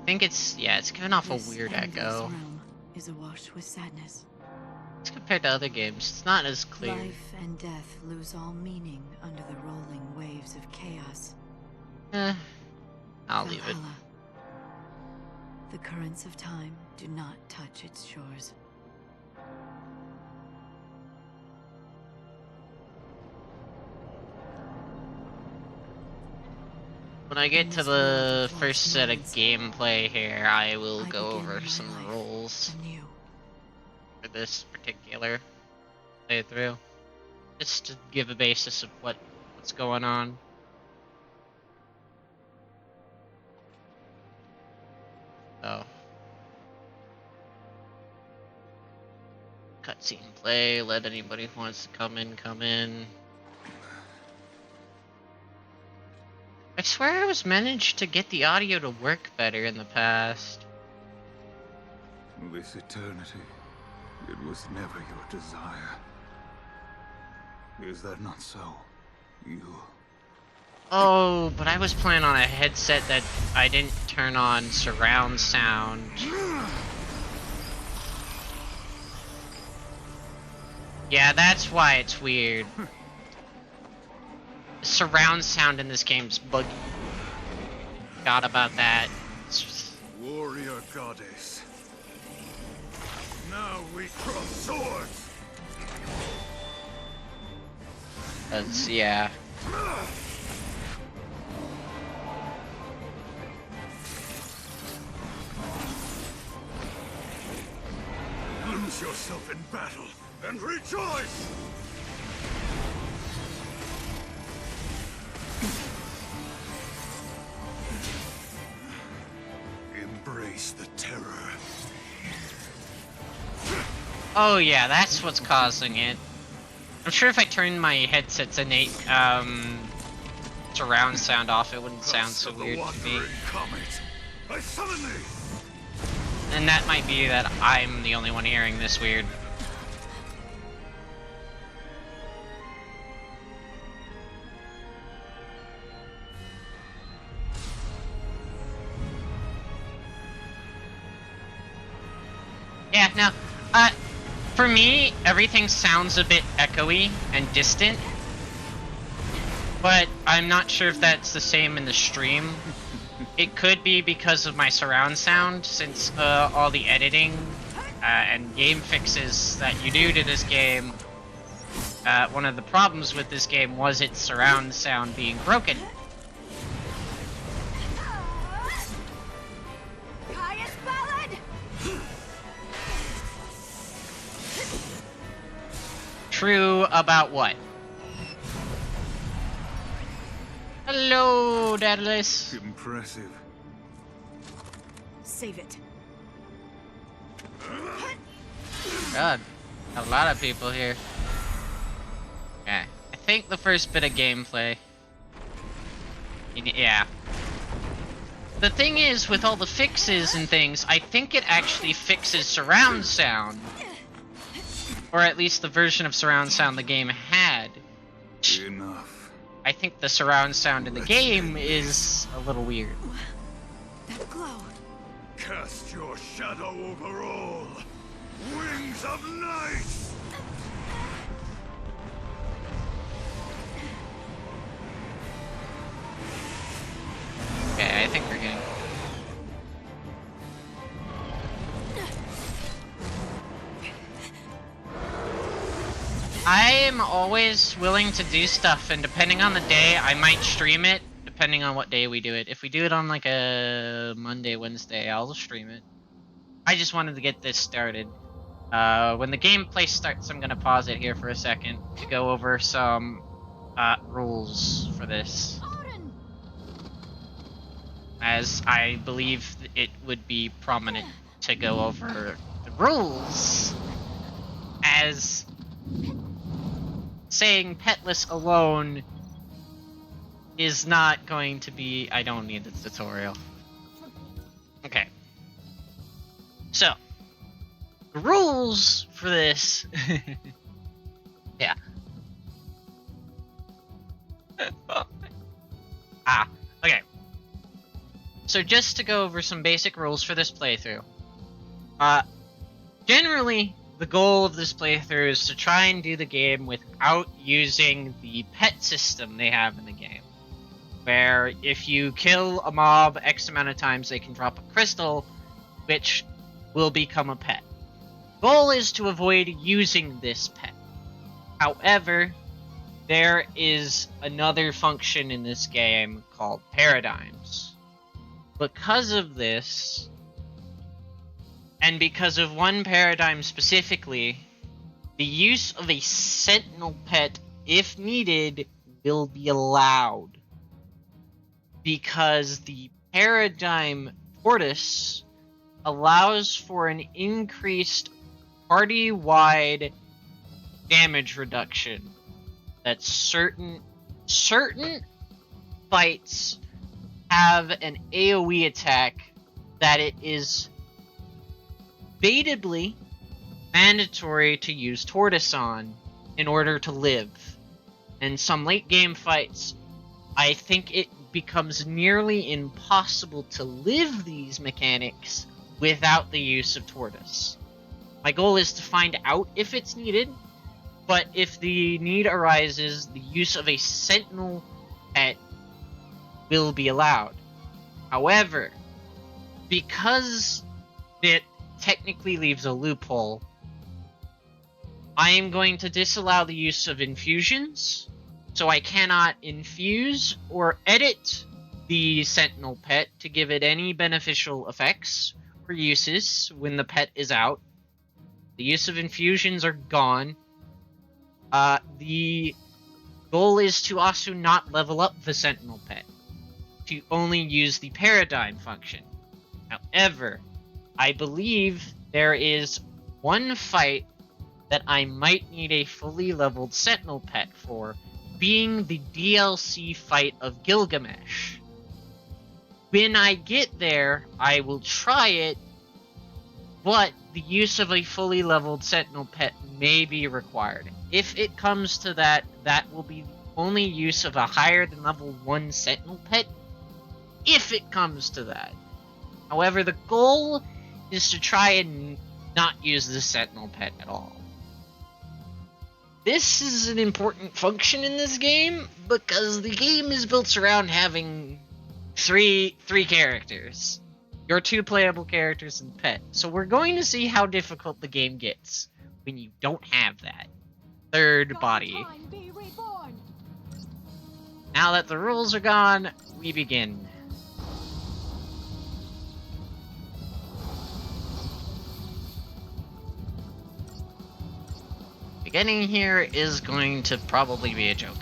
think it's, yeah, it's giving off a This weird endless echo. realm is awash with sadness. As compared to other games, it's not as clear. Life and death lose all meaning under the rolling waves of chaos. I'll leave it. Valhalla. The currents of time do not touch its shores. When I get In to this world the of first lost set of moments, gameplay here, I will I go begin over my some life rules anew. for this particular playthrough, just to give a basis of what's going on. So, cutscene play. Let anybody who wants to come in, come in. I swear I was managed to get the audio to work better in the past. This eternity, it was never your desire. Is that not so? You... Oh, but I was playing on a headset that I didn't turn on surround sound. Yeah, that's why it's weird. Surround sound in this game's buggy. Forgot about that. Warrior goddess. Now we cross swords! Yeah. Lose yourself in battle and rejoice! Embrace the terror. Oh yeah, that's what's causing it. I'm sure if I turned my headset's innate surround sound off, it wouldn't sound so weird to me. Comet, I summon thee! And that might be that I'm the only one hearing this weird. Yeah, no, for me, everything sounds a bit echoey and distant. But I'm not sure if that's the same in the stream. It could be because of my surround sound, since all the editing and game fixes that you do to this game, one of the problems with this game was its surround sound being broken. True about what? Hello, Petless. Impressive. Save it. God, a lot of people here. Okay, I think the first bit of gameplay. Yeah. The thing is, with all the fixes and things, I think it actually fixes surround sound. Or at least the version of surround sound the game had. Enough. I think the surround sound in the game is a little weird. That glow. Cast your shadow over all. Wings of night! Okay, I think we're getting... I am always willing to do stuff, and depending on the day, I might stream it, depending on what day we do it. If we do it on like a Monday, Wednesday, I'll stream it. I just wanted to get this started. When the gameplay starts, I'm gonna pause it here for a second to go over some rules for this. As I believe it would be prominent to go over the rules, as saying Petless alone is not going to be... I don't need the tutorial. Okay. So, the rules for this... yeah. Okay. So just to go over some basic rules for this playthrough. Generally, the goal of this playthrough is to try and do the game without using the pet system they have in the game. Where if you kill a mob X amount of times, they can drop a crystal, which will become a pet. Goal is to avoid using this pet. However, there is another function in this game called paradigms. Because of this, and because of one paradigm specifically, the use of a Sentinel pet, if needed, will be allowed. Because the paradigm tortoise allows for an increased party-wide damage reduction that certain fights have an AoE attack that it is debatably mandatory to use tortoise on in order to live. In some late game fights, I think it becomes nearly impossible to live these mechanics without the use of tortoise. My goal is to find out if it's needed, but if the need arises, the use of a Sentinel pet will be allowed. However, because it technically leaves a loophole, I am going to disallow the use of infusions, so I cannot infuse or edit the Sentinel pet to give it any beneficial effects or uses when the pet is out. The use of infusions are gone. The goal is to also not level up the Sentinel pet, to only use the paradigm function. However, I believe there is one fight that I might need a fully leveled Sentinel pet for, being the DLC fight of Gilgamesh. When I get there, I will try it, but the use of a fully leveled Sentinel pet may be required. If it comes to that, that will be the only use of a higher than level 1 Sentinel pet, if it comes to that. However, the goal is to try and not use the Sentinel pet at all. This is an important function in this game because the game is built around having three characters. Your 2 playable characters and pet. So we're going to see how difficult the game gets when you don't have that third body. Now that the rules are gone, we begin. Beginning here is going to probably be a joke.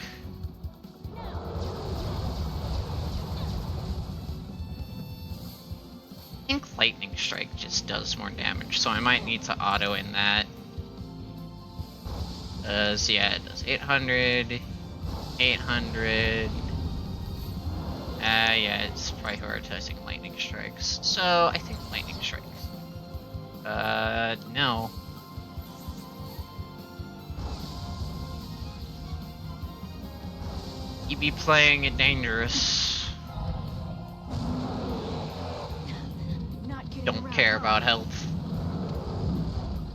I think Lightning Strike just does more damage, so I might need to auto in that. So yeah, it does 800, 800. Yeah, it's prioritizing Lightning Strikes. So I think Lightning Strikes. No. You be playing it dangerous. Don't care about health.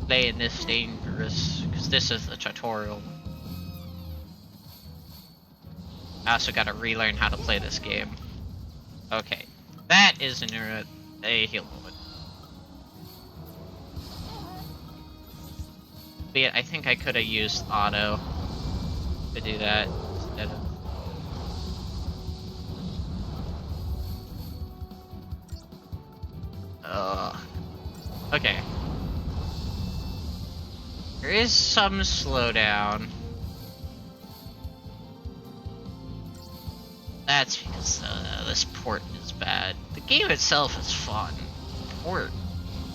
Playing this dangerous, because this is the tutorial. I also gotta relearn how to play this game. Okay, that is a heal moment. But I think I could have used auto to do that instead of. Okay. There is some slowdown. That's because this port is bad. The game itself is fun. The port,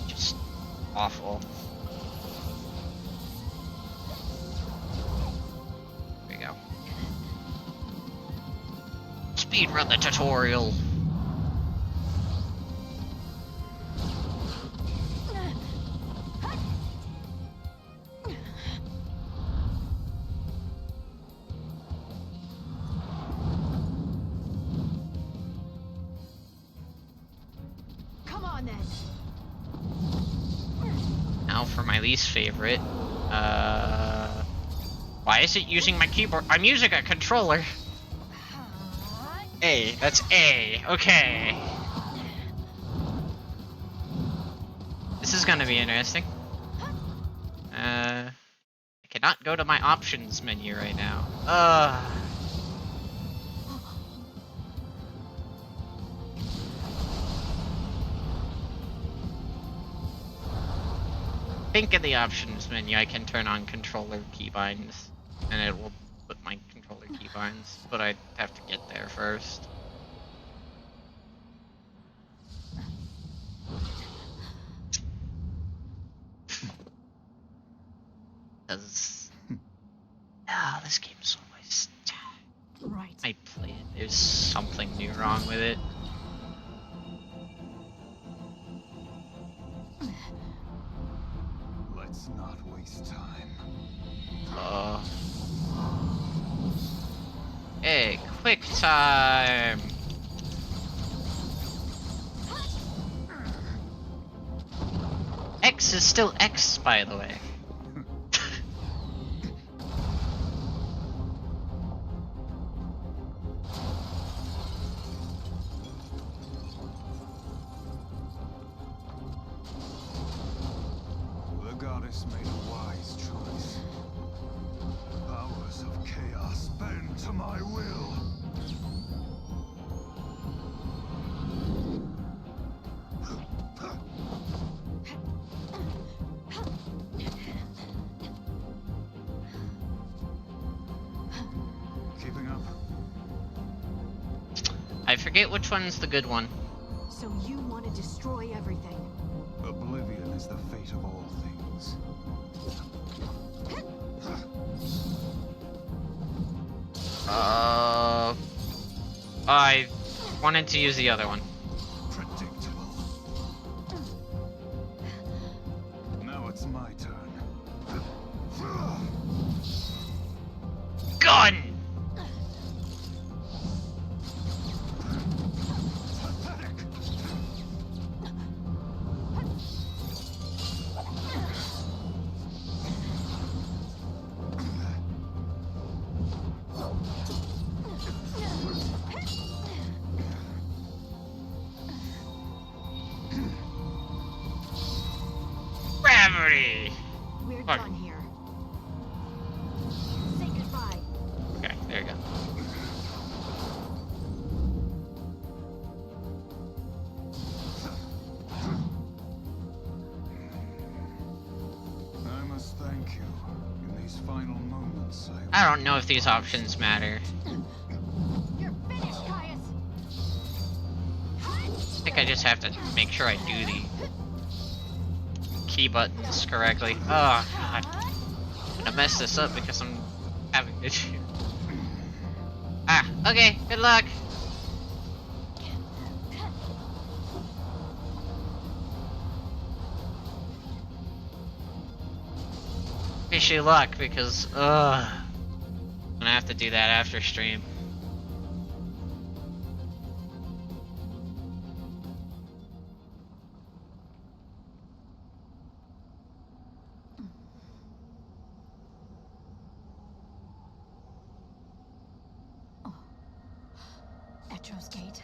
just awful. There we go. Speedrun the tutorial. on then. Now for my least favorite. Why is it using my keyboard? I'm using a controller. A. That's A. Okay. This is gonna be interesting. I cannot go to my options menu right now. I think in the options menu I can turn on controller keybinds, and it will put my controller keybinds, but I'd have to get there first. Because this game's always Right. I play it. There's something new wrong with it. Let's not waste time. Hey, quick time. X is still X, by the way. The goddess made a wise choice. The powers of chaos bend to my will. Keeping up? I forget which one's the good one. So you want to destroy everything? Oblivion is the fate of all things. I wanted to use the other one. Predictable. Now it's my turn. Gun! Pathetic. Gravity! We're Fuck. done here. Say goodbye. Okay, there you go. I must thank you. In these final moments, I don't know if these options matter. You're finished, Caius. I think I just have to make sure I do the key buttons correctly. Oh god. I'm gonna mess this up because I'm having issues. Ah, okay, good luck. Wish you luck because, I'm gonna have to do that after stream. Etro's gate.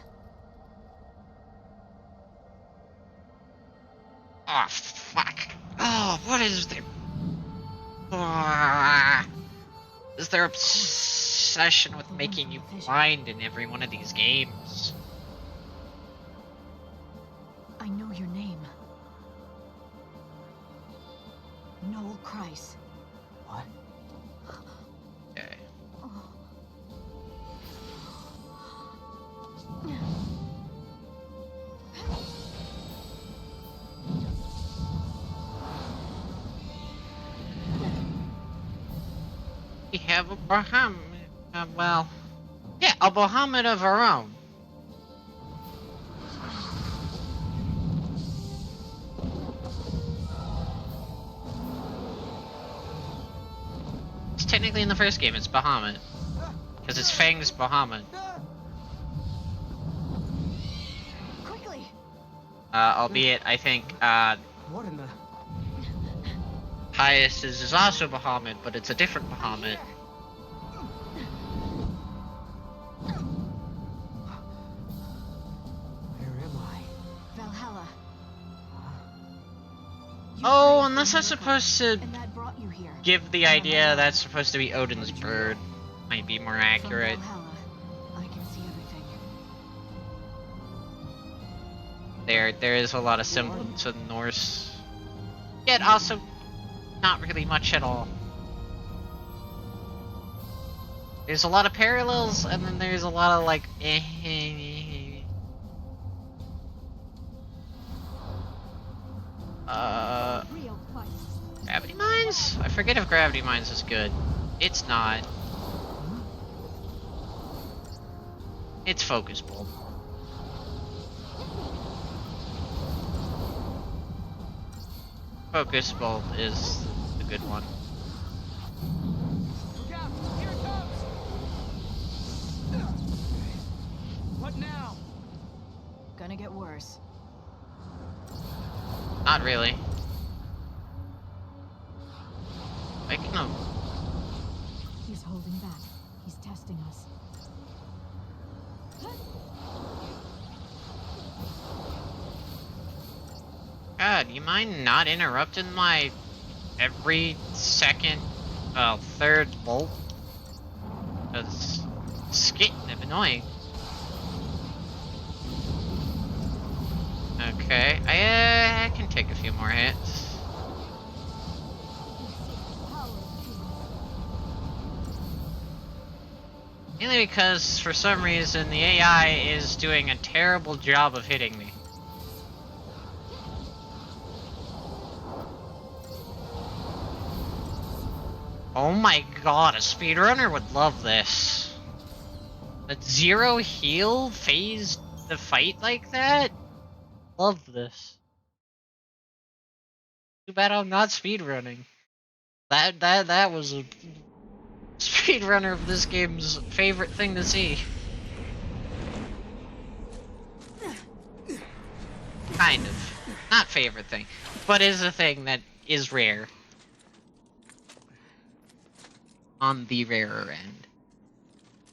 Oh, fuck. Oh, what is there? Is there obsession with making you blind in every one of these games? I know your name. Noel Kreis. What? Okay. We have a Bahamut, well, yeah, a Bahamut of our own. It's technically in the first game, it's Bahamut. Because it's Fang's Bahamut. Quickly! Albeit, I think, What in the... Pius is also Bahamut, but it's a different Bahamut. Where am I? Valhalla. You Oh, prayed unless for that's miracle, supposed to and that brought you here. give the idea that's supposed to be Odin's bird. Might be more From accurate. Valhalla, I can see everything. There is a lot of semblance of Norse. Yet also not really much at all. There's a lot of parallels, and then there's a lot of like Gravity Mines? I forget if Gravity Mines is good. It's not. It's Focus Bolt. Focus Bolt is the good one. Look out! Here it comes! What now? Gonna get worse. Not really. I can. He's holding back. He's testing us. God, you mind not interrupting my every second, third bolt? Because it's getting annoying. Okay, I can take a few more hits. Mainly because, for some reason, the AI is doing a terrible job of hitting me. Oh my god, a speedrunner would love this. A zero heal phase the fight like that? Love this. Too bad I'm not speedrunning. That was a speedrunner of this game's favorite thing to see. Kind of. Not favorite thing, but is a thing that is rare. On the rarer end.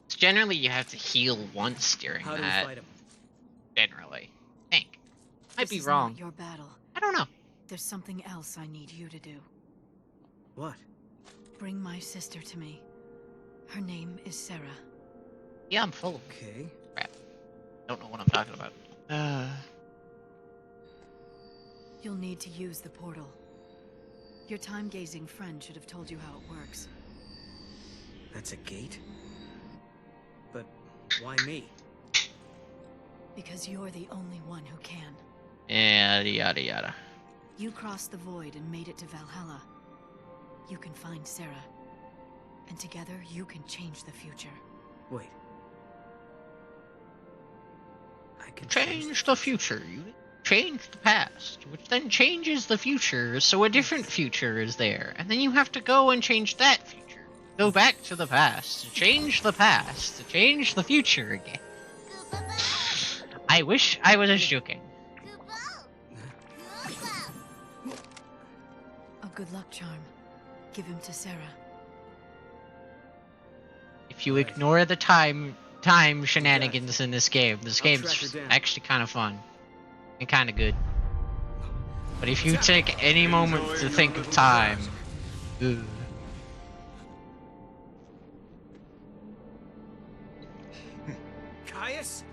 Generally, you have to heal once during How do we that. fight him? Generally. I think. Might This be is wrong. not your battle. I don't know. There's something else I need you to do. What? Bring my sister to me. Her name is Sarah. Yeah, I'm full of Okay. crap. Don't know what I'm talking about. You'll need to use the portal. Your time-gazing friend should have told you how it works. That's a gate? But why me? Because you're the only one who can. Yada yada yada. You crossed the void and made it to Valhalla. You can find Sarah. And together, you can change the future. Wait. I can Change the future. You change the past, which then changes the future, so a different future is there. And then you have to go and change that future. Go back to the past, to change the past, to change the future again. I wish I was joking. A good luck charm. Give him to Sarah. If you ignore the time shenanigans in this game's track her down. actually kind of fun and kind of good. But if you take any moment to think of time, ugh. Caius?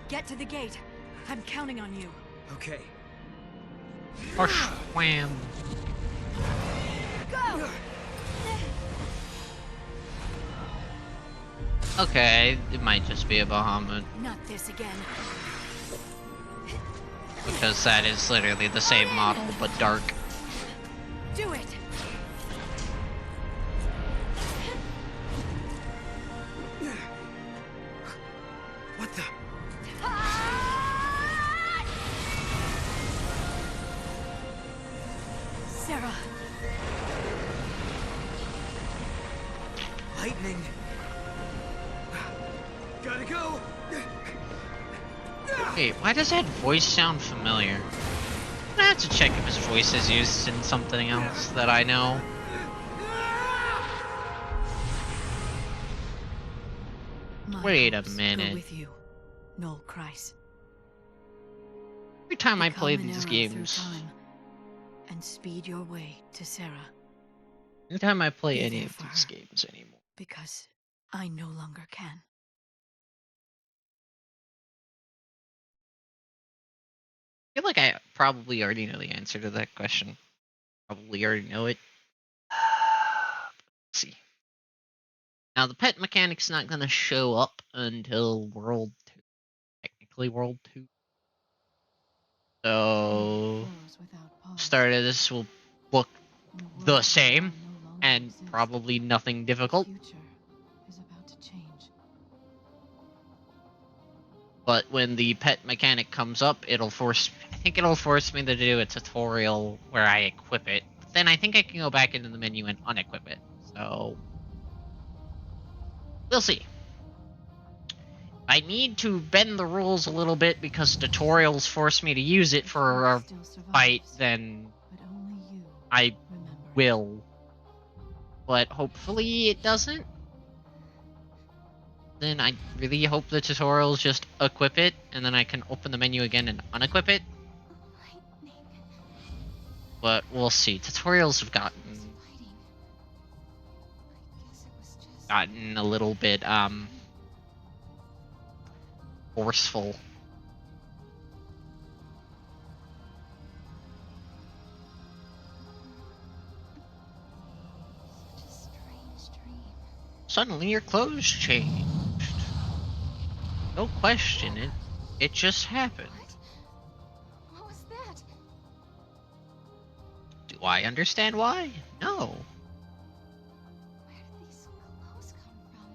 Get to the gate. I'm counting on you. Okay. Or wham. Go! Okay, it might just be a Bahamut, Not this again. because that is literally the same model, but dark. Do it! What the? Sarah, Lightning. Gotta go. Wait, why does that voice sound familiar? I have to check if his voice is used in something else that I know. My Wait a hopes minute. Go with you, Noel Christ. Every time I Become play an these arrow through games, time, and speed your way to Sarah, every time I play Be any there of for these her. games anymore, because I no longer can. I feel like I probably already know the answer to that question. Probably already know it. Let's see. Now the pet mechanic's not gonna show up until World 2. Technically World 2. So start of this will look the same and probably nothing difficult. Future is about to change. But when the pet mechanic comes up, I think it'll force me to do a tutorial where I equip it. But then I think I can go back into the menu and unequip it. So we'll see. I need to bend the rules a little bit because tutorials force me to use it for a fight, then But only you I remember it. will. But hopefully it doesn't. Then I really hope the tutorials just equip it, and then I can open the menu again and unequip it. But we'll see. Tutorials have gotten a little bit forceful. Suddenly your clothes changed. Don't question it. It just happened. What was that? Do I understand why? No. Where did these clothes come from?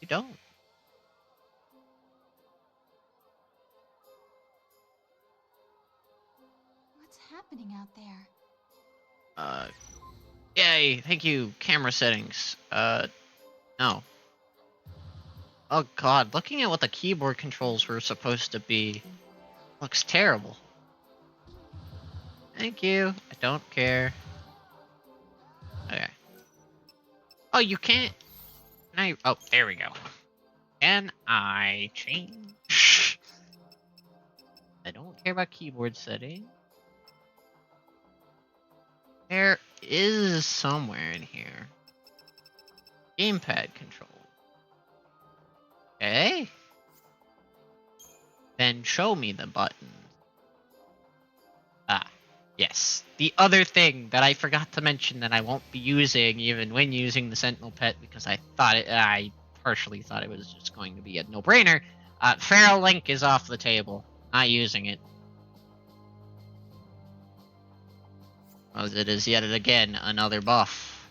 You don't. What's happening out there? Yay, thank you, camera settings. No. Oh god, looking at what the keyboard controls were supposed to be looks terrible. Thank you, I don't care. Okay. Oh, you can't... Oh, there we go. Can I change? I don't care about keyboard setting. There is somewhere in here. Gamepad control. Okay. Then show me the button. Ah, yes. The other thing that I forgot to mention that I won't be using even when using the Sentinel pet because I partially thought it was just going to be a no-brainer. Feral Link is off the table. Not using it. As it is yet again another buff.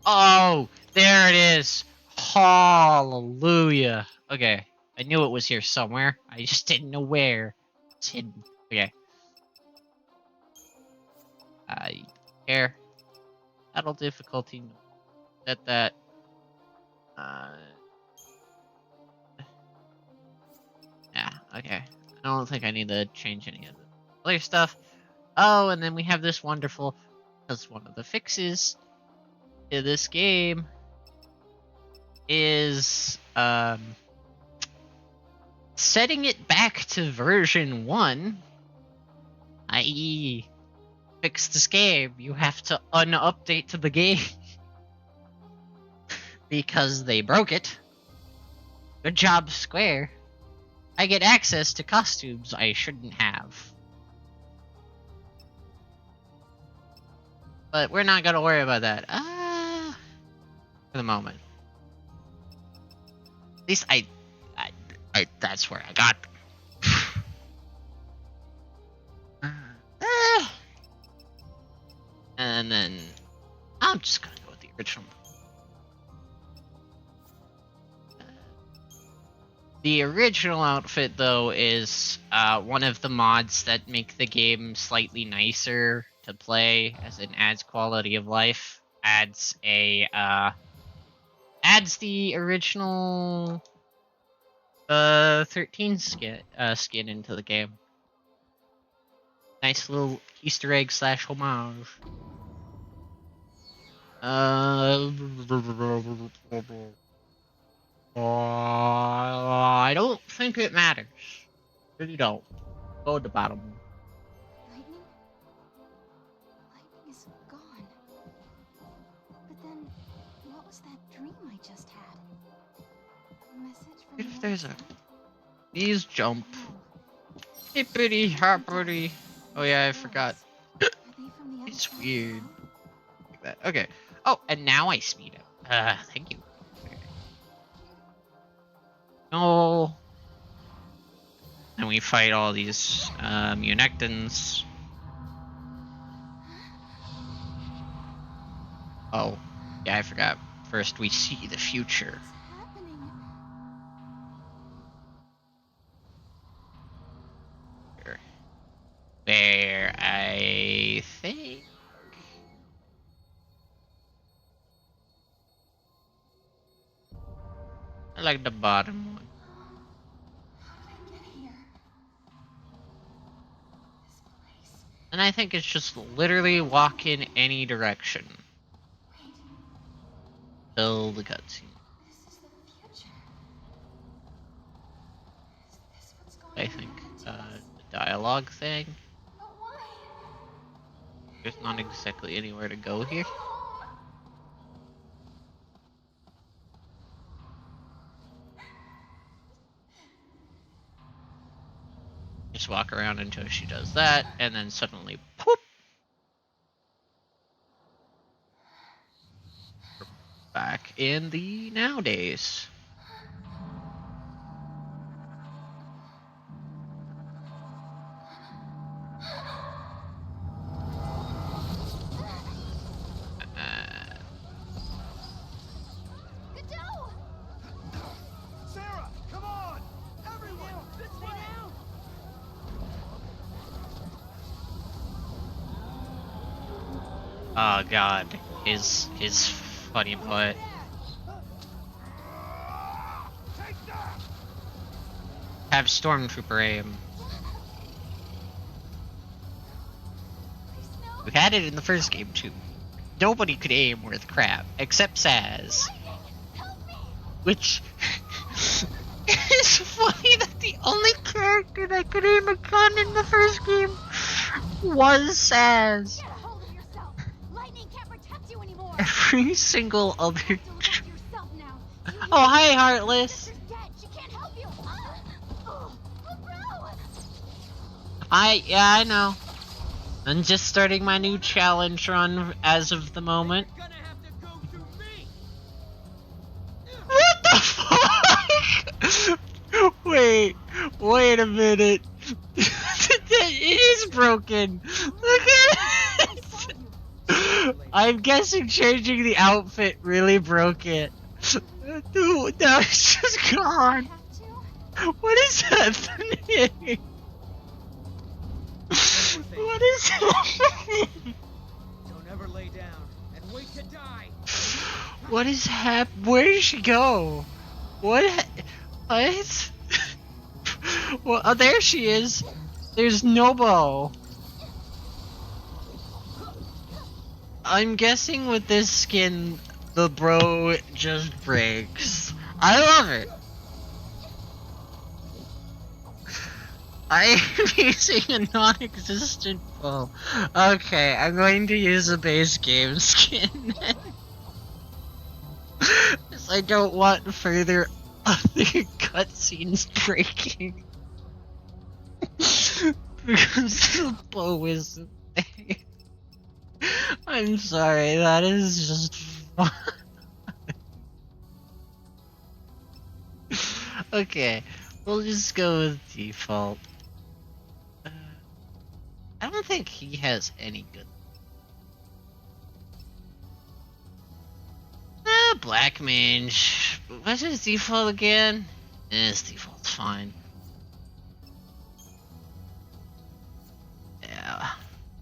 Oh, there it is. Hallelujah. Okay, I knew it was here somewhere. I just didn't know where. It's hidden. Okay. Here. Battle difficulty. Set that. Yeah, okay. I don't think I need to change any of the other stuff. Oh, and then we have this wonderful, because one of the fixes to this game is setting it back to version 1, i.e. fix this game. You have to unupdate to the game because they broke it. Good job, Square. I get access to costumes I shouldn't have. But we're not gonna worry about that. For the moment. At least I that's where I got them. And then I'm just gonna go with the original. The original outfit, though, is one of the mods that make the game slightly nicer to play, as it adds quality of life, adds a Adds the original 13 skin into the game. Nice little Easter egg / homage. I don't think it matters. Really don't. Go to the bottom one. Lightning? Lightning is gone. But then, what was that dream I just had? A message from If the there's other a- side? Please jump. No. Hippity hoppity. Oh yeah, I forgot. Are they from the other It's side as weird. well? Like that. Okay. Oh, and now I speed up. Thank you. Okay. No. And we fight all these Munectans. Oh, yeah, I forgot. First, we see the future. What's happening? Where I think. I like the bottom one. How did I get here? This place. And I think it's just literally walk in any direction Wait, till the cutscene. this is the future. Is this what's going I to think happen to us? the dialogue thing. But why? There's not exactly anywhere to go here. Home. Just walk around until she does that, and then suddenly, poof! We're back in the nowadays. Godot! Sarah, come on! Everyone, this way! Oh god, his funny butt. Take that! Have Stormtrooper aim. Please, no. We had it in the first game too. Nobody could aim worth crap except Saz, Lightning, help me! which is funny that the only character that could aim a gun in the first game was Saz. Get a hold of yourself. Lightning can't protect you anymore. Every single other. You have to look after yourself now. You hear Oh, me? hi, Your Heartless. sister's dead. She can't help you. Oh, bro. I know. I'm just starting my new challenge run as of the moment. You're gonna have to go through me. What the fuck? Wait a minute. It is broken. Look at it. I'm guessing changing the outfit really broke it. Dude, now it's just gone. Have to? What is happening? What is happening? Don't ever lay down and wait to die. What is Where did she go? What? What? Well, oh, there she is. There's no bow. I'm guessing with this skin, the bro just breaks. I love it. I'm using a non-existent bow. Okay, I'm going to use a base game skin. Because I don't want further other cutscenes breaking. Because the bow isn't there. I'm sorry, that is just fun. Okay, we'll just go with default. I don't think he has any good. Black mage. What's his default again? His default's fine. Yeah.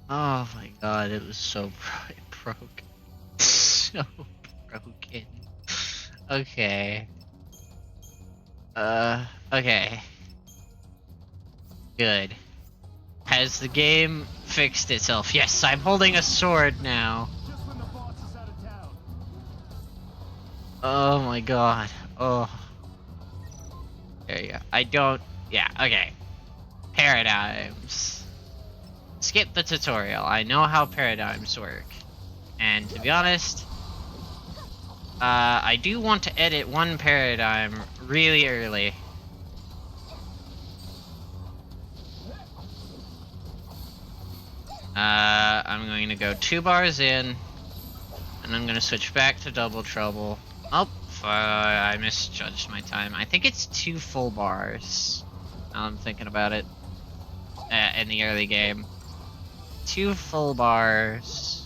Oh my god, it was so it broke. So broken. Okay. Okay. Good. Has the game fixed itself? Yes, I'm holding a sword now. Just when the boss is out of town. Oh my god. Oh. There you go. I don't... Yeah, okay. Paradigms. Skip the tutorial. I know how paradigms work. And to be honest, I do want to edit one paradigm really early. I'm going to go 2 bars in, and I'm going to switch back to double trouble. Oh, I misjudged my time. I think it's 2 full bars. Now I'm thinking about it. In the early game. 2 full bars.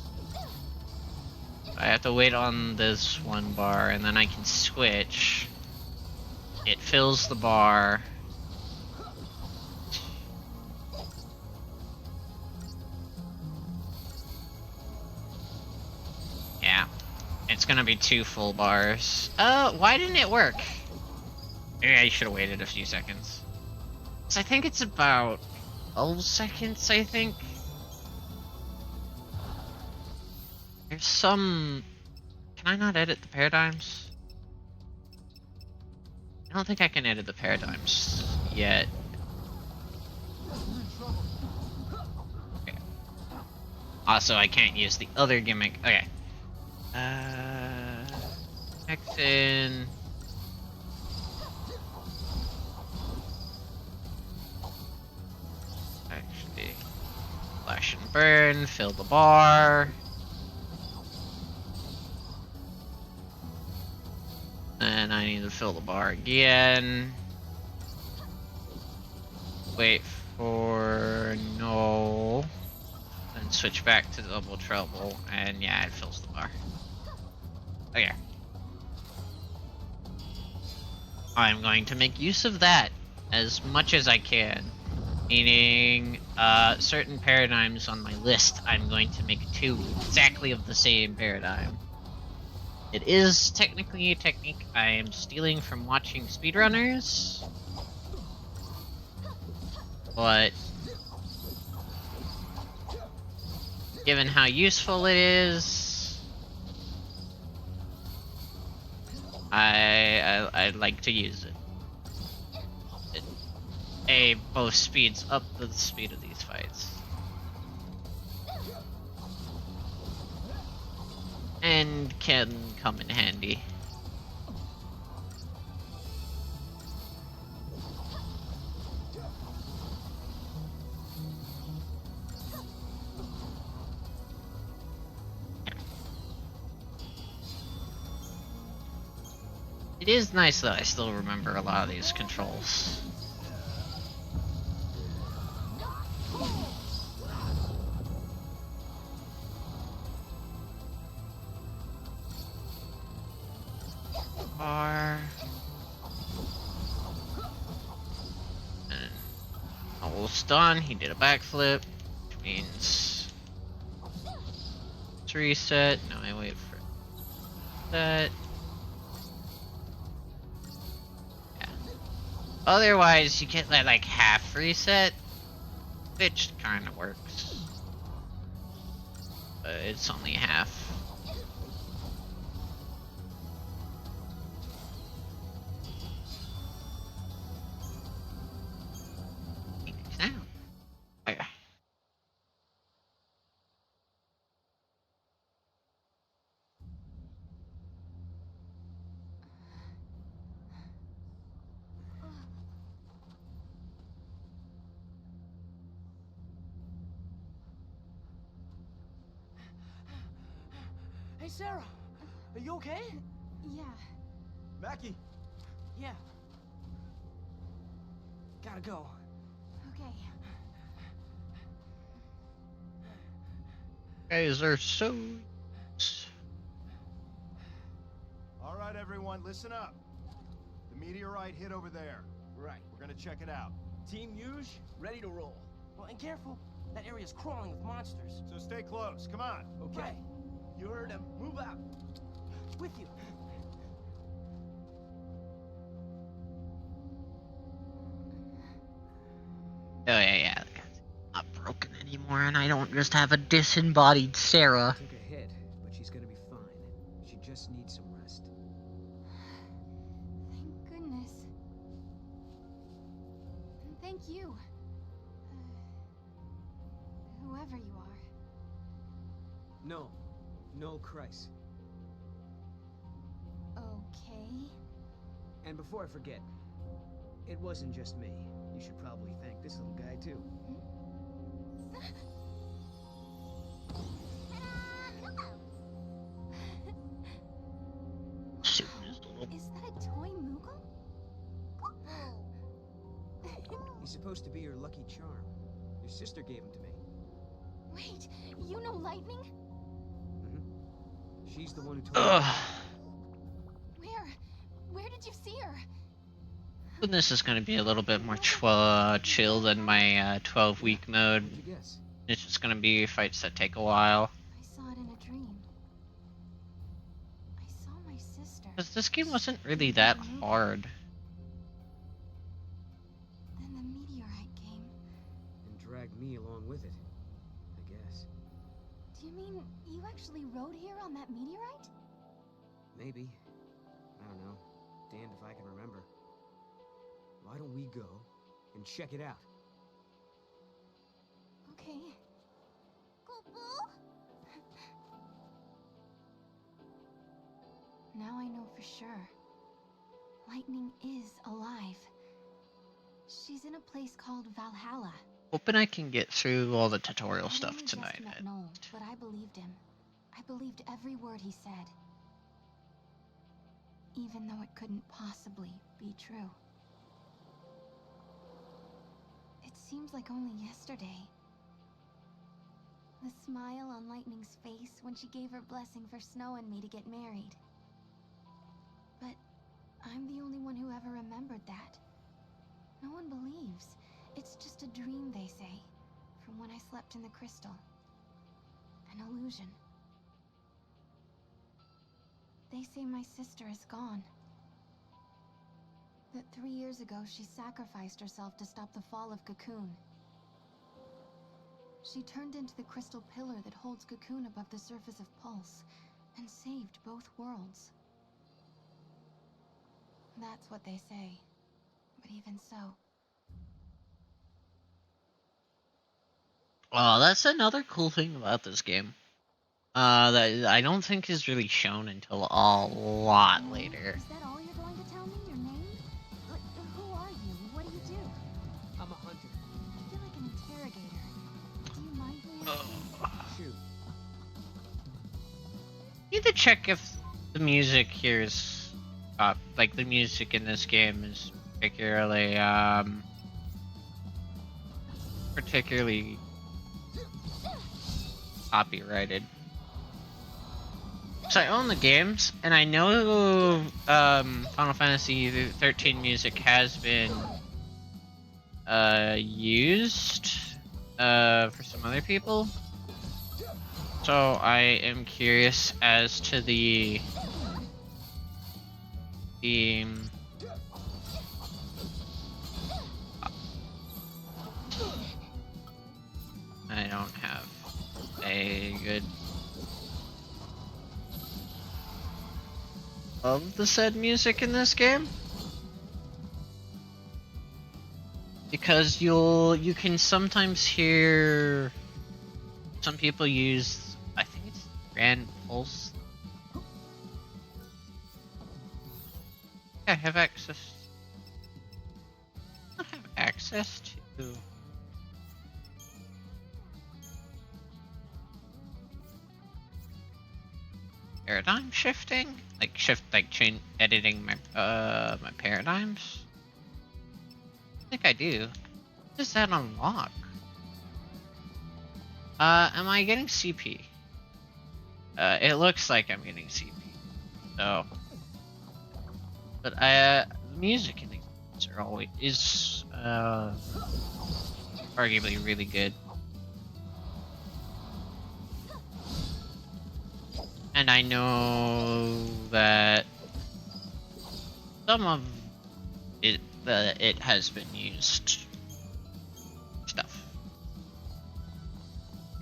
I have to wait on this 1 bar, and then I can switch. It fills the bar. Yeah. It's gonna be 2 full bars. Why didn't it work? Maybe I should have waited a few seconds. So I think it's about 12 seconds, I think. There's some... Can I not edit the paradigms? I don't think I can edit the paradigms yet. Okay. Also, I can't use the other gimmick. Okay. Next in... Actually... Flash and burn, fill the bar. And I need to fill the bar again. Wait for no. Then switch back to double trouble, and yeah, it fills the bar. Okay. I'm going to make use of that as much as I can. Meaning, certain paradigms on my list, I'm going to make 2 exactly of the same paradigm. It is technically a technique I am stealing from watching speedrunners, but given how useful it is, I like to use it. It both speeds up the speed of these fights. And can come in handy. It is nice that I still remember a lot of these controls. And almost done. He did a backflip, which means it's reset. Now I wait for that. Yeah. Otherwise, you get that like half reset, which kind of works. But it's only half. Okay. Hey, Sarah. Are you okay? Yeah. Mackie, Yeah. Gotta go. Okay. Guys are so... all right, everyone, listen up. The meteorite hit over there. Right. We're gonna check it out. Team Yuge, ready to roll. Well, and careful. That area's crawling with monsters. So stay close. Come on. Okay. You heard him. Move out. With you. Oh yeah. The guy's not broken anymore, and I don't just have a disembodied Sarah. Took a hit, but she's gonna be fine. She just needs some rest. Thank goodness. And thank you. Whoever you are. No, Christ. Okay. And before I forget, it wasn't just me. You should probably thank this little guy too. Shooting his little. Is that a toy Moogle? He's supposed to be your lucky charm. Your sister gave him to me. Wait, you know Lightning? She's the one who told me. Ugh. Where did you see her? And this is going to be a little bit more chill than my 12-week mode. What'd you guess? It's just going to be fights that take a while. I saw it in a dream. I saw my sister. Because this game wasn't really that hard. Then the meteorite came. And dragged me along with it, I guess. Do you mean you actually rode here on that meteorite? Maybe. I don't know. Damned if I can remember. Why don't we go and check it out? Okay. Now I know for sure. Lightning is alive. She's in a place called Valhalla. Hoping I can get through all the tutorial I stuff only just tonight. met Noel, but I believed him. I believed every word he said. Even though it couldn't possibly be true. It seems like only yesterday. The smile on Lightning's face when she gave her blessing for Snow and me to get married. But I'm the only one who ever remembered that. No one believes. It's just a dream, they say, from when I slept in the crystal. An illusion. They say my sister is gone. That 3 years ago she sacrificed herself to stop the fall of Cocoon. She turned into the crystal pillar that holds Cocoon above the surface of Pulse, and saved both worlds. That's what they say. But even so... Oh, that's another cool thing about this game. That I don't think is really shown until a lot later. Is that all you're going to tell me? Your name? Who are you? What do you do? I'm a hunter. I feel like an interrogator. Do you mind me? Shoot. Need to check if the music here is, like the music in this game is particularly copyrighted. So I own the games, and I know Final Fantasy 13 music has been used for some other people. So I am curious as to the I don't have a good of the said music in this game, because you can sometimes hear some people use, I think it's Grand Pulse. I have access. I have access to. Paradigm shifting, like editing my my paradigms. I think I do. What does that unlock? Am I getting CP? It looks like I'm getting CP. So, but the music in these games are always arguably really good. And I know that some of it has been used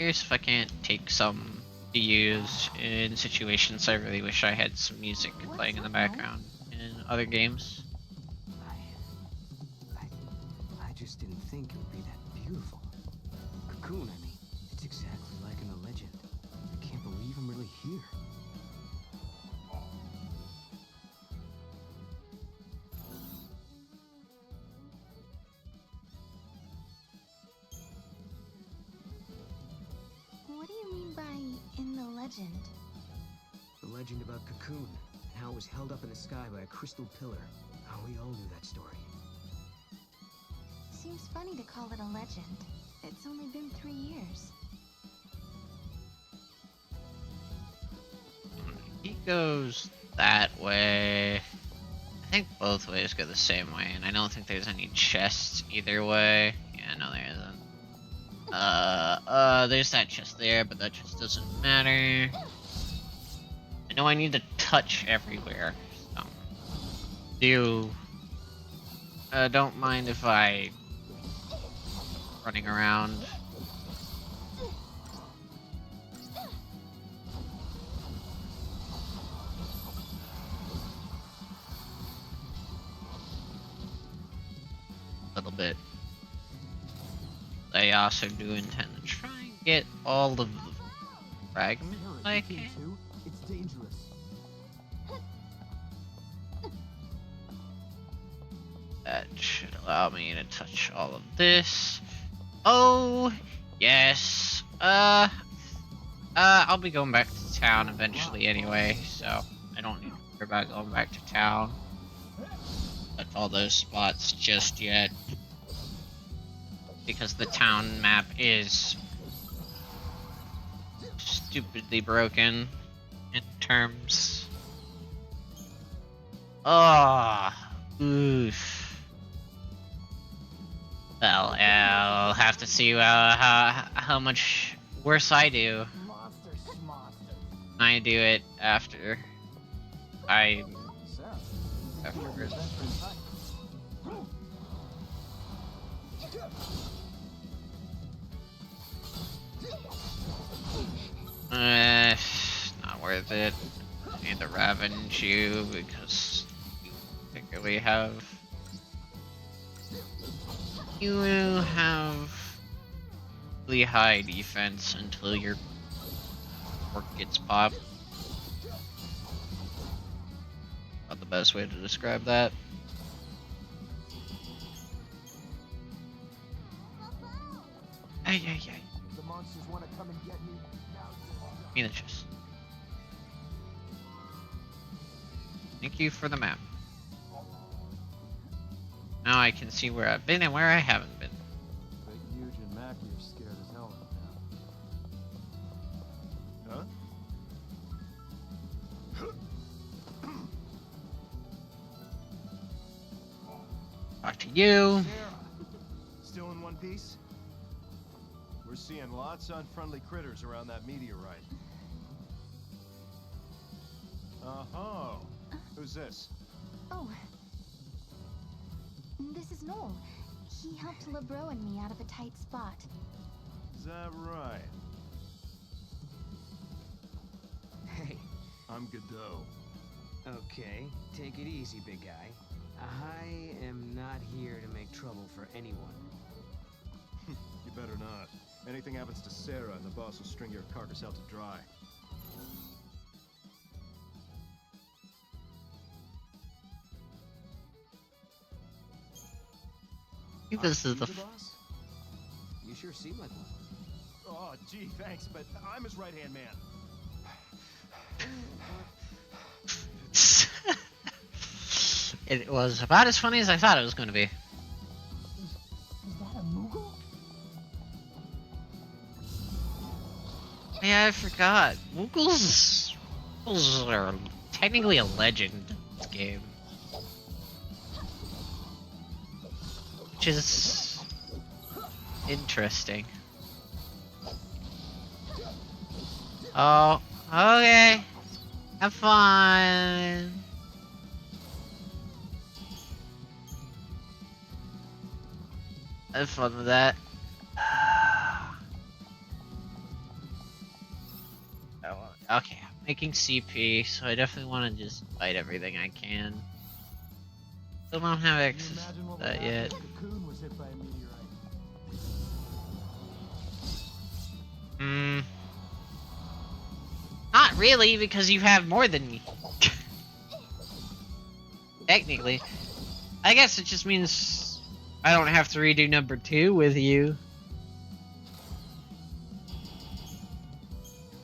Curious if I can't take some to use in situations I really wish I had some music playing in the background in other games. I just didn't think it would be that beautiful. Cocoon, I mean. It's exactly like in the legend. I can't believe I'm really here. What do you mean by in the legend? The legend about Cocoon, and how it was held up in the sky by a crystal pillar. How we all knew that story. Seems funny to call it a legend. It's only been 3 years. He goes that way. I think both ways go the same way, and I don't think there's any chests either way. Yeah, no, there isn't. There's that chest there, but that just doesn't matter. I know I need to touch everywhere, so don't mind if I running around. A little bit. I also do intend to try and get all of the fragments I can. It's dangerous. That should allow me to touch all of this. Oh, yes. I'll be going back to town eventually anyway, so I don't need to worry about going back to town. Touch all those spots just yet. Because the town map is stupidly broken in terms. Oof. Well, I'll have to see how much worse I do. I do it after afterwards. Not worth it. I need to ravenge you because you particularly have really high defense until your orc gets popped. Not the best way to describe that. Hey. The monsters want to come and get me. In the chest. Thank you for the map. Now I can see where I've been and where I haven't been. But Huge and Mackie are scared as hell right now. Huh? Talk to you. Sarah, still in one piece? We're seeing lots of unfriendly critters around that meteorite. Uh-huh. Who's this? Oh. This is Noel. He helped LeBro and me out of a tight spot. Is that right? Hey. I'm Godot. Okay, take it easy, big guy. I am not here to make trouble for anyone. You better not. Anything happens to Sarah and the boss will string your carcass out to dry. This is the boss? You sure seem like one. Oh, gee, thanks, but I'm his right-hand man. It was about as funny as I thought it was going to be. Is that a Moogle? Yeah, I forgot. Moogles are technically a legend in this game. Which is interesting. Oh, okay. Have fun. Have fun with that. Okay, I'm making CP, so I definitely want to just fight everything I can. Still don't have Can you access imagine to what would that happen yet. if Cocoon was hit by a meteorite? Not really, because you have more than me. Technically. I guess it just means I don't have to redo number 2 with you.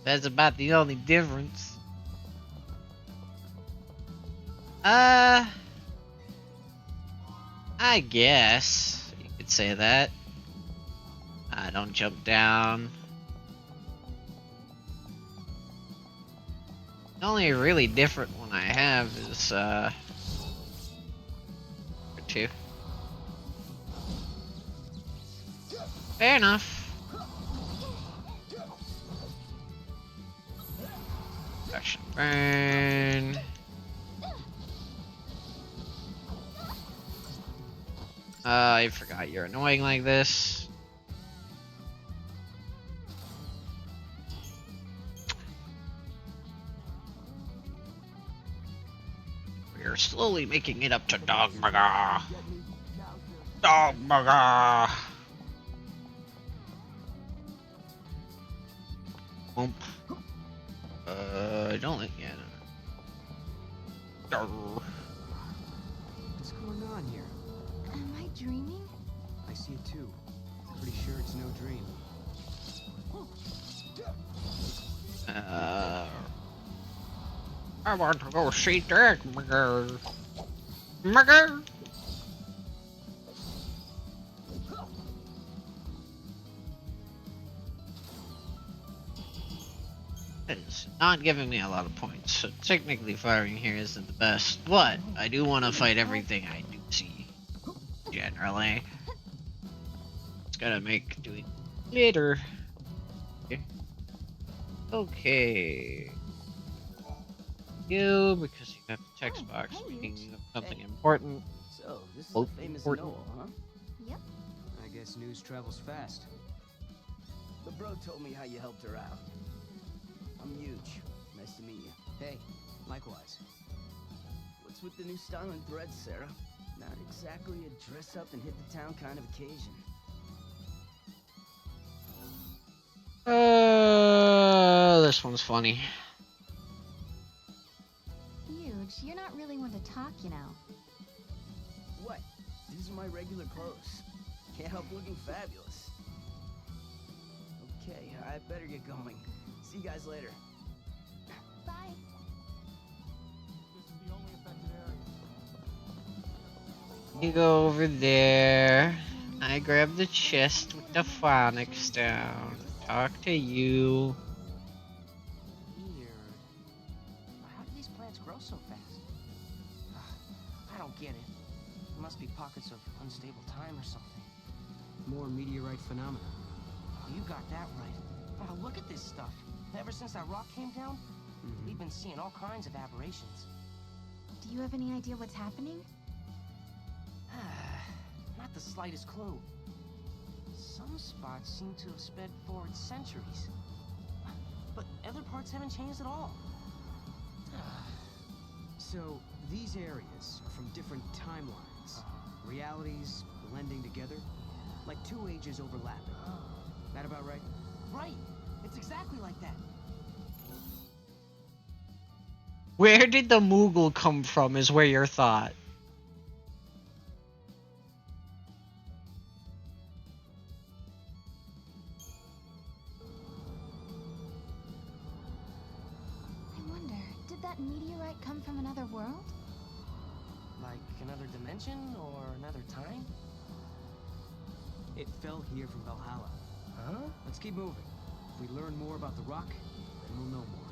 That's about the only difference. I guess you could say that. Don't jump down. The only really different one I have is number 2. Fair enough. Action burn. I forgot you're annoying like this. We're slowly making it up to Dogmaga. Dogmaga. Womp. Don't let yeah. What's going on here? Am I dreaming? I see it too. Pretty sure it's no dream. I want to go see Dogmaga. Maga. It's not giving me a lot of points, so technically firing here isn't the best, but I do want to fight everything I do see, generally. It's gonna make doing later. Okay. You, because you have the text box, meaning something important. So, this is Oh, the famous important. Noel, huh? Yep. I guess news travels fast. The bro told me how you helped her out. I'm huge. Nice to meet you. Hey, likewise. What's with the new style and threads, Sarah? Not exactly a dress up and hit the town kind of occasion. This one's funny. Huge. You're not really one to talk, you know. What? These are my regular clothes. Can't help looking fabulous. Okay, I better get going. See you guys later. Bye. This is the only affected area. You go over there. I grab the chest with the phonics down. Talk to you. Weird. How do these plants grow so fast? I don't get it. There must be pockets of unstable time or something. More meteorite phenomena. You got that right. Wow, look at this stuff. Ever since that rock came down, we've been seeing all kinds of aberrations. Do you have any idea what's happening? Not the slightest clue. Some spots seem to have sped forward centuries. But other parts haven't changed at all. So, these areas are from different timelines. Realities blending together. Like two ages overlapping. That about right? Right. It's exactly like that. Where did the Moogle come from is where your thought. I wonder, did that meteorite come from another world? Like another dimension or another time? It fell here from Valhalla. Huh? Let's keep moving. If we learn more about the rock, then we'll know more.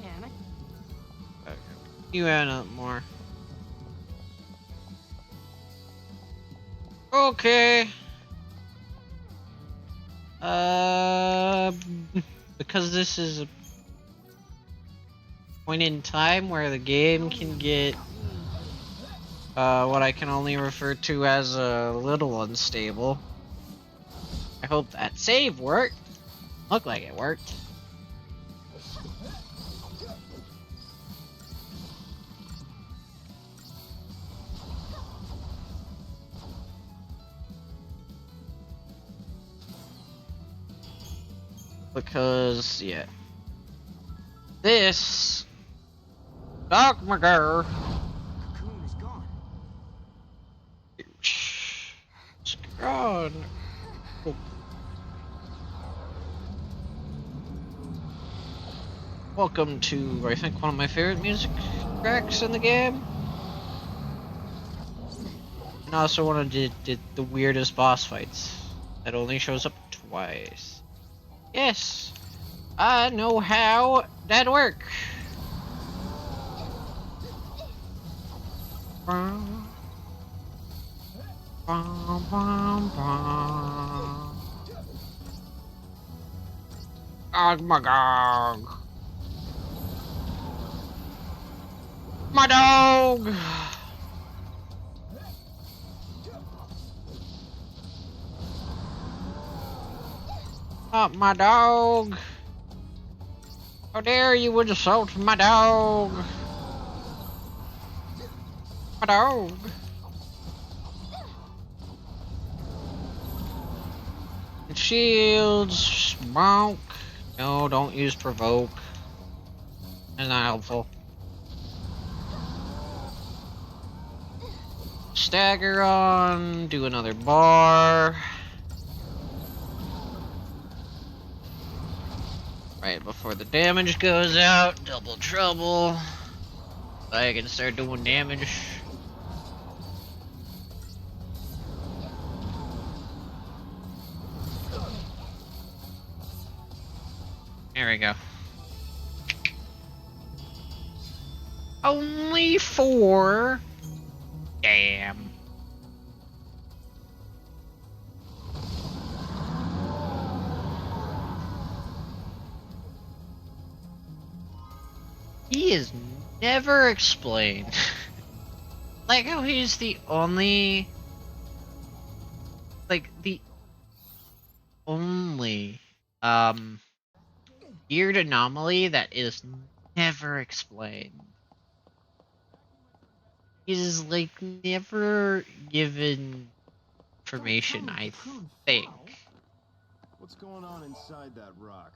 Man, You add up more. Okay. Because this is a point in time where the game can get what I can only refer to as a little unstable. I hope that save worked. Looked like it worked. Because, yeah. This... Doc McGurr. Cocoon is gone. It's gone. Oh. Welcome to, I think, one of my favorite music tracks in the game. And also one of the weirdest boss fights that only shows up twice. Yes, I know how that works. Bum, bum, bum, bum. Oh my god. My dog! Not my dog! How dare you insult my dog! My dog! Shields, bonk. No, don't use provoke. That's not helpful. Stagger on, do another bar. Right before the damage goes out, double trouble. I can start doing damage. There we go. Only 4? Damn. He is never explained. Like how he's the only... Like, the only, weird anomaly that is never explained. He's, like, never given information, I think. What's going on inside that rock?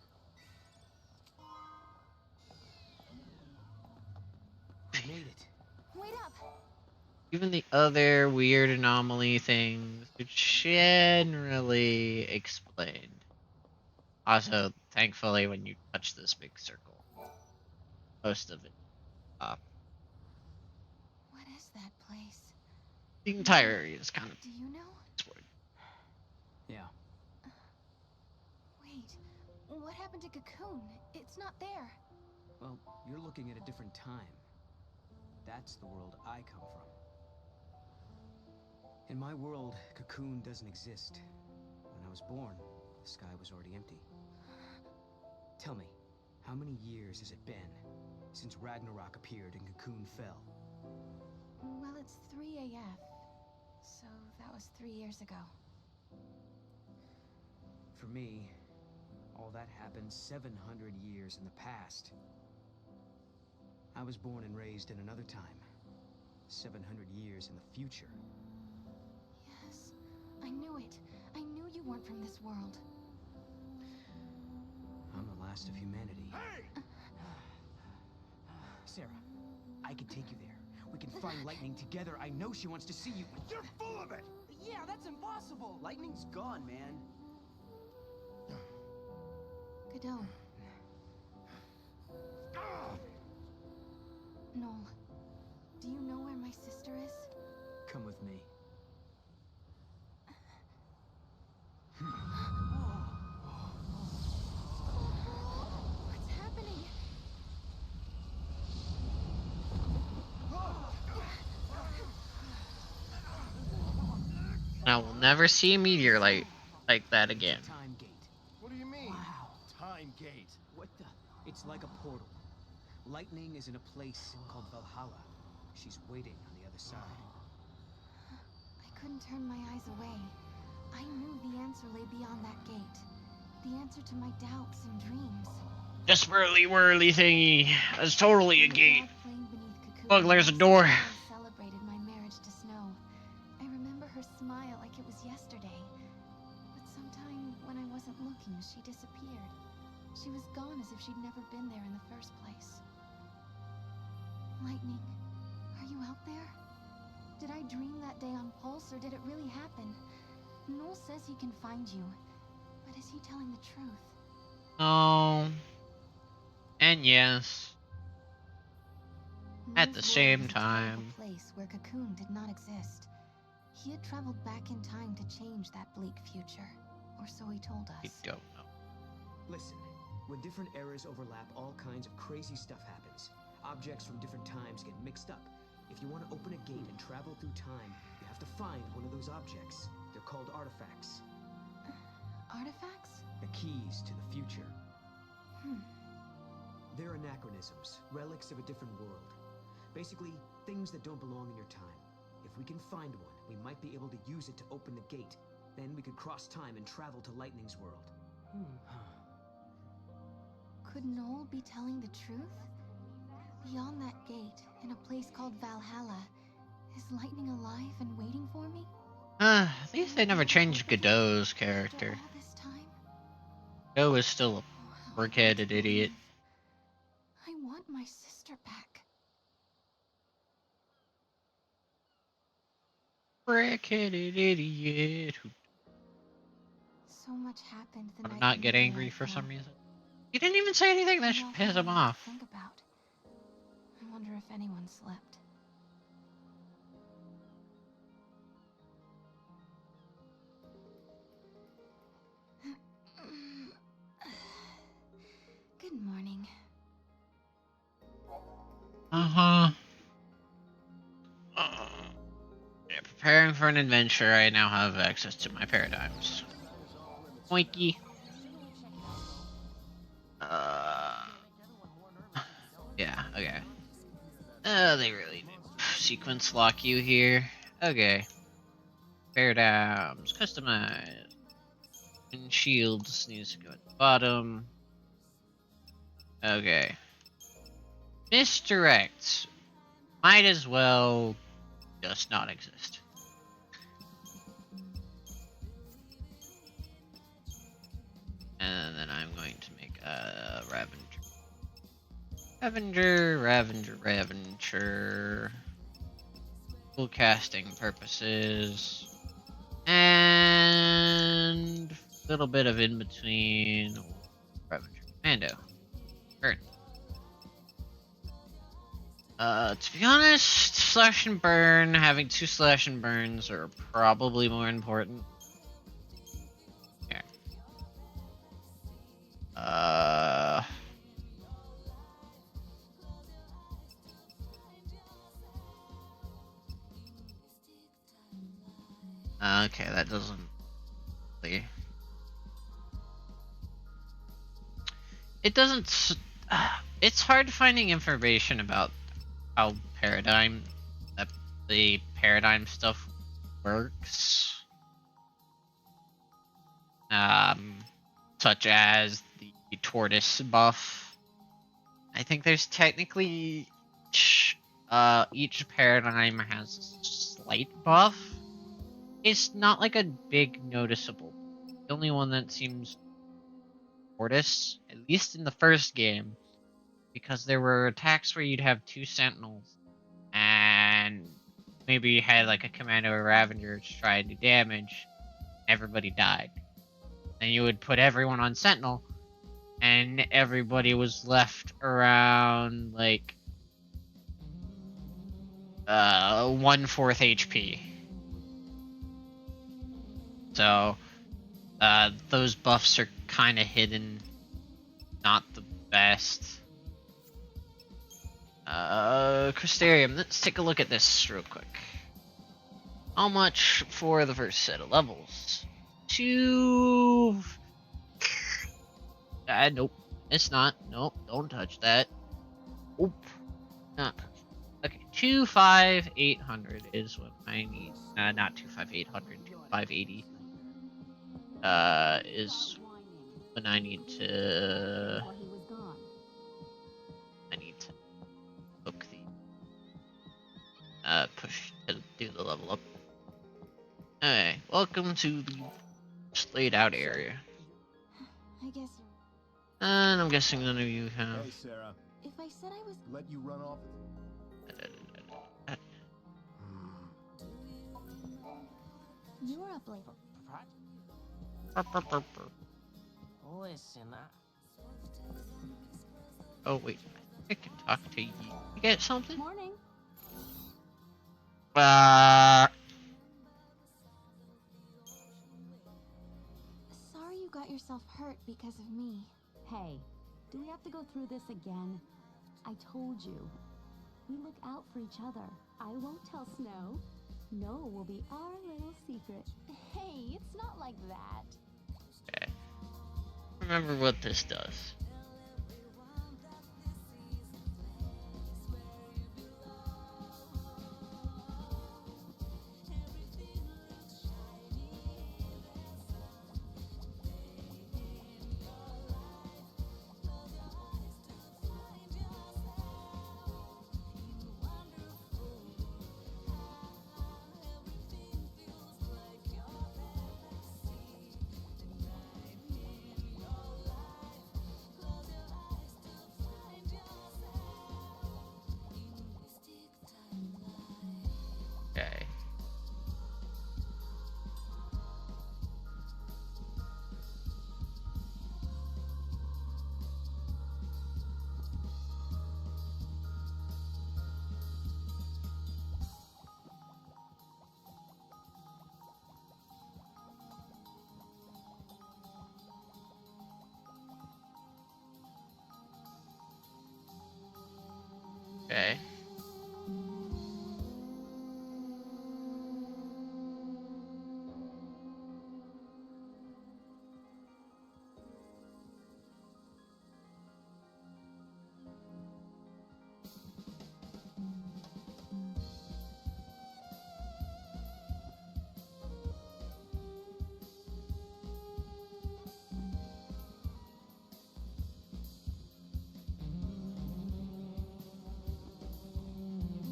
We made it. Wait up! Even the other weird anomaly things are generally explained. Also, thankfully, when you touch this big circle, most of it, What is that place? the entire area is kind of Do you know? explored. Yeah. Wait, what happened to Cocoon? It's not there. Well, you're looking at a different time. That's the world I come from. In my world, Cocoon doesn't exist. When I was born, the sky was already empty. Tell me, how many years has it been since Ragnarok appeared and Cocoon fell? Well, it's 3 AF, so that was 3 years ago. For me, all that happened 700 years in the past. I was born and raised in another time. 700 years in the future. Yes, I knew it. I knew you weren't from this world. I'm the last of humanity. Hey! Sarah, I can take you there. We can find Lightning together. I know she wants to see you. You're full of it! Yeah, that's impossible. Lightning's gone, man. Godot. Noel, do you know where my sister is? Come with me. What's happening? Now we'll never see a meteor light like that again. Time gate. What do you mean? Wow. Time gate. What the? It's like a portal. Lightning is in a place called Valhalla. She's waiting on the other side. I couldn't turn my eyes away. I knew the answer lay beyond that gate. The answer to my doubts and dreams. Just whirly thingy. That's totally a My gate. dad playing beneath Cocoon Look, there's a next door. to me and celebrated my marriage to Snow. I remember her smile like it was yesterday. But sometime when I wasn't looking, she disappeared. She was gone as if she'd never been there in the first place. Lightning, are you out there? Did I dream that day on Pulse, or did it really happen? Noel says he can find you, but is he telling the truth? Oh. And yes. At the Noel's same world was a terrible time. place where Cocoon did not exist. He had traveled back in time to change that bleak future, or so he told I us. don't know. Listen, when different eras overlap, all kinds of crazy stuff happens. Objects from different times get mixed up. If you want to open a gate and travel through time, you have to find one of those objects. They're called artifacts. Artifacts? The keys to the future. Hmm. They're anachronisms, relics of a different world. Basically, things that don't belong in your time. If we can find one, we might be able to use it to open the gate. Then we could cross time and travel to Lightning's world. Could Noel be telling the truth? Beyond that gate, in a place called Valhalla, is Lightning alive and waiting for me? At least they never changed Godot's character. After all this time? Godot is still a Oh, how brick-headed hard to idiot. believe. I want my sister back. Brick-headed idiot. So much happened the Would night not we get were angry married for some for. reason. He didn't even say anything that We should all piss had him a lot off. to think about. I wonder if anyone slept. Good morning. Uh-huh. Yeah, preparing for an adventure, I now have access to my paradigms. Oinky. Yeah, okay. They really did sequence lock you here. Okay. Paradigms, customize. And shields needs to go at the bottom. Okay. Misdirect. Might as well just not exist. And then I'm going to make a Ravenger. For casting purposes. And a little bit of in between. Ravenger Commando. Burn. To be honest, slash and burn, having 2 slash and burns are probably more important. Here. Okay, that doesn't really... It doesn't... It's hard finding information about how the paradigm stuff works. Such as the tortoise buff. I think there's technically each paradigm has a slight buff. It's not like a big noticeable. The only one that seems tortoise, at least in the first game, because there were attacks where you'd have 2 sentinels and maybe you had like a commando or Ravenger to try and do damage, everybody died. Then you would put everyone on sentinel and everybody was left around like 1/4 HP. So those buffs are kind of hidden, not the best. Crystarium, let's take a look at this real quick. How much for the first set of levels? 2... nope, it's not. Nope, don't touch that. Oop. Not touch. Okay, 25800 is what I need. Not 25800, 2580. is when I need to hook the push to do the level up. Alright, welcome to the laid out area. I guess And I'm guessing none of you have. Hey, Sarah. if I said I was Let you run off. you're up late. Listen, Oh wait, I can talk to you. You get something? Morning. Sorry you got yourself hurt because of me. Hey, do we have to go through this again? I told you. We look out for each other. I won't tell Snow. No will be our little secret. Hey, it's not like that. Okay. Remember what this does. Okay. Okay.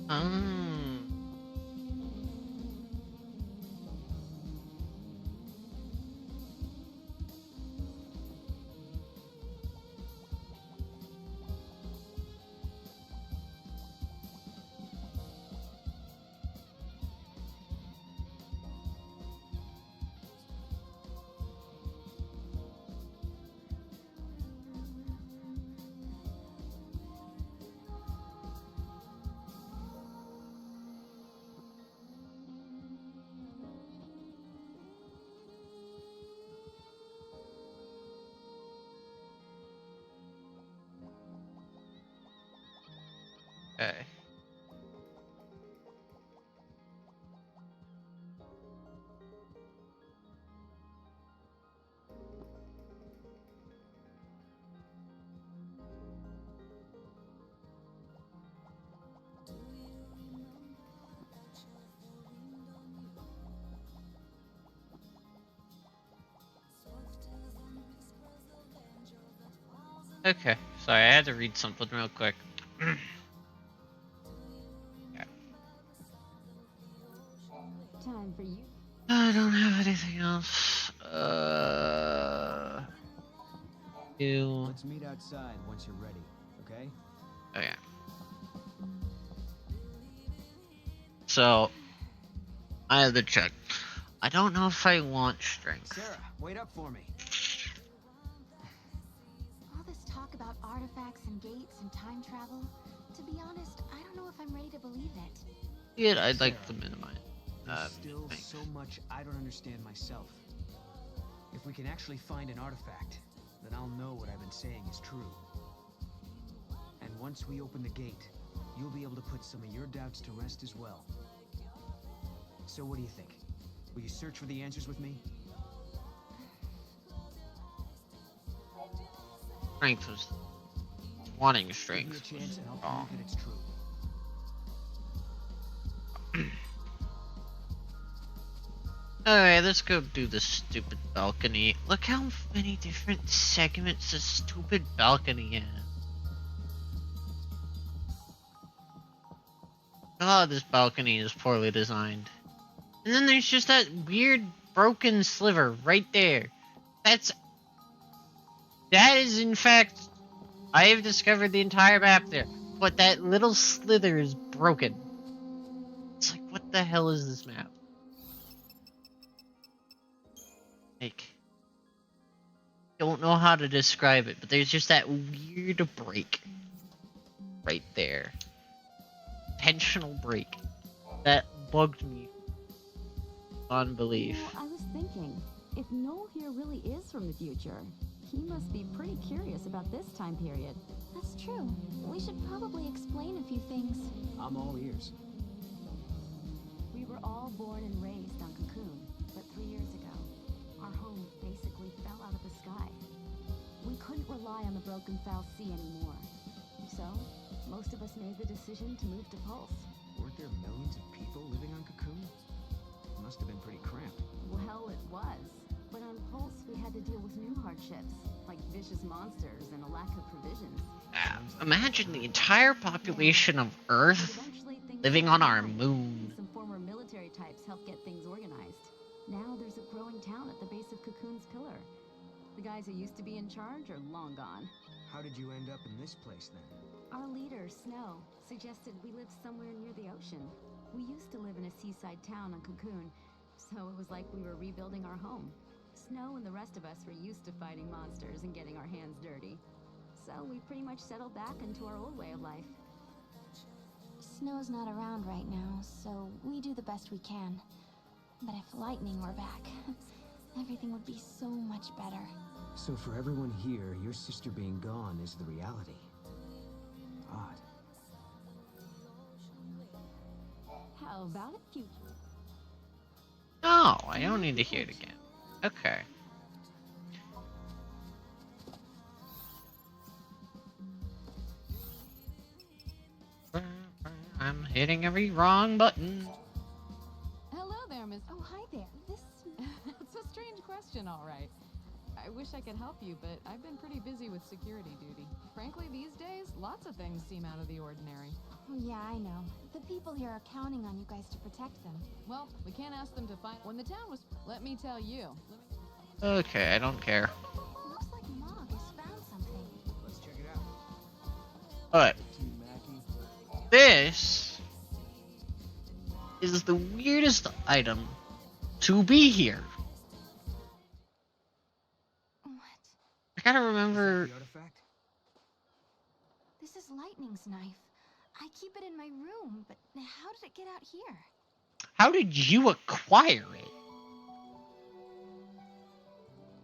Um. Okay. Okay. Sorry, I had to read something real quick. Yeah. Time for you. I don't have anything else. You. Let's meet outside once you're ready, okay? Oh yeah. So, I have to check. I don't know if I want strength. Sarah, wait up for me. All this talk about artifacts and gates and time travel. To be honest, I don't know if I'm ready to believe it. Yeah, I'd like to Sarah, minimize. There's still thanks. so much I don't understand myself. If we can actually find an artifact, then I'll know what I've been saying is true. And once we open the gate, you'll be able to put some of your doubts to rest as well. So what do you think? Will you search for the answers with me? Strength was wanting Give me a strength. chance and I'll wrong. prove that it's true. Alright, let's go do this stupid balcony. Look how many different segments this stupid balcony has. God, this balcony is poorly designed. And then there's just that weird broken sliver right there. That is in fact, I have discovered the entire map there, but that little slither is broken. It's like, what the hell is this map? Like, don't know how to describe it, but there's just that weird break right there. Intentional break that bugged me beyond belief. You know, I was thinking, if Noel here really is from the future, he must be pretty curious about this time period. That's true. We should probably explain a few things. I'm all ears. We were all born and raised on Cocoon, but 3 years ago, our home basically fell out of the sky. We couldn't rely on the broken foul sea anymore. So, most of us made the decision to move to Pulse. Weren't there millions of people living on Cocoon? It must have been pretty cramped. Well, it was. But on Pulse, we had to deal with new hardships, like vicious monsters and a lack of provisions. Imagine the entire population of Earth Eventually, things living on our settled down, moon. and some former military types helped get things organized. Now there's a growing town at the base of Cocoon's pillar. The guys who used to be in charge are long gone. How did you end up in this place then? Our leader, Snow, suggested we live somewhere near the ocean. We used to live in a seaside town on Cocoon, so it was like we were rebuilding our home. Snow and the rest of us were used to fighting monsters and getting our hands dirty. So we pretty much settled back into our old way of life. Snow's not around right now, so we do the best we can. But if Lightning were back, everything would be so much better. So for everyone here, your sister being gone is the reality. Odd. How about it, future? No, I don't need to hear it again. Okay. I'm hitting every wrong button. Hello there, Miss. Oh, hi there. It's a strange question, all right. I wish I could help you, but I've been pretty busy with security duty. Frankly, these days, lots of things seem out of the ordinary. Oh, yeah, I know. The people here are counting on you guys to protect them. Well, we can't ask them to find. When the town was. Let me tell you. Okay, I don't care. Looks like Mog has found something. Let's check it out. Alright. This is the weirdest item to be here. What? I gotta remember. The artifact? This is Lightning's knife. I keep it in my room, but how did it get out here? How did you acquire it?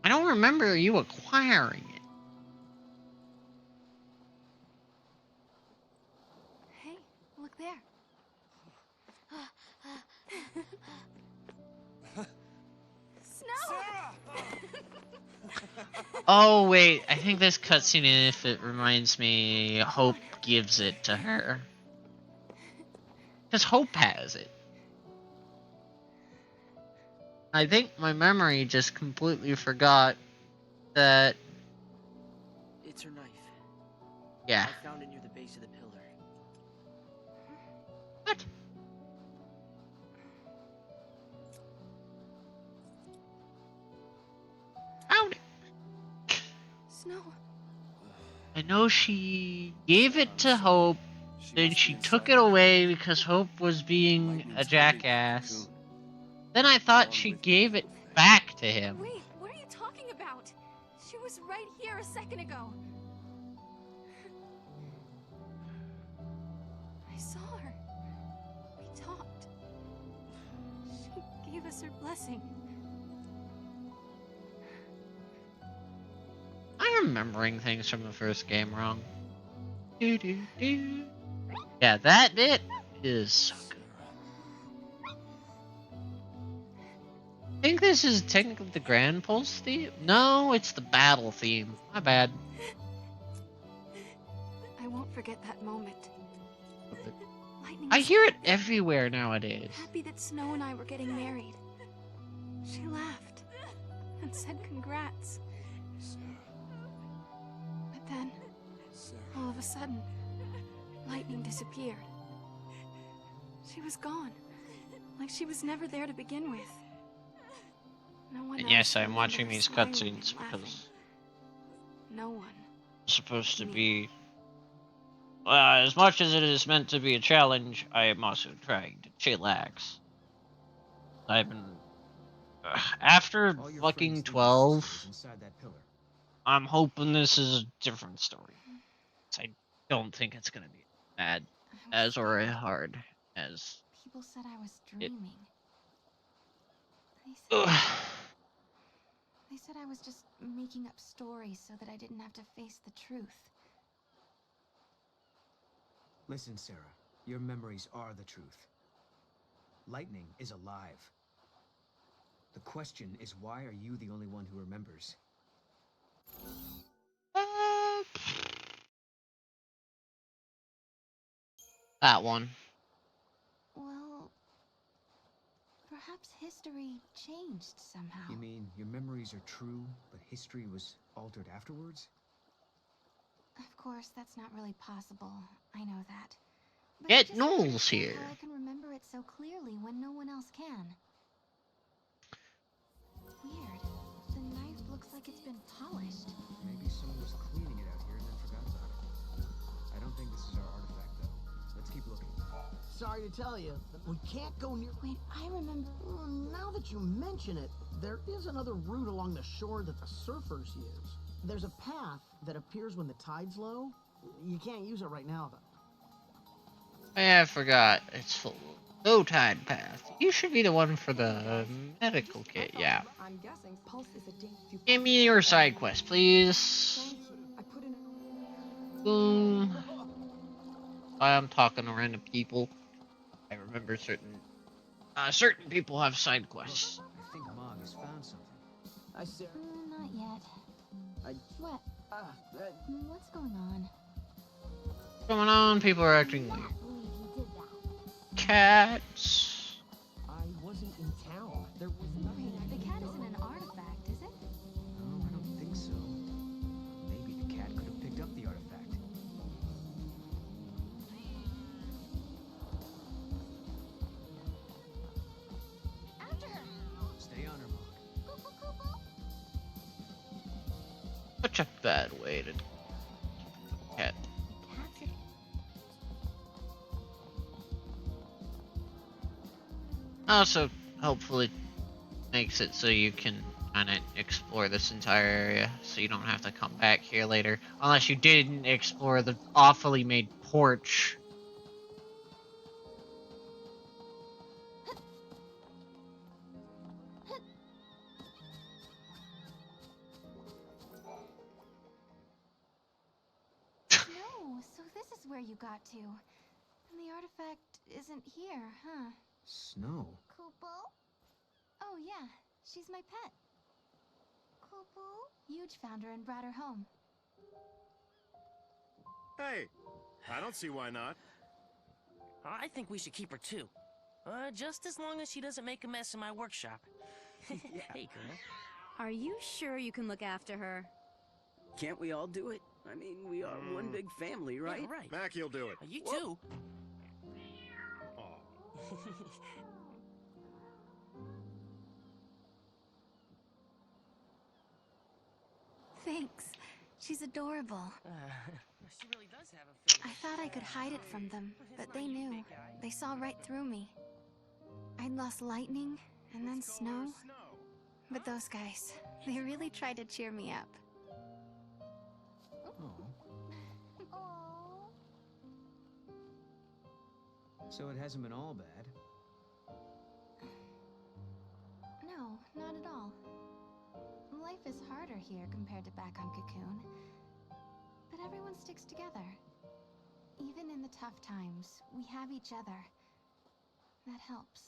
I don't remember you acquiring it. Hey, look there. Snow! Oh wait, I think this cutscene, if it reminds me, Hope gives it to her. Because Hope has it. I think my memory just completely forgot that. It's her knife. Yeah. I found it near the base of the pillar. What? Found it. Snow. I know she gave it to Hope, then she took it away because Hope was being a jackass. Then I thought she gave it back to him. Wait, what are you talking about? She was right here a second ago. I saw her. We talked. She gave us her blessing. I'm remembering things from the first game wrong. Do do do. Yeah, that bit is so good. I think this is technically the Grand Pulse theme. No, it's the battle theme. My bad. I won't forget that moment. Lightning. I hear it everywhere nowadays. Happy that Snow and I were getting married. She laughed and said congrats. But then, all of a sudden, lightning disappeared. She was gone, like she was never there to begin with. No one And else yes, I'm remembered watching her these smiling cutscenes and laughing. because No one. it's supposed to Me. be. As much as it is meant to be a challenge, I am also trying to chillax. I've been. After All your fucking friends think the 12, crystal is inside that pillar. I'm hoping this is a different story. I don't think it's gonna be bad I was as or scared. hard as People said I was it. dreaming. Ugh. They said I was just making up stories so that I didn't have to face the truth. Listen, Sarah, your memories are the truth. Lightning is alive. The question is, why are you the only one who remembers? That one. Well, perhaps history changed somehow. You mean your memories are true, but history was altered afterwards? Of course, that's not really possible. I know that. But I Get just don't Knowles understand here. how I can remember it so clearly when no one else can. Weird. The knife looks like it's been polished. Maybe someone was cleaning it out here and then forgot about it. I don't think this is our artifact, though. Let's keep looking. Sorry to tell you, but we can't go near... Wait, I remember... Now that you mention it, there is another route along the shore that the surfers use. There's a path that appears when the tide's low. You can't use it right now, though. I forgot. It's full. No tide path. You should be the one for the medical kit. Yeah. I'm guessing Pulse is a date. Give me your side quest, please. I put in Boom. I'm talking to random people. I remember certain people have side quests. I think Mog has found something. I said... Not yet. I... What? What's going on? What's going on? People are acting weird. Cats. I wasn't in town. There was nothing... The cat isn't an artifact, is it? No, I don't think so. Maybe the cat could have picked up the artifact. After her! Stay on her, Mog. Such a bad way to cat. Cats... Also, hopefully, makes it so you can kind of explore this entire area, so you don't have to come back here later, unless you didn't explore the awfully made porch. No, so this is where you got to. And the artifact isn't here, huh? Snow? Kupo? Oh yeah, she's my pet. Kupo? Huge found her and brought her home. Hey, I don't see why not. I think we should keep her too. Just as long as she doesn't make a mess in my workshop. Hey, girl. Are you sure you can look after her? Can't we all do it? I mean, we are one big family, right? Yeah, right. Mac, you'll do it. You too. Aw. Thanks. She's adorable. She really does have a face. I thought I could hide it from them, but they knew. They saw right through me. I'd lost lightning, and then snow. But those guys, they really tried to cheer me up. Oh. So it hasn't been all bad. No, not at all. Life is harder here compared to back on Cocoon. But everyone sticks together. Even in the tough times, we have each other. That helps.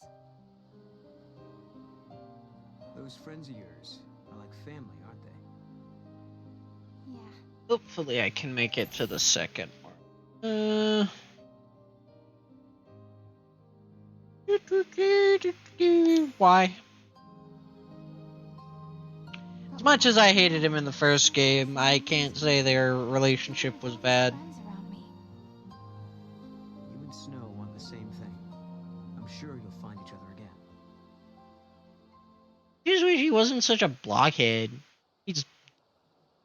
Those friends of yours are like family, aren't they? Yeah. Hopefully I can make it to the second one. Why? As much as I hated him in the first game, I can't say their relationship was bad. Friends around me. You and Snow want the same thing. I'm sure you'll find each other again. Just wish he wasn't such a blockhead. He's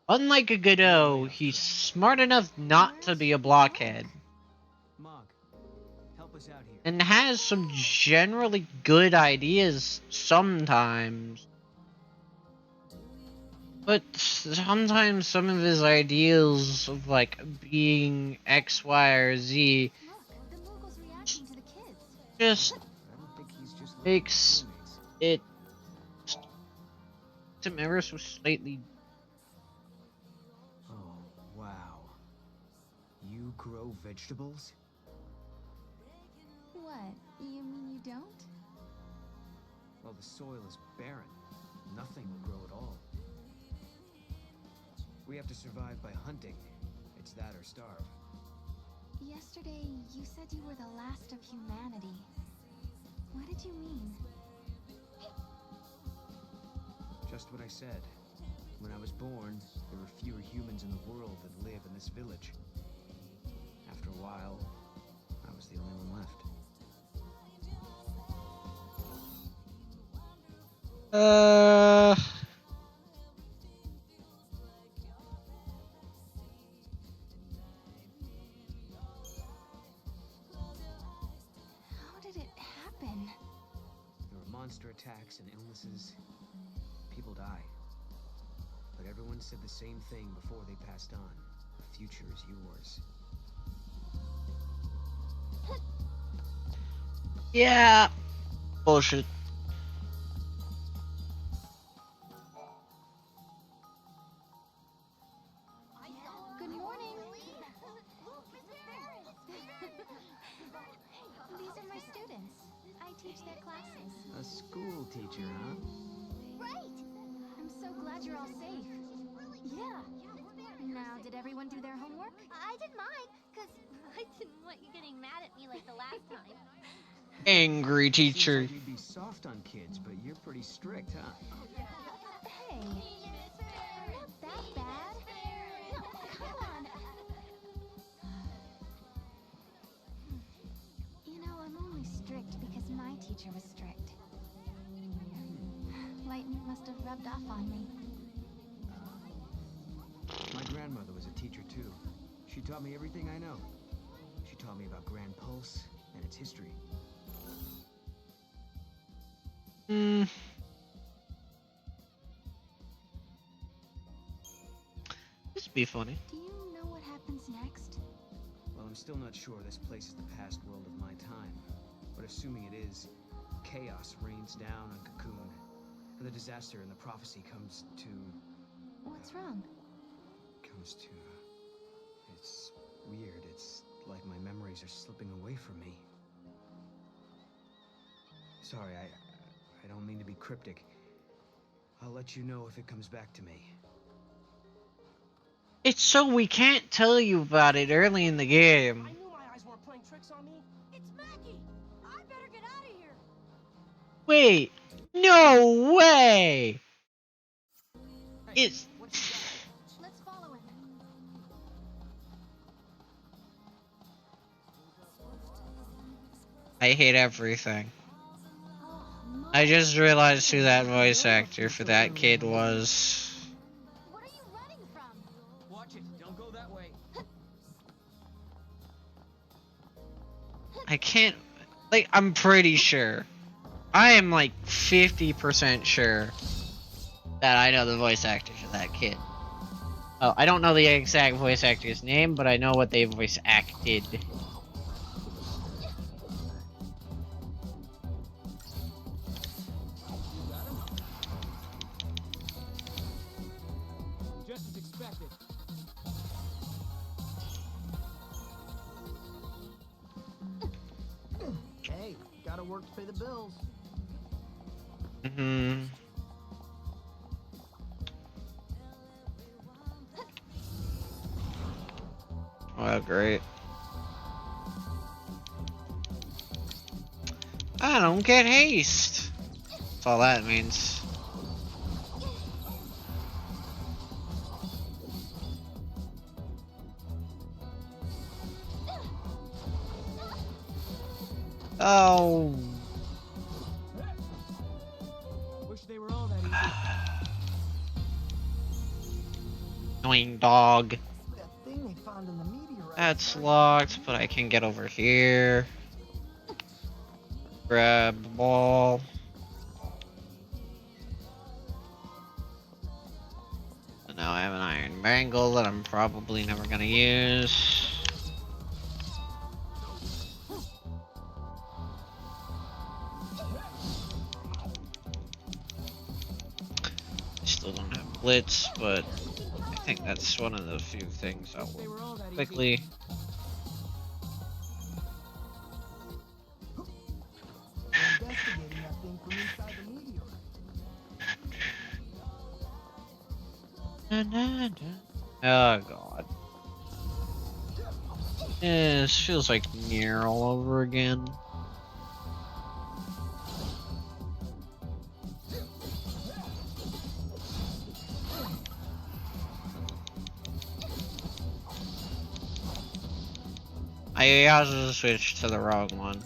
unlike a Godot, he's smart enough not to be a blockhead. Mog, help us out here. And has some generally good ideas sometimes. But sometimes some of his ideals of like being X, Y, or Z Look, the Moogle's reacting to the kids. just I don't think he's just makes roommates. it to ever so slightly. Oh, wow. You grow vegetables? What? You mean you don't? Well, the soil is barren. Nothing will grow at all. We have to survive by hunting. It's that or starve. Yesterday, you said you were the last of humanity. What did you mean? Just what I said. When I was born, there were fewer humans in the world that live in this village. After a while, I was the only one left. How did it happen? There were monster attacks and illnesses. People die. But everyone said the same thing before they passed on. The future is yours. Yeah. Bullshit. Good morning. These are my students. I teach their classes. A school teacher, huh? Right! I'm so glad you're all safe. Yeah. Now, did everyone do their homework? I did mine, because I didn't want you getting mad at me like the last time. Angry teacher. Seems like you'd be soft on kids, but you're pretty strict, huh? Hey, not that bad. No, come on. You know, I'm only strict because my teacher was strict. Lightning must have rubbed off on me. My grandmother was a teacher, too. She taught me everything I know. She taught me about Grand Pulse and its history. This would be funny. Do you know what happens next? Well, I'm still not sure this place is the past world of my time. But assuming it is, chaos rains down on Cocoon. And the disaster and the prophecy comes to... What's wrong? It's weird. It's like my memories are slipping away from me. Sorry, I don't mean to be cryptic. I'll let you know if it comes back to me. It's so we can't tell you about it early in the game. I knew my eyes weren't playing tricks on me. It's Maggie! I better get out of here! Wait, no way! It's... Let's follow him. I hate everything. I just realized who that voice actor for that kid was. What are you running from? Watch it. Don't go that way. I can't... Like, I'm pretty sure. I am like 50% sure that I know the voice actors of that kid. Oh, I don't know the exact voice actor's name, but I know what they voice acted. Just as expected. Hey, gotta work to pay the bills. Mm-hmm. Well, great. I don't get haste. That's all that means. Oh. Wish they were all that easy. Annoying dog. That thing they found in the meteorite. That's locked, but I can get over here. Grab the ball. So now I have an iron bangle that I'm probably never gonna use. Still don't have blitz, but I think that's one of the few things I will quickly. Investigating that thing from inside the meteorite. Oh god. Yeah, this feels like Nier all over again. I also switched to the wrong one.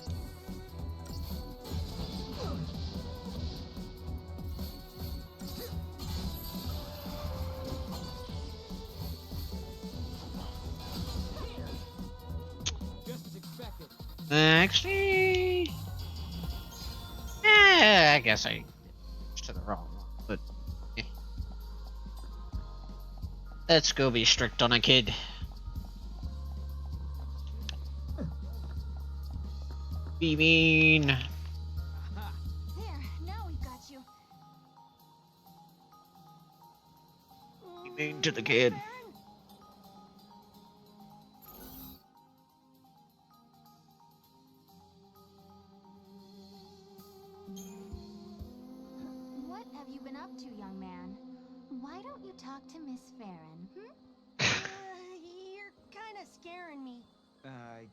Actually, I guess I switched to the wrong one, but let's go be strict on a kid. Be mean. There, now we've got you. Be mean to the kid. What have you been up to, young man? Why don't you talk to Miss Farron, You're kind of scaring me. I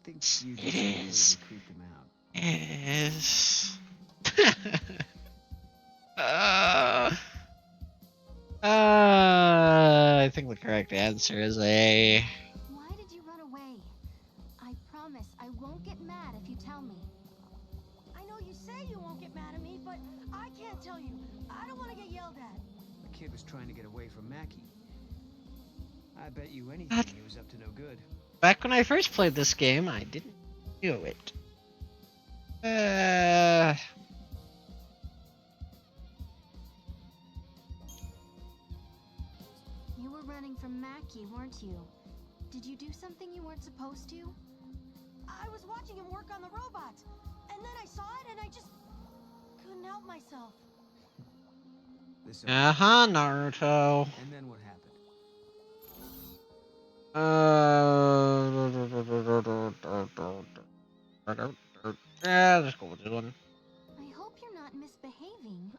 think you just really creeped him out. Yes. I think the correct answer is A. Why did you run away? I promise I won't get mad if you tell me. I know you say you won't get mad at me, but I can't tell you. I don't want to get yelled at. The kid was trying to get away from Mackie. I bet you anything he was up to no good. Back when I first played this game, I didn't do it. You were running from Mackie, weren't you? Did you do something you weren't supposed to? I was watching him work on the robots, and then I saw it, and I just couldn't help myself. Naruto. And then what happened? Let's go with this one. I hope you're not misbehaving.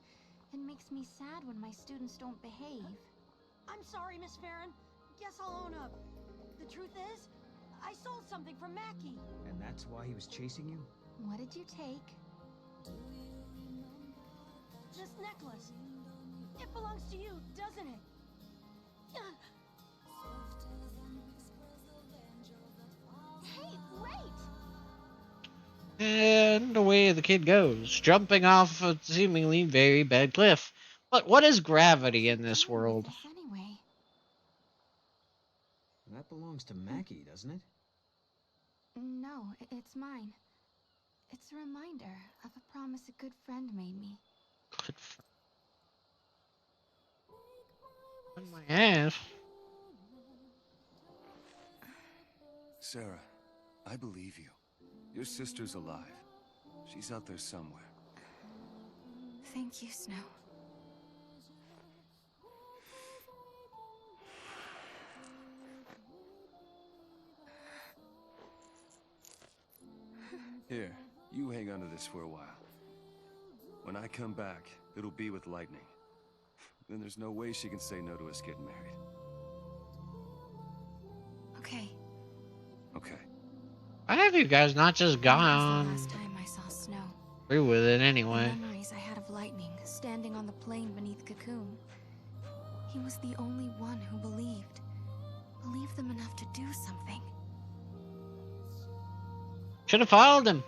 It makes me sad when my students don't behave. I'm sorry, Miss Farron. Guess I'll own up. The truth is, I stole something from Mackie. And that's why he was chasing you? What did you take? This necklace. It belongs to you, doesn't it? Hey, wait! And away the kid goes, jumping off a seemingly very bad cliff. But what is gravity in this world? Anyway. That belongs to Mackie, doesn't it? No, it's mine. It's a reminder of a promise a good friend made me. Good friend. On my ass. Sarah, I believe you. Your sister's alive. She's out there somewhere. Thank you, Snow. Here, you hang on to this for a while. When I come back, it'll be with Lightning. Then there's no way she can say no to us getting married. Okay. Okay. Why have you guys not just gone Last time I saw Snow. through with it The anyway? memories I had of Lightning standing on the plain beneath Cocoon. He was the only one who believed. Believed them enough to do something. Should have followed him.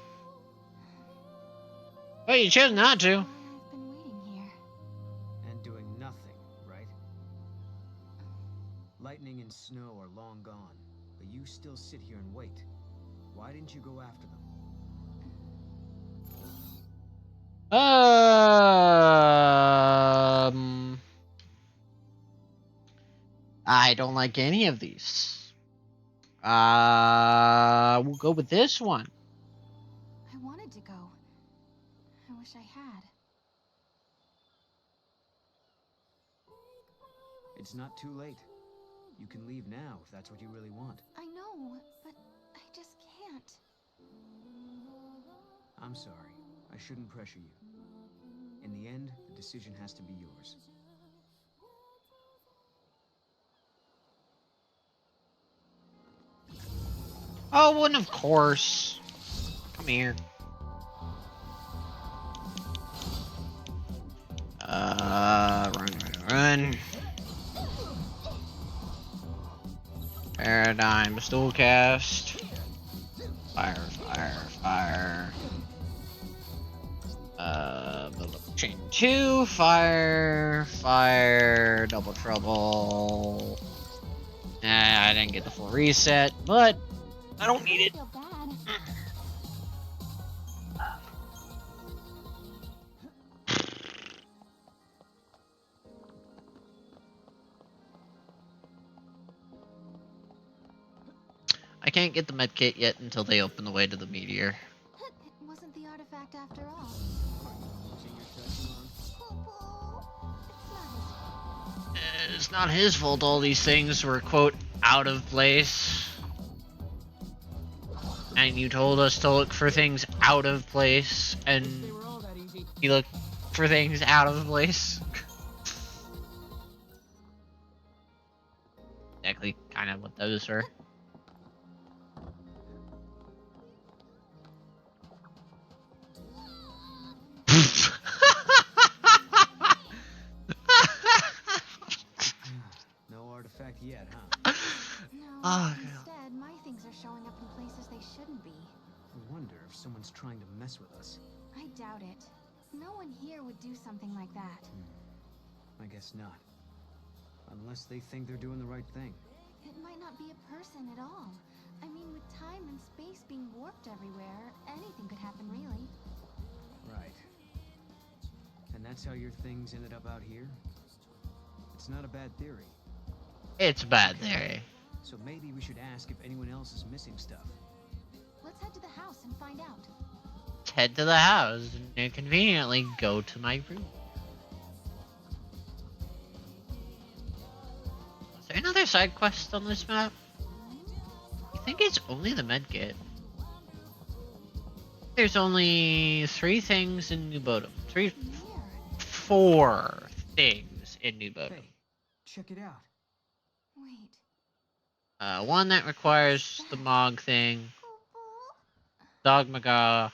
Well, you chose not to. I've been waiting here. And doing nothing, right? Lightning and snow are long gone, but you still sit here and wait. Why didn't you go after them? I don't like any of these. We'll go with this one. I wanted to go. I wish I had. It's not too late. You can leave now if that's what you really want. I know, but I just can't. I'm sorry. I shouldn't pressure you. In the end, the decision has to be yours. Oh, and of course. Come here. Run. Paradigm dual cast. Fire. Build up chain 2. Fire. Double trouble. I didn't get the full reset, but I don't need it. I feel bad. I can't get the medkit yet until they open the way to the meteor. It wasn't the artifact after all. It's not his fault all these things were, quote, out of place. And you told us to look for things out of place, and you look for things out of place. Exactly kind of what those are. No artifact yet, huh? No, instead, my things are showing up in places they shouldn't be. I wonder if someone's trying to mess with us. I doubt it. No one here would do something like that. I guess not. Unless they think they're doing the right thing. It might not be a person at all. I mean, with time and space being warped everywhere, anything could happen, really. Right. And that's how your things ended up out here? It's not a bad theory. It's a bad theory. So maybe we should ask if anyone else is missing stuff. Let's head to the house and find out. Let's head to the house and conveniently go to my room. Is there another side quest on this map? I think it's only the medkit. There's only 3 things in New Bodom. 4 things in New Bodom. Hey, check it out. Wait. One that requires the Mog thing. Dogmaga.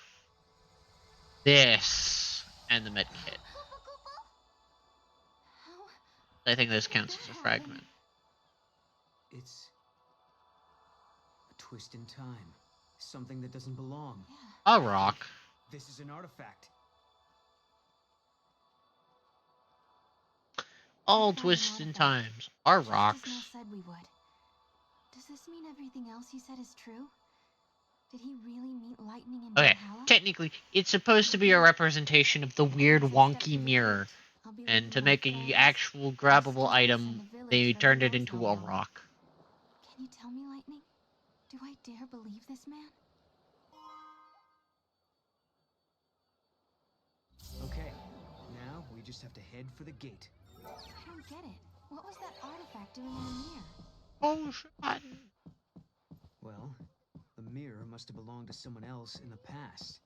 This. And the medkit. I think this counts as a fragment. It's a twist in time. Something that doesn't belong. A rock. This is an artifact. All twists in times are rocks. Just as Mel said we would. Does this mean everything else you said is true? Did he really meet lightning in Okay, Valhalla? technically, it's supposed to be a representation of the weird wonky mirror. And to make an actual grabbable item, they turned it into a rock. Can you tell me, Lightning? Do I dare believe this man? Okay, now we just have to head for the gate. I don't get it. What was that artifact doing in the mirror? Oh, shit. Well, the mirror must have belonged to someone else in the past.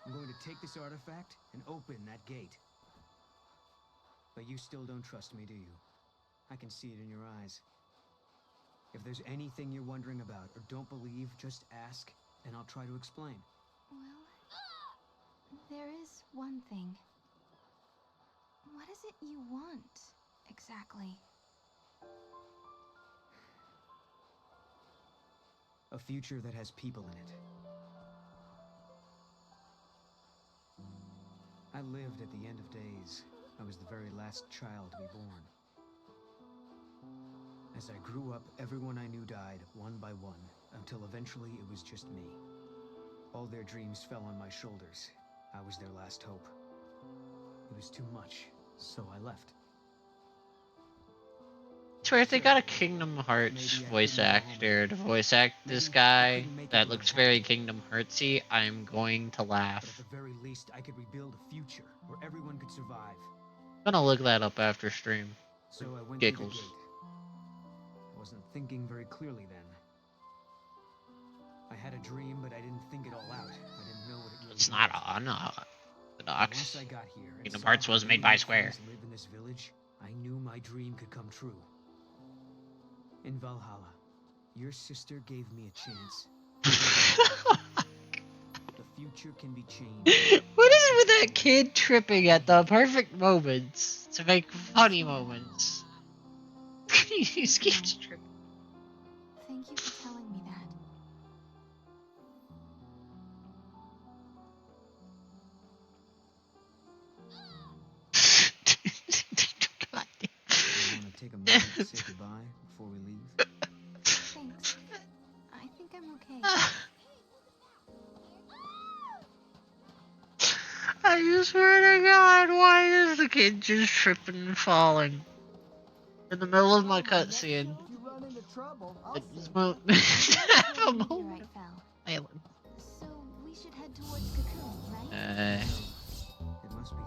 I'm going to take this artifact and open that gate. But you still don't trust me, do you? I can see it in your eyes. If there's anything you're wondering about or don't believe, just ask, and I'll try to explain. Well, there is one thing. What is it you want, exactly? A future that has people in it. I lived at the end of days. I was the very last child to be born. As I grew up, everyone I knew died, one by one, until eventually it was just me. All their dreams fell on my shoulders. I was their last hope. It was too much, so I left. Swear if they got a Kingdom Hearts voice actor to voice act this guy that looks very Kingdom Heartsy, I'm going to But laugh. at the very least, I could rebuild a future where everyone could survive. I'm gonna look that up after stream. So I went Giggles. through the gate. I wasn't thinking very clearly then. I had a dream, but I didn't think it all out. I didn't know what it really It's was. not on the Once docs. I got here and Kingdom saw Hearts how was made many by of my Square. friends live in this village, I knew my dream could come true. In Valhalla, your sister gave me a chance. The future can be changed. What is with that kid tripping at the perfect moments to make funny moments? He just keeps tripping. Thank you for telling me that. God You want to take a moment to say goodbye before we leave? Thanks. I think I'm okay. I swear to God, why is the kid just tripping and falling in the middle of my cutscene? If you run into trouble, I'll It save just you. mo- The have a meteorite moment. fell. Island. So we should head towards Cocoon, right? It must be.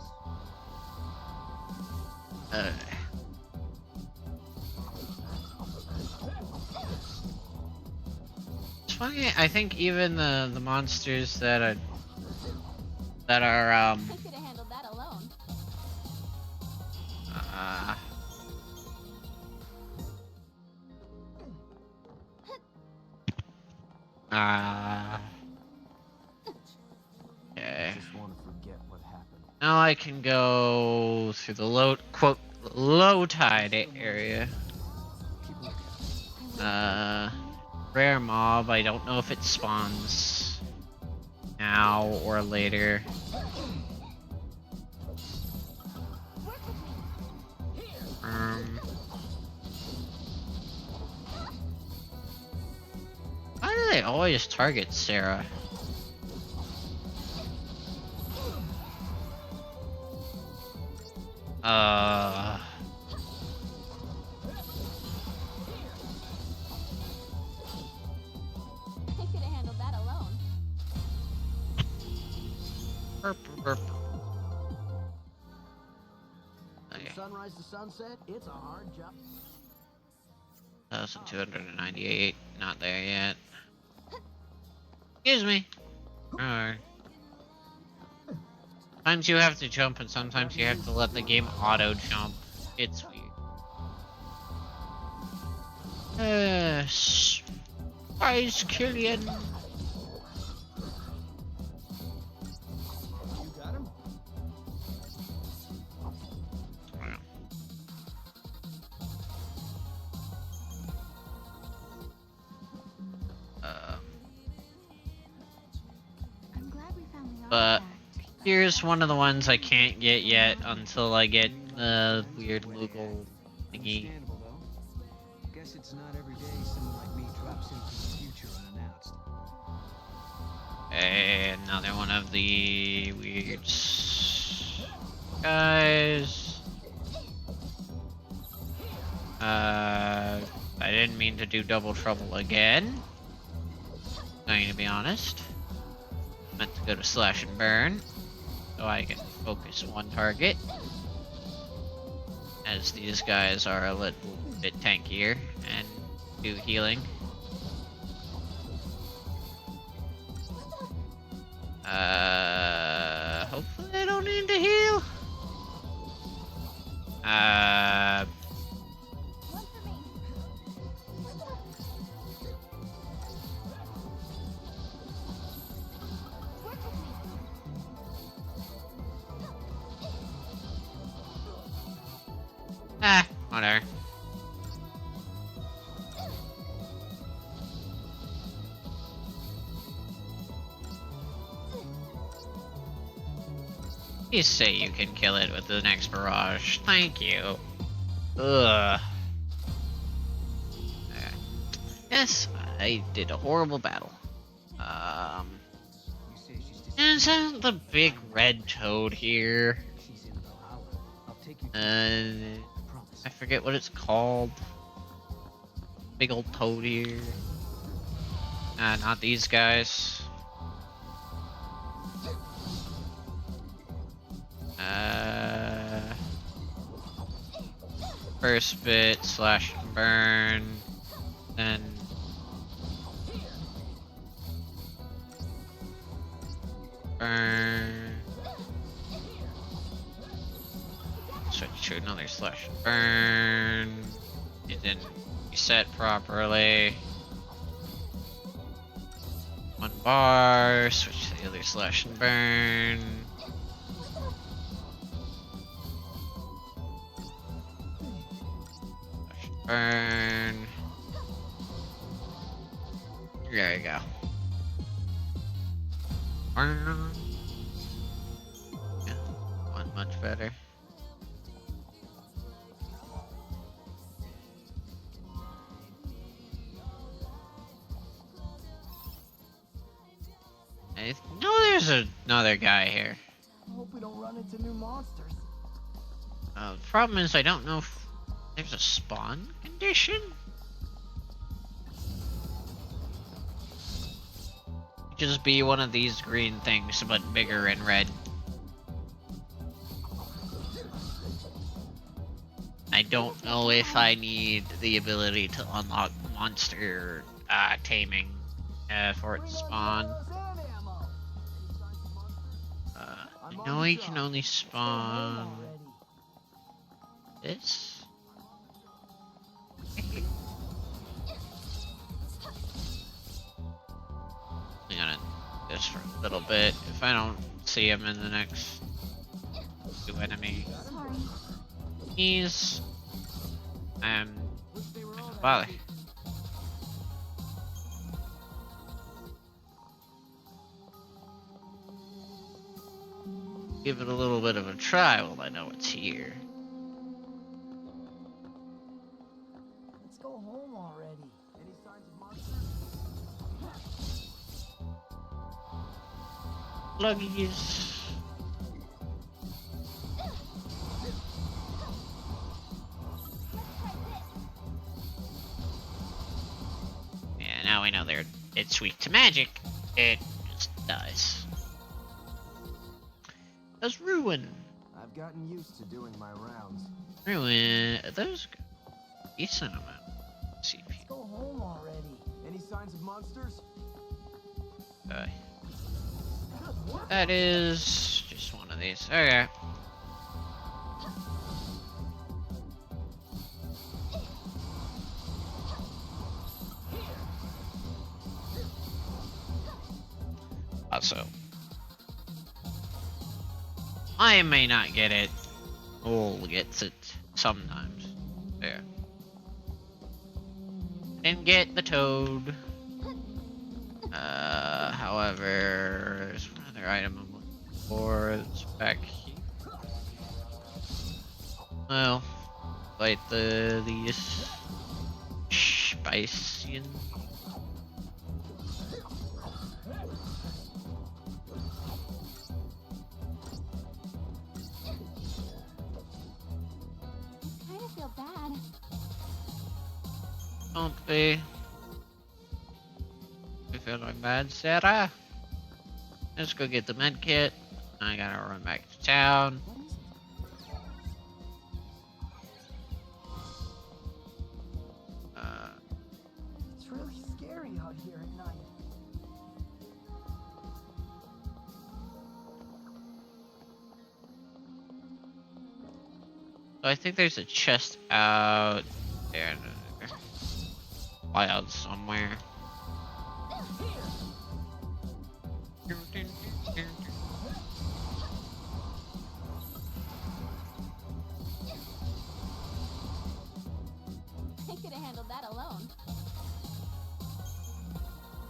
It's funny. I think even the monsters that are I could have handled that alone. Okay. Just want to forget what happened. Now I can go through the low tide area. Rare mob. I don't know if it spawns now or later. Why do they always target Sarah? I could have handled that alone. Okay. From sunrise to sunset, it's a hard job. 1,298. Not there yet. Excuse me. Alright. Sometimes you have to jump and sometimes you have to let the game auto jump. It's weird. Surprise, Killian. You got him? I'm glad we found the But artifact. here's one of the ones I can't get yet until I get the weird Moogle thingy. Understandable, though. Guess it's not every day someone like me drops into the future unannounced. Another one of the weird guys. I didn't mean to do double trouble again. Going to be honest. Meant to go to slash and burn, so I can focus one target. As these guys are a little bit tankier and do healing. Hopefully I don't need to heal. One for me. Work with me. Whatever. Please say you can kill it with the next barrage. Thank you. Ugh. Okay. Yes, I did a horrible battle. Is that the big red toad here? I forget what it's called. Big old toad here. Not these guys. First bit slash burn, then burn. Switch to another slash burn. It didn't reset properly. One bar, switch to the other slash and burn. Slash and burn. There you go. Yeah, one much better. I know there's another guy here. I hope we don't run into new monsters. The problem is I don't know if there's a spawn condition. Just be one of these green things, but bigger and red. I don't know if I need the ability to unlock monster taming for it to spawn. I know he can only spawn this. I'm gonna do this for a little bit. If I don't see him in the next two enemy, he's not gonna bother. Give it a little bit of a try while I know it's here. Let's go home already. Any signs of monsters? Luggies. Yeah, now we know it's weak to magic. It just dies. That's Ruin. I've gotten used to doing my rounds. Ruin. Those decent amount of CP. Let's go home already. Any signs of monsters? That is just one of these. Okay. Also, I may not get it. Ol gets it sometimes. There. Didn't get the toad. However, there's one other item I'm looking for. It's back here. Well, like these Spician. Don't be. You feeling bad, Sarah? Let's go get the med kit. I gotta run back to town. It's really scary out here at night. So I think there's a chest out there. Wild somewhere. I could have handled that alone.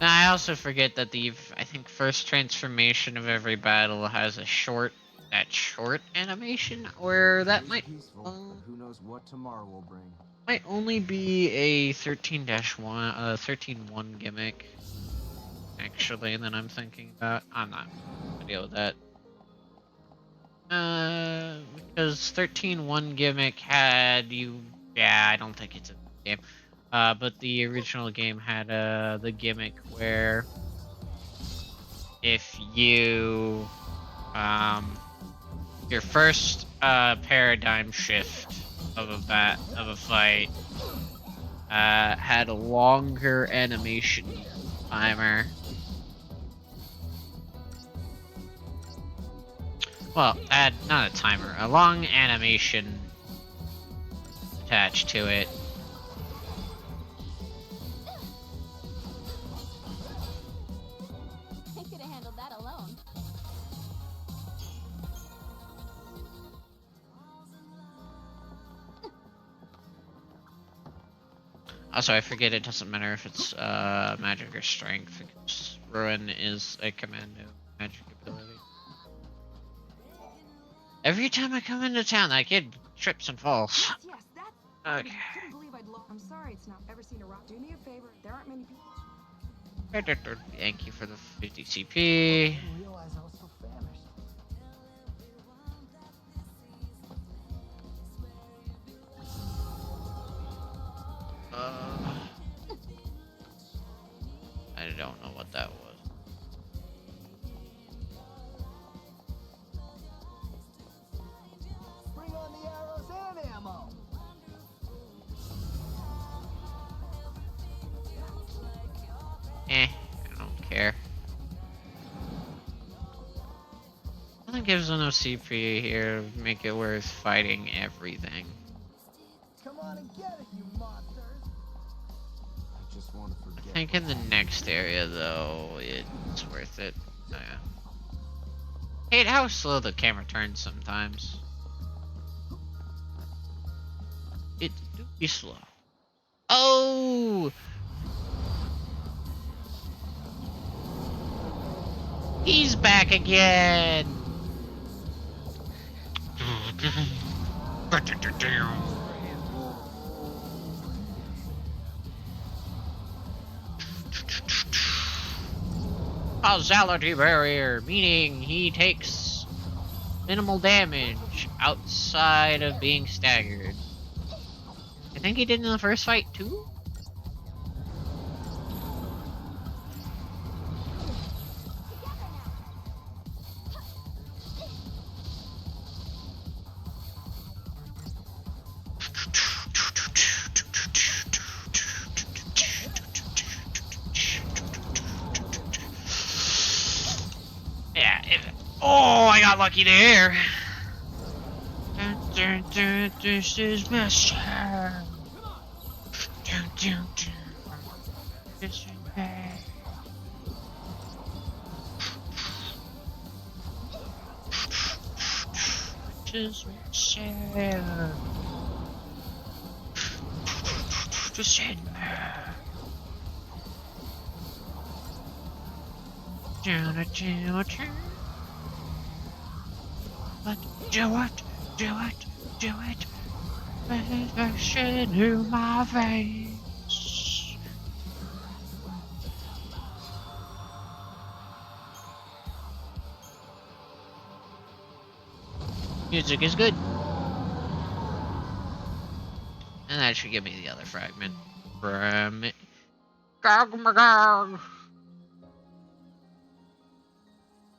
I also forget that I think first transformation of every battle has a short that short animation, or that might peaceful, but who knows what tomorrow will bring. might only be a 13-1 13-1 gimmick. Actually, that I'm thinking about. I'm not gonna deal with that. Because 13-1 gimmick had you. Yeah, I don't think it's a game. But the original game had the gimmick where if you your first paradigm shift of a fight had a longer animation timer. Well, had not a timer, a long animation attached to it. I could have handled that alone. Also, I forget it doesn't matter if it's magic or strength, because Ruin is a commando magic ability. Every time I come into town, that kid trips and falls. Yes, that's. Okay. I couldn't believe I'd lost. I'm sorry it's not ever seen a rock. Do me a favor. There aren't many people. Thank you for the 50 CP. I didn't realize I was so famished. I don't know what that was. Bring on the arrows and ammo. I don't care. Nothing gives enough CP here to make it worth fighting everything. Come on and get it, you monsters. I just want to forget. I think in the next area, though, it's worth it. Oh, yeah. Hate how slow the camera turns sometimes. It do be slow. Oh! He's back again! Causality barrier, meaning he takes minimal damage outside of being staggered. I think he did in the first fight too? Yeah, oh, I got lucky there. This is Master. This is bad. Just Master. Just But do it, do it, do it. Push into my veins. Music is good. And that should give me the other fragment from it. Gog.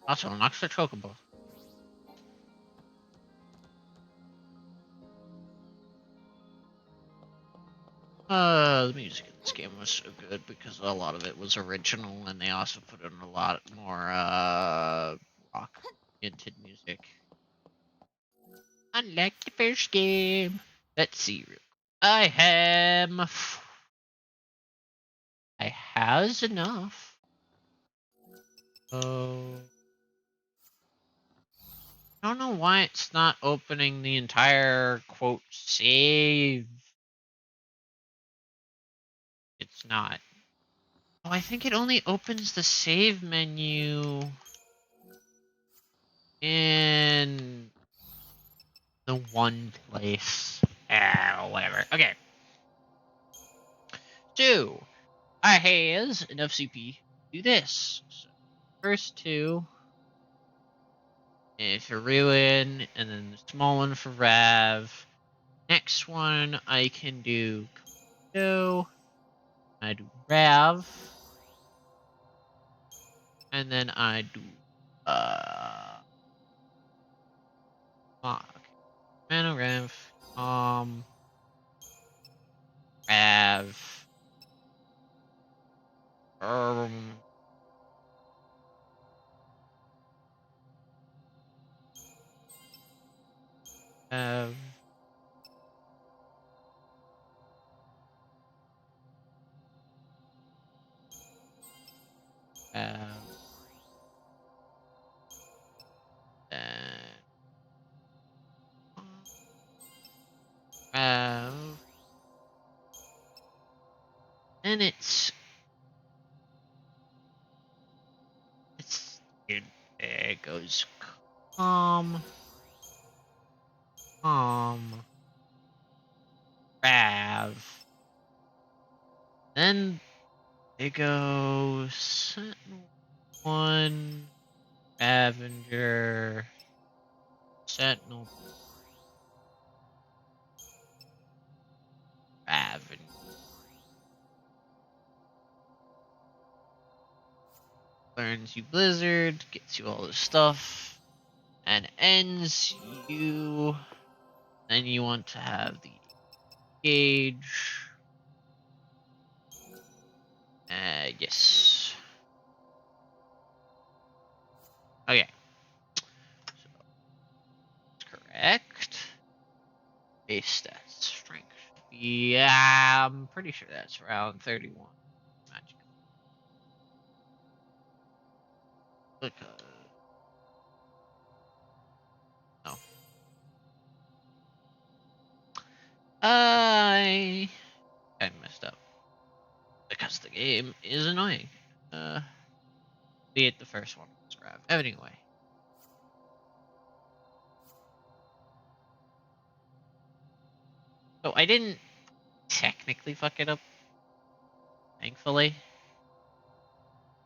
Also unlocks the chocobo. The music in this game was so good because a lot of it was original, and they also put in a lot more rock-oriented music. Unlike the first game. Let's see. I has enough. Oh. I don't know why it's not opening the entire quote save. It's not. Oh, I think it only opens the save menu in the one place. Whatever. Okay. So, I has enough CP to do this. So, first two for Ruin, and then the small one for Rav. Next one I can do Komodo. I do Rav. And then I do okay. Mana Rav. Rav. Um Rav. And dude, it goes calm, Rav. Then it goes Sentinel 1, Avenger, Sentinel, Avenger. Learns you Blizzard, gets you all this stuff, and ends you. Then you want to have the gauge. Yes. Okay. So that's correct. Base stats. Strength should be. Yeah, I'm pretty sure that's around 31. Magic. Look. No. I messed up because the game is annoying. Be it the first one. Anyway. So I didn't technically fuck it up. Thankfully.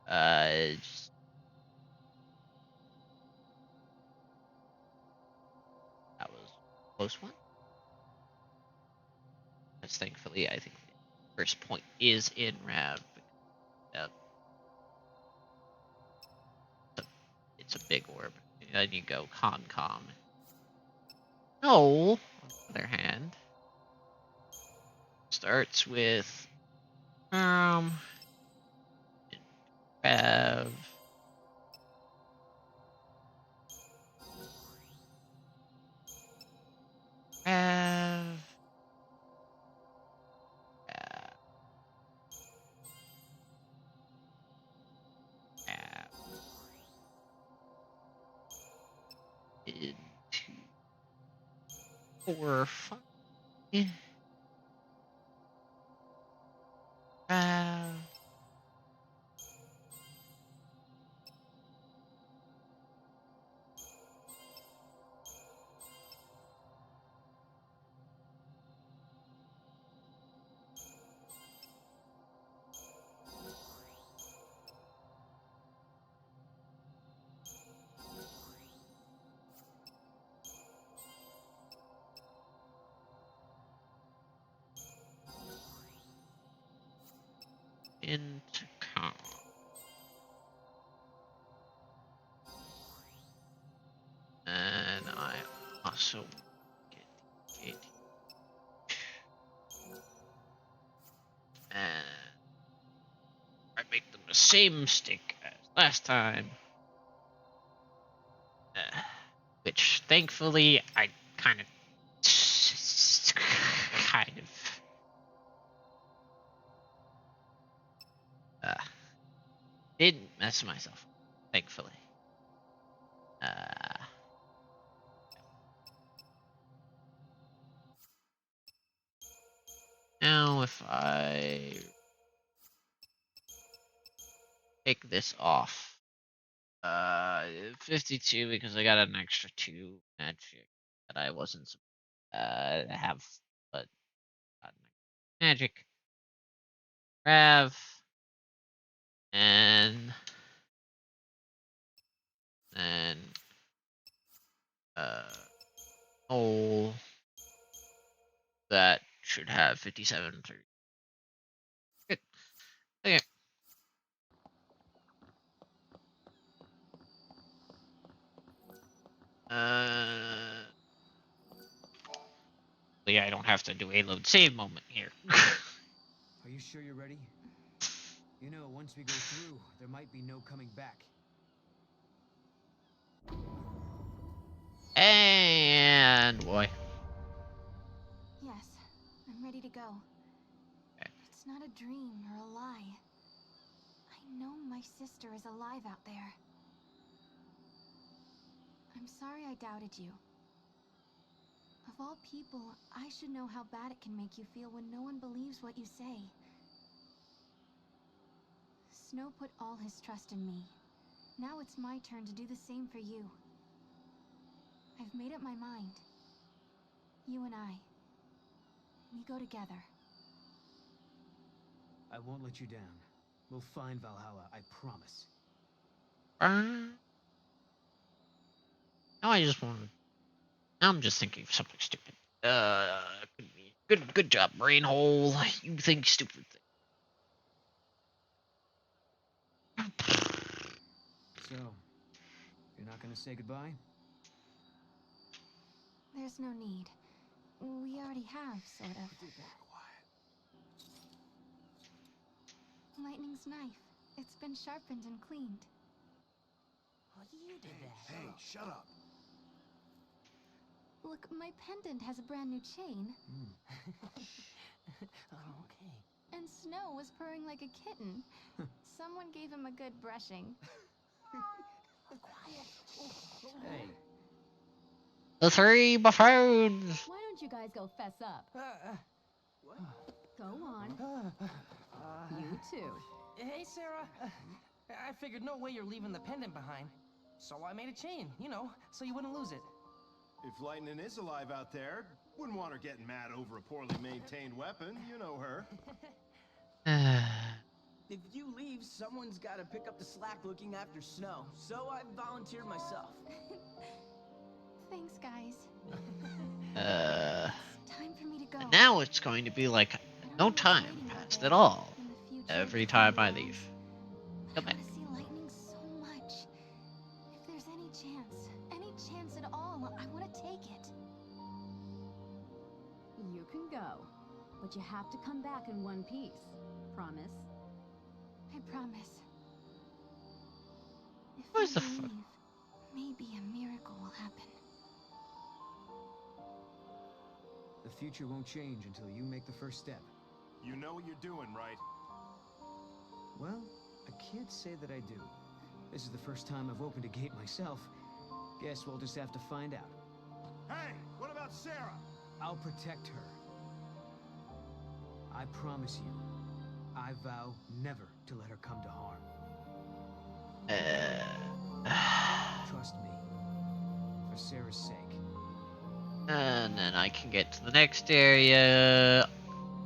Just that was a close one. Because thankfully, I think the first point is in Rav. It's a big orb. And then you go con. No, on the other hand, starts with Rav. Rav. Into 4, 5. Into con. And I also get the gate. And I make them the same mistake as last time. Which thankfully I kind of didn't mess myself up, thankfully. Now if I take this off, Uh, 52 because I got an extra 2 magic that I wasn't have, but got magic. Rev and then uh oh, that should have 57 through. Good. Okay. Yeah, I don't have to do a load save moment here. Are you sure you're ready? You know, once we go through, there might be no coming back. And boy. Yes, I'm ready to go. Okay. It's not a dream or a lie. I know my sister is alive out there. I'm sorry I doubted you. Of all people, I should know how bad it can make you feel when no one believes what you say. Snow put all his trust in me. Now it's my turn to do the same for you. I've made up my mind. You and I. We go together. I won't let you down. We'll find Valhalla, I promise. Now I just want to. Now I'm just thinking of something stupid. Good job, brain hole. You think stupid things. So, you're not gonna say goodbye? There's no need. We already have, sort of. Lightning's knife. It's been sharpened and cleaned. Oh, you did that. Hey, shut up. Look, my pendant has a brand new chain. Oh, okay. And Snow was purring like a kitten. Someone gave him a good brushing. Quiet. Hey. The 3 buffoons. Why don't you guys go fess up? What? Go on. You too. Hey, Sarah. I figured no way you're leaving the pendant behind. So I made a chain, you know, so you wouldn't lose it. If Lightning is alive out there, wouldn't want her getting mad over a poorly maintained weapon. You know her. If you leave, someone's got to pick up the slack looking after Snow. So I volunteered myself. Thanks, guys. It's time for me to go. And now it's going to be like no time passed at all. Every time I leave. Come back. I want to see lightning so much. If there's any chance at all, I want to take it. You can go, but you have to come back in one piece. Promise? I promise. If Where's I the fuck? leave, maybe a miracle will happen. The future won't change until you make the first step. You know what you're doing, right? Well, I can't say that I do. This is the first time I've opened a gate myself. Guess we'll just have to find out. Hey, what about Sarah? I'll protect her. I promise you. I vow never to let her come to harm. Trust me. For Sarah's sake. And then I can get to the next area.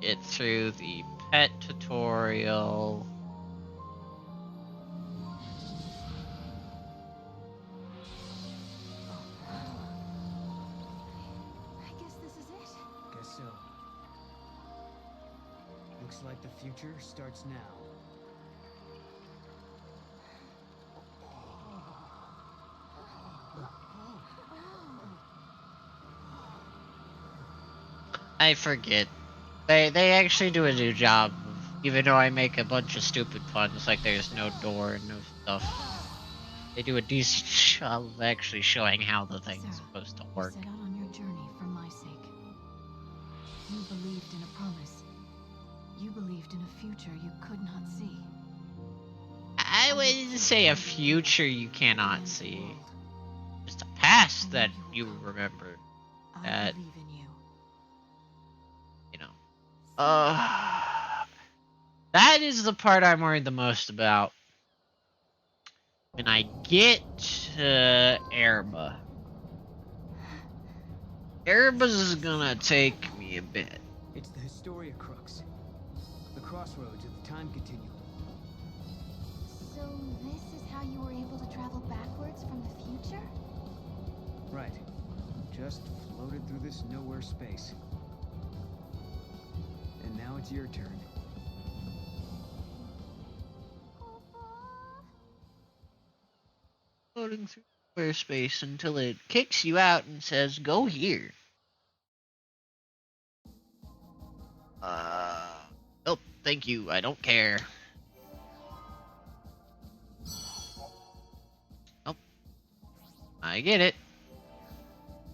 Get through the pet tutorial. I guess this is it. Guess so. Looks like the future starts now. I forget. They actually do a good job of, even though I make a bunch of stupid puns like there's no door and no stuff. They do a decent job of actually showing how the thing's supposed to work. You set out on your journey for my sake. You believed in a promise. You believed in a future you could not see. I wouldn't say a future you cannot see. Just a past that you remember. I believe in you. You know. That is the part I'm worried the most about. When I get to Erba. Erba's gonna take me a bit. It's the Historia Crux. The crossroads of the time continuum. So this is how you were able to travel backwards from the future? Right. Just floated through this nowhere space. And now it's your turn. Floating through nowhere space until it kicks you out and says, "Go here." Oh, thank you. I don't care. Oh, I get it.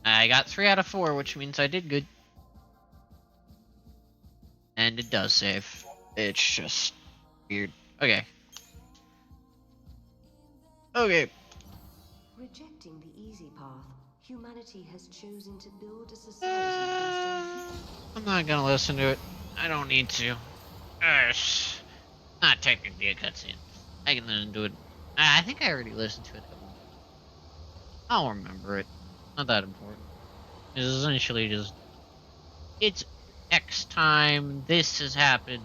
I got 3 out of 4, which means I did good. And it does save. It's just weird. Okay. Okay. Rejecting the easy path, humanity has chosen to build a society based on fear. I'm not gonna listen to it. I don't need to. Not technically a cutscene. I can listen to it. I think I already listened to it. I'll remember it. Not that important. It's essentially just, it's X time. This has happened.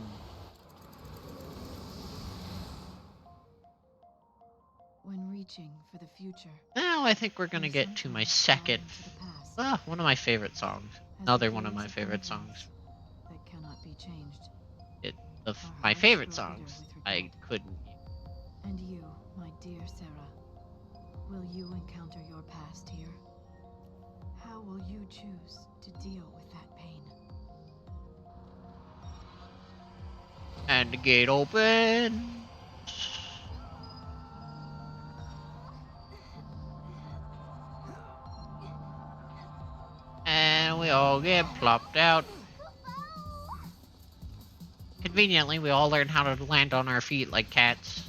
When reaching for the future. Now I think we're gonna get to my second. One of my favorite songs. Another one of my favorite songs. That cannot be changed. My favorite songs. I couldn't. And you, my dear Sarah, will you encounter your past here? How will you choose to deal with that pain? And the gate open. And we all get plopped out. Conveniently, we all learn how to land on our feet like cats.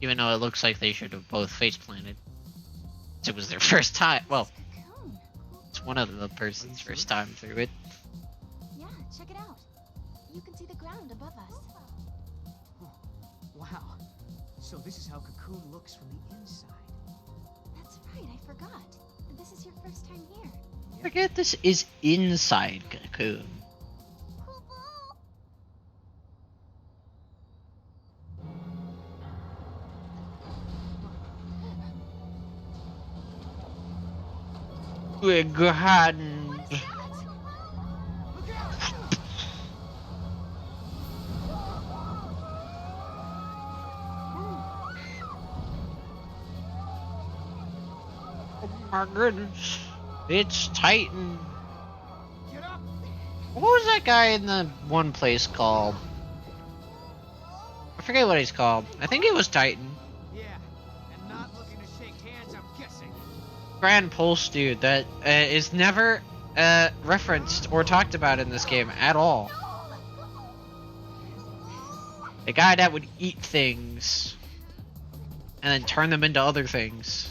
Even though it looks like they should have both face planted. It was their first time. Well, it's one of the person's first time through it. Yeah, check it out. You can see the ground above us. Wow. So this is how Cocoon looks from the inside. That's right, I forgot. This is your first time here. Forget this is inside Cocoon. We're gone. Oh my goodness. It's Titan. What was that guy in the one place called? I forget what he's called. I think it was Titan. Yeah, and not looking to shake hands, I'm guessing. Grand Pulse dude that is never referenced or talked about in this game at all. The guy that would eat things and then turn them into other things.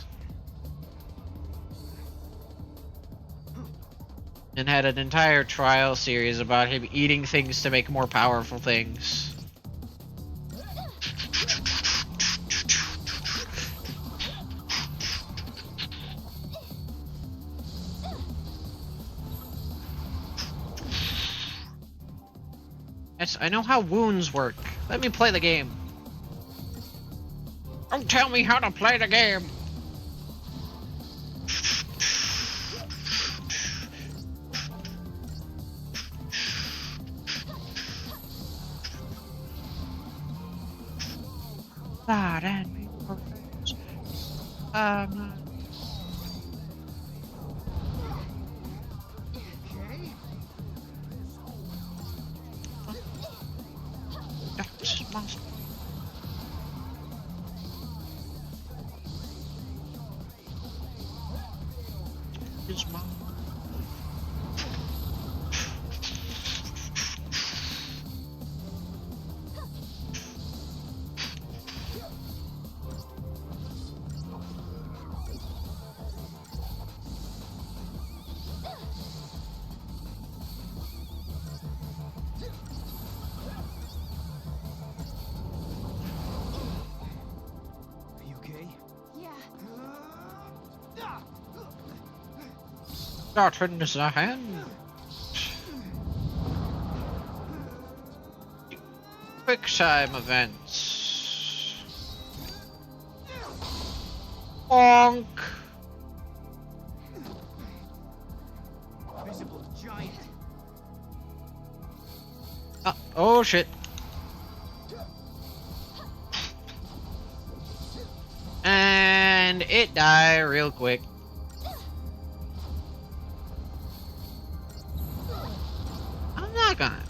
And had an entire trial series about him eating things to make more powerful things. Yes, I know how wounds work. Let me play the game. Don't tell me how to play the game. God, and be perfect. Okay. That's must. Is my. Not in the hand. Quick time events. Bonk. Visible giant. Oh shit. And it died real quick. I'm not gonna.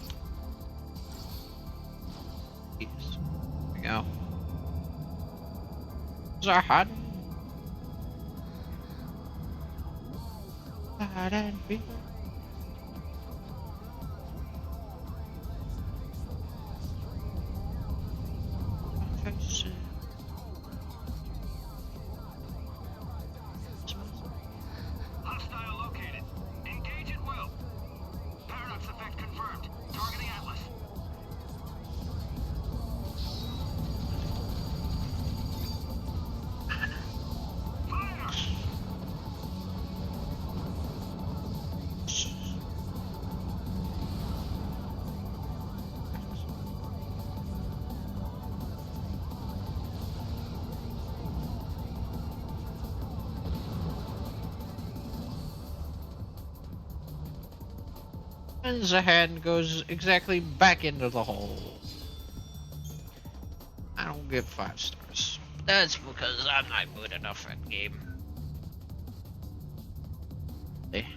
Jeez. There we go. Zahad. Zahad and fever. Hostile located. Engage at will. Paradox effect confirmed. Targeting Atlas. Fire! And Zahad goes exactly back into the hole. I don't get 5 stars. That's because I'm not good enough at game. Hey.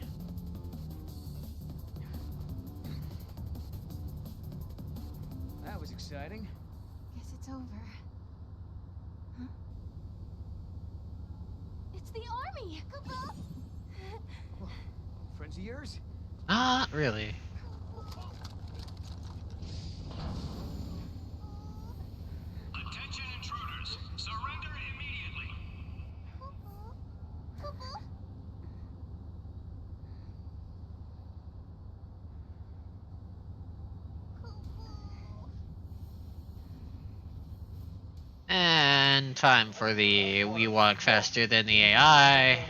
That was exciting. Guess it's over. Huh? It's the army! Friends of yours? Not really. Attention intruders. Surrender immediately. And time for the we walk faster than the AI.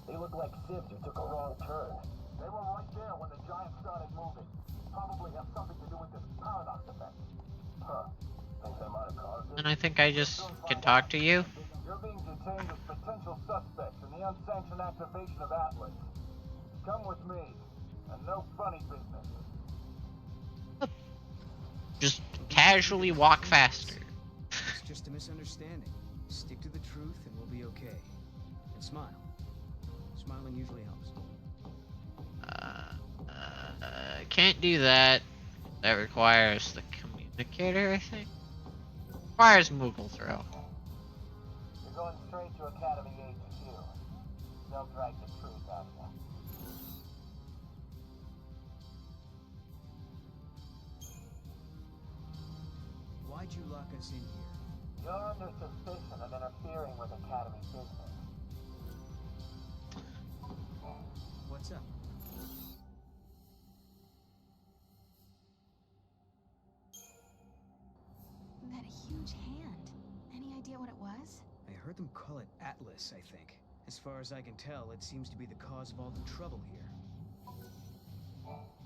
They look like sieves who took a wrong turn. They were right there when the giant started moving. Probably have something to do with this paradox effect. Huh. Think they might have caused it? And I think I just can talk to you. You're being detained as potential suspects in the unsanctioned activation of Atlas. Come with me, and no funny business. Just casually walk faster. It's just a misunderstanding. Stick to the truth and we'll be okay. And smile. Smiling usually helps. Can't do that. That requires the communicator, I think. Requires Moogle throw. You're going straight to Academy HQ. They'll drag the truth out of you. Why'd you lock us in here? You're under suspicion of interfering with Academy business. What's up? That huge hand. Any idea what it was? I heard them call it Atlas, I think. As far as I can tell, it seems to be the cause of all the trouble here.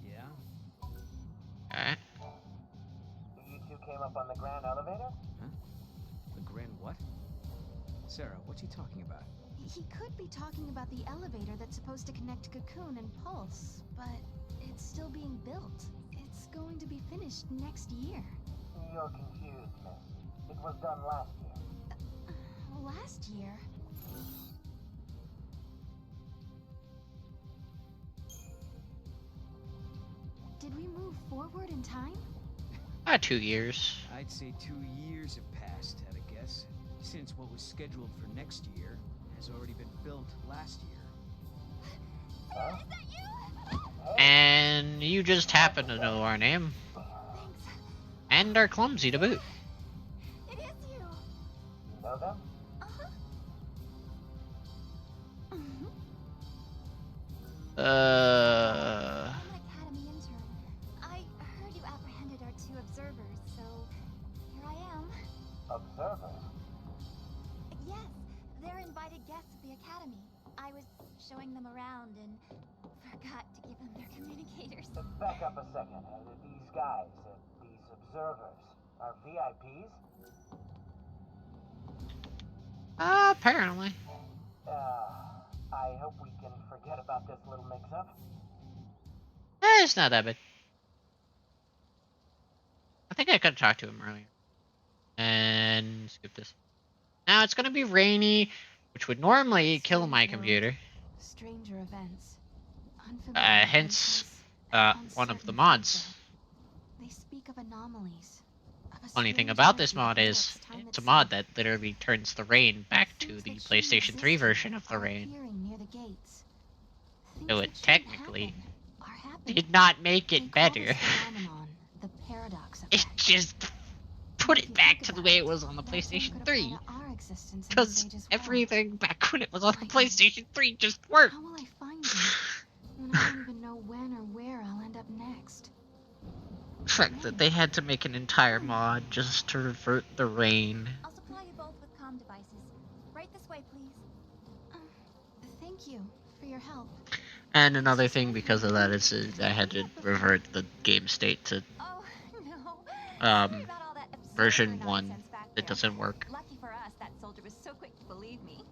Yeah? Alright. You two came up on the Grand Elevator? Huh? The Grand what? Sarah, what's he talking about? He could be talking about the elevator that's supposed to connect Cocoon and Pulse, but it's still being built. It's going to be finished next year. You're confused, miss. It was done last year. Last year? Did we move forward in time? 2 years. I'd say 2 years have passed, at a guess, since what was scheduled for next year has already been built last year. Huh? Is that you? And you just happen to know our name. Thanks. And are clumsy to boot. It is you. You know them? Uh-huh. I'm an Academy intern. I heard you apprehended our 2 observers, so here I am. Observers? Yes, they're invited guests of the Academy. I was showing them around and them. They're communicators. Back up a second. These guys, these observers, are VIPs? Apparently. I hope we can forget about this little mix-up. It's not that bad. I think I could talk to him earlier. And skip this. Now it's gonna be rainy, which would normally kill my computer. Stranger events. Unfamiliar Hence, places, one of the uncertain mods. future. They speak of anomalies. Of a Funny thing strange about this energy that mod is, warps time it's a itself. mod that literally turns the rain back to Things the that shouldn't PlayStation 3 exist version of the are rain. appearing near the gates. Things So that it shouldn't technically happen are happening. did not make They it call better. this phenomenon the paradox It effect. just put If it you back think to the about way it, it was on the that term PlayStation could 3. apply to our existence in this Because age as well. everything back when it was on the PlayStation 3 just worked. How will I find you when I don't even know when or where I'll end up next? The fact that they had to make an entire mod just to revert the rain. I'll supply you both with comm devices. Right this way, please. Thank you for your help. And another thing because of that is I had to revert the game state to Oh, no. Sorry about all that observer version 1. nonsense back It there. doesn't work. Lucky for us, that soldier was so quick to believe me.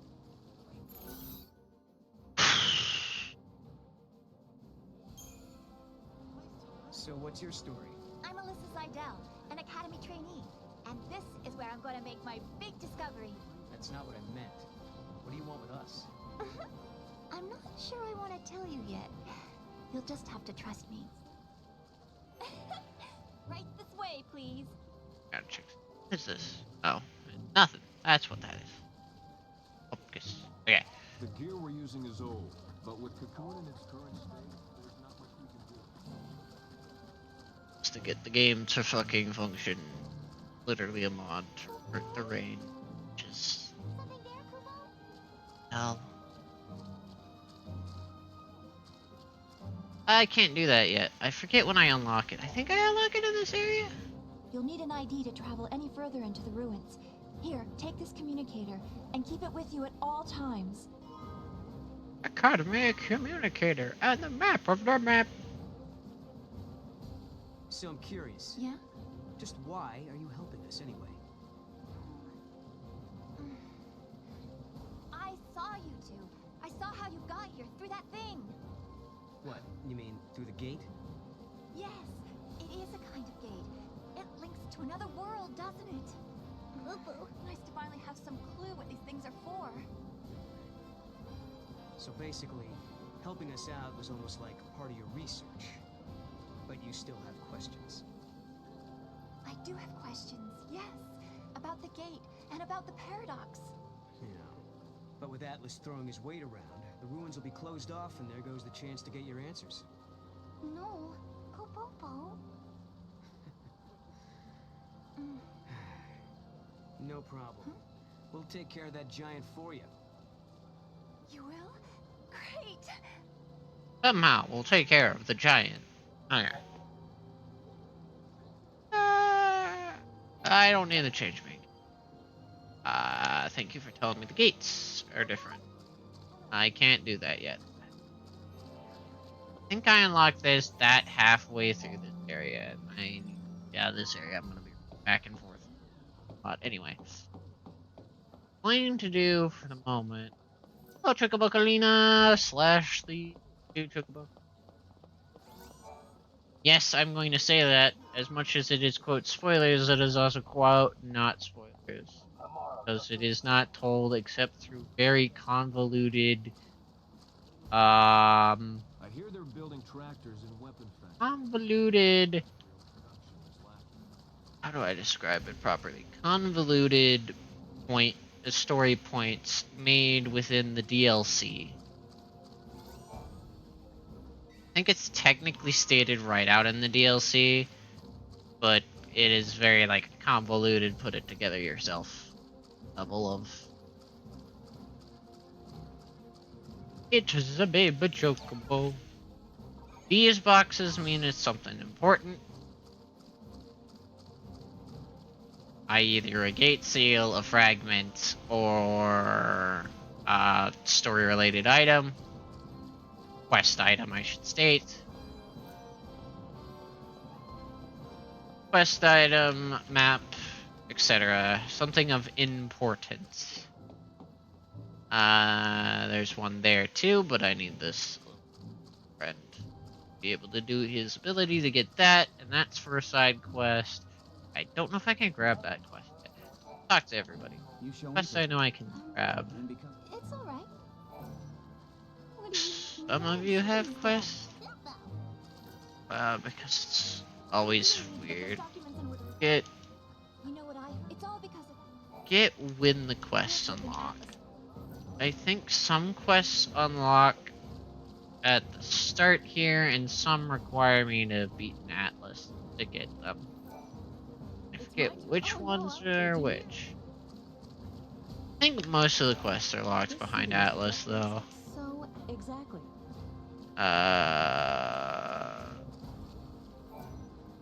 So what's your story? I'm Alyssa Seidel, an academy trainee, and this is where I'm going to make my big discovery. That's not what I meant. What do you want with us? I'm not sure I want to tell you yet. You'll just have to trust me. Right this way, please. Gotta check. What is this? Oh, nothing. That's what that is. Focus. Okay. The gear we're using is old, but with Cocoon in its current state, there's not much we can do. Just to get the game to fucking function. Literally a mod to revert the rain. Just. Hell. I can't do that yet. I forget when I unlock it. I think I unlock it in this area? You'll need an ID to travel any further into the ruins. Here, take this communicator and keep it with you at all times. Academy communicator and the map of the map. So I'm curious. Yeah? Just why are you helping us anyway? I saw you two. I saw how you got here through that thing. What, you mean through the gate? Yes, it is a kind of gate. It links to another world, doesn't it? Nice to finally have some clue what these things are for. So basically, helping us out was almost like part of your research. But you still have questions. I do have questions, yes. About the gate and about the paradox. Yeah. But with Atlas throwing his weight around, the ruins will be closed off and there goes the chance to get your answers. No, Popopo. No problem. We'll take care of that giant for you. You will? Great! Somehow we'll take care of the giant. Okay. I don't need the change make. Thank you for telling me the gates are different. I can't do that yet. I think I unlocked that halfway through this area. This area I'm gonna be back and forth. But anyway. Going to do for the moment. Hello, Chocobo slash the Chocobo. Yes, I'm going to say that. As much as it is, quote, spoilers, it is also, quote, not spoilers. Because it is not told except through very convoluted, I hear they're building tractors and weapon factories. convoluted, how do I describe it properly? Convoluted story points made within the DLC. I think it's technically stated right out in the DLC, but it is very, like, convoluted, put it together yourself level of... It is a baby chocobo. These boxes mean it's something important. Either a gate seal, a fragment, or a story-related item. quest item, I should state. Quest item, map, etc. Something of importance. There's one there too, but I need this friend to be able to do his ability to get that, and that's for a side quest. I don't know if I can grab that quest yet. Talk to everybody. Quest I know I can grab. It's alright. Some of you have quests. Because it's always weird. Get when the quests unlock. I think some quests unlock at the start here, and some require me to beat an Atlas to get them. I forget which ones are which. I think most of the quests are locked behind Atlas, though. So, exactly.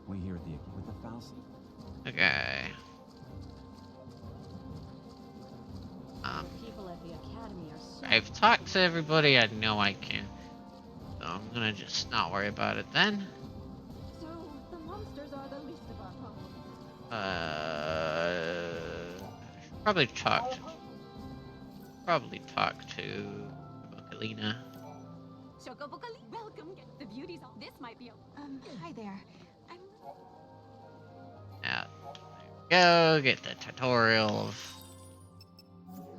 We hear the with the falsy. Okay. People at the academy are so I've talked to everybody I know I can. So I'm gonna just not worry about it then. So the monsters are the least of our problems. Should probably talk to Bokalina. Welcome, the beauties of this might be hi there. Yeah. Go get the tutorial of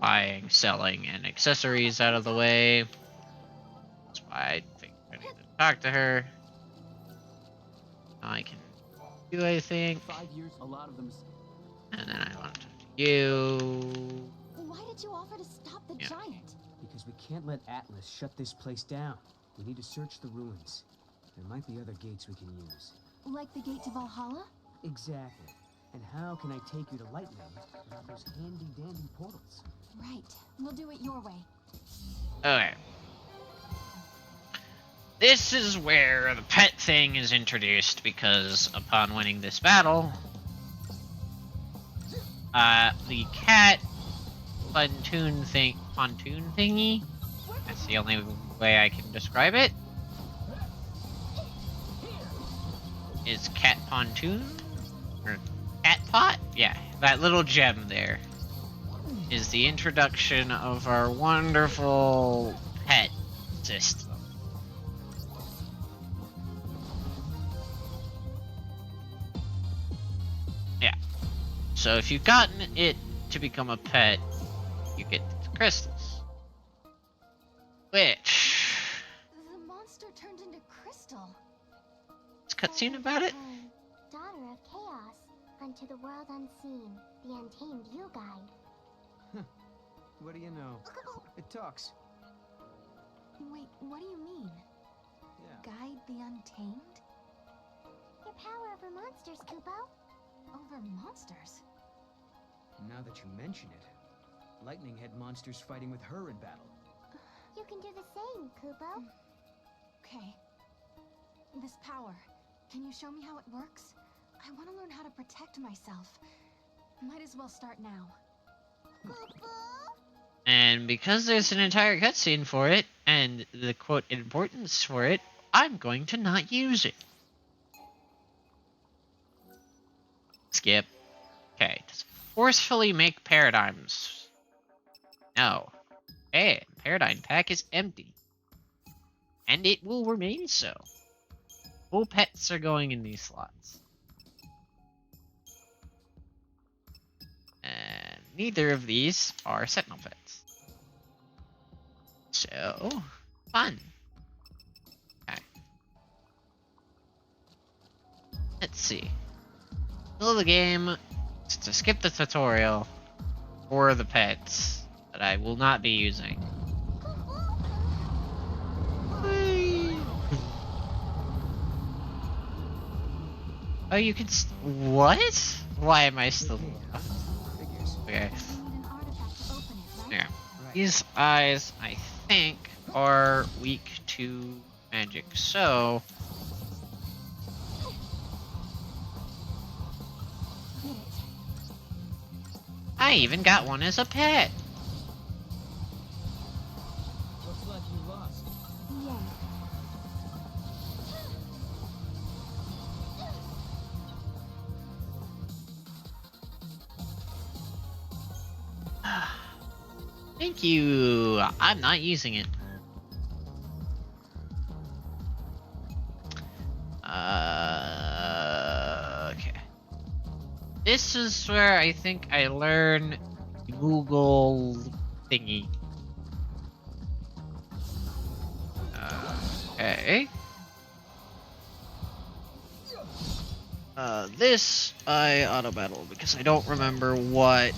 buying, selling, and accessories out of the way. That's why I think I need to talk to her. Now I can do anything. 5 years, a lot of them. And then I want to talk to you. Why did you offer to stop the giant? Because we can't let Atlas shut this place down. We need to search the ruins. There might be other gates we can use. Like the gate to Valhalla? Exactly. And how can I take you to Lightning without those handy-dandy portals? Right. We'll do it your way. Okay. This is where the pet thing is introduced, because upon winning this battle, the cat pontoon thingy, that's the only way I can describe it, is cat pontoon, or cat pot? Yeah, that little gem there is the introduction of our wonderful pet system. Yeah. So if you've gotten it to become a pet, you get the crystals. Which... The monster turned into crystal. It's a cutscene about it? Daughter of Chaos, unto the world unseen, the untamed you guide. What do you know? It talks. Wait, what do you mean? Yeah. Guide the untamed? Your power over monsters, Kupo. Over monsters? Now that you mention it, Lightning had monsters fighting with her in battle. You can do the same, Kupo. Okay. This power, can you show me how it works? I want to learn how to protect myself. Might as well start now. And because there's an entire cutscene for it, and the quote importance for it, I'm going to not use it. Skip. Okay. Does forcefully make paradigms? No. Hey, paradigm pack is empty. And it will remain so. Full pets are going in these slots. And neither of these are Sentinel pets. So, fun. Okay. Let's see. Middle of the game, to skip the tutorial for the pets that I will not be using. Oh, you can what? Why am I still okay. Yeah. These eyes, I think, are weak to magic, so I even got one as a pet. Looks like you lost. Yeah. Thank you. I'm not using it. Okay. This is where I think I learn Google thingy. Okay. This I auto battle because I don't remember what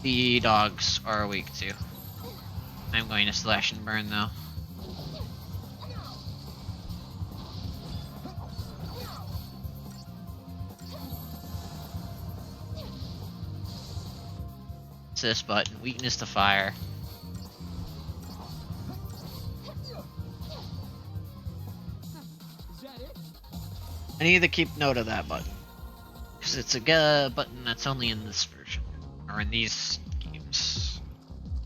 the dogs are weak to. I'm going to slash and burn though. It's this button, weakness to fire. I need to keep note of that button. Because it's a button that's only in this version. Or in these games.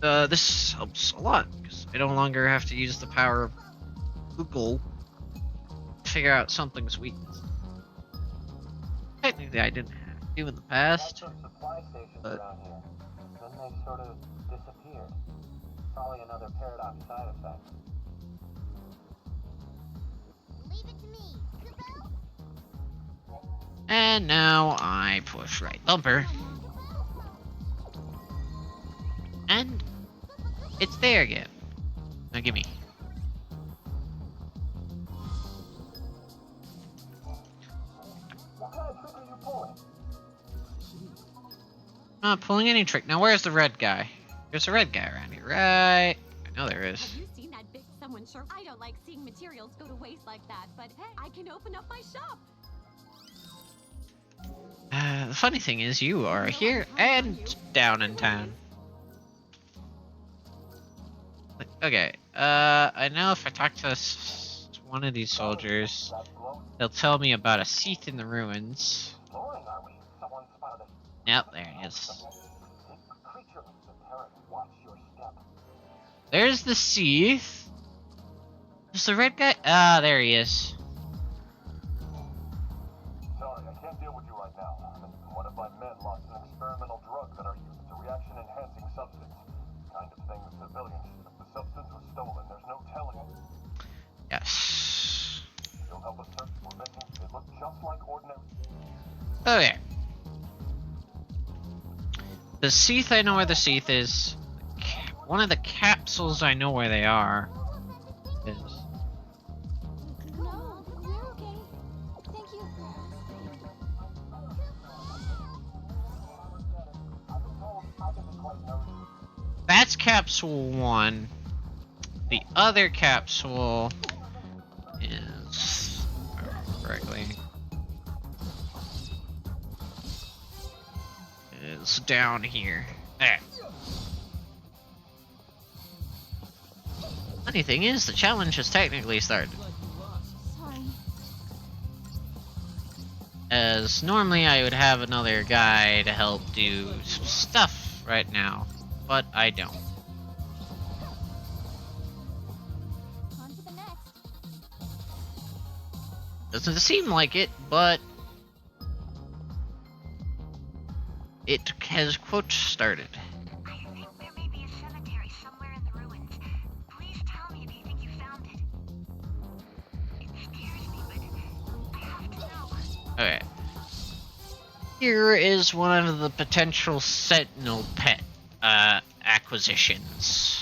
This helps a lot, because I no longer have to use the power of Google to figure out something's weakness. Technically I didn't have to in the past. Supply stations But around here. Then they sort of disappeared. Probably another paradox side effect. Leave it to me, Kubo. and now I push right bumper. And it's there again. Now gimme. What kind of trick are you pulling? Not pulling any trick. Now where's the red guy? There's a red guy around here, right? I know there is. Have you seen that big someone shirt? I don't like seeing materials go to waste like that, but hey, I can open up my shop. The funny thing is, you are here and down in town. Okay, I know if I talk to one of these soldiers, they'll tell me about a seat in the ruins. Yep, there it is. There's the Seath. Is the red guy? Ah, there he is. Sorry, I can't deal with you right now. One of my men lost an experimental drug that are used, a reaction-enhancing substance. Kind of thing the civilians. If the substance was stolen, there's no telling. Yes. You'll help us search for victims. They look just like ordinary. Okay. The Seath, I know where the Seath is. One of the capsules, I know where they are. Is. No, we're okay. Thank you. That's capsule 1. The other capsule is, if I remember correctly, is down here. There. Funny thing is, the challenge has technically started. Sorry. As normally I would have another guy to help do some stuff right now, but I don't. On to the next. Doesn't seem like it, but it has quote started. I think there may be a cemetery somewhere in the ruins. Please tell me if you think you found it. It scares me, but I have to know. Okay. Here is one of the potential Sentinel pet acquisitions.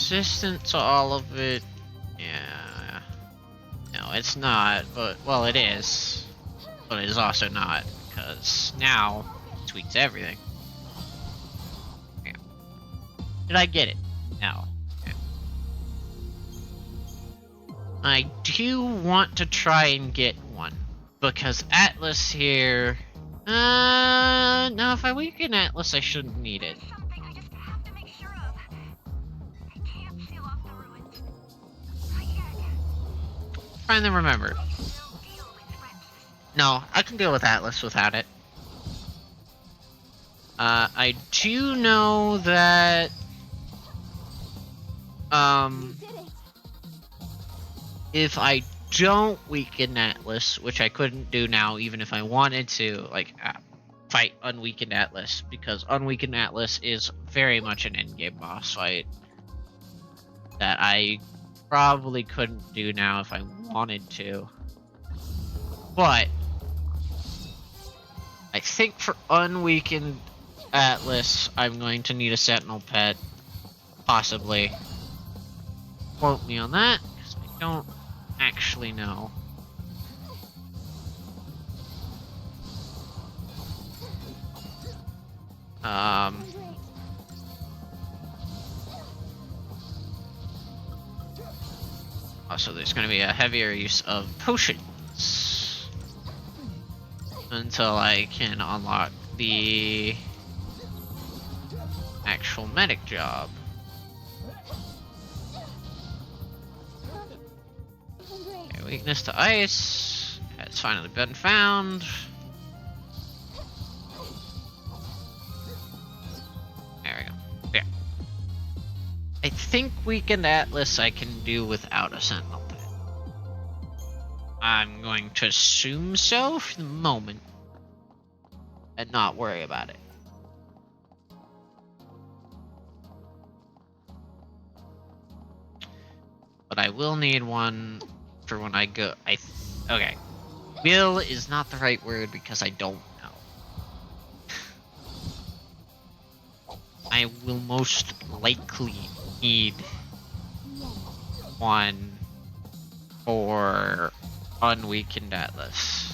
Resistant to all of it. Yeah. No, it's not, but, well, it is. But it is also not, because now it tweaks everything. Yeah. Did I get it? No. Yeah. I do want to try and get one, because Atlas here... no, if I weaken Atlas, I shouldn't need it. Trying to remember. No, I can deal with Atlas without it. I do know that if I don't weaken Atlas, which I couldn't do now even if I wanted to, like fight Unweakened Atlas, because Unweakened Atlas is very much an endgame boss fight that I probably couldn't do now if I wanted to. But I think for Unweakened Atlas, I'm going to need a Sentinel pet. Possibly. Quote me on that, because I don't actually know. Also, there's going to be a heavier use of potions until I can unlock the actual medic job. Okay, weakness to ice has finally been found. There we go. Yeah. I think Weakened Atlas I can do without a Sentinel pet. I'm going to assume so for the moment and not worry about it. But I will need one for when I go. Okay. Will is not the right word because I don't know. I will most likely need one for Unweakened Atlas.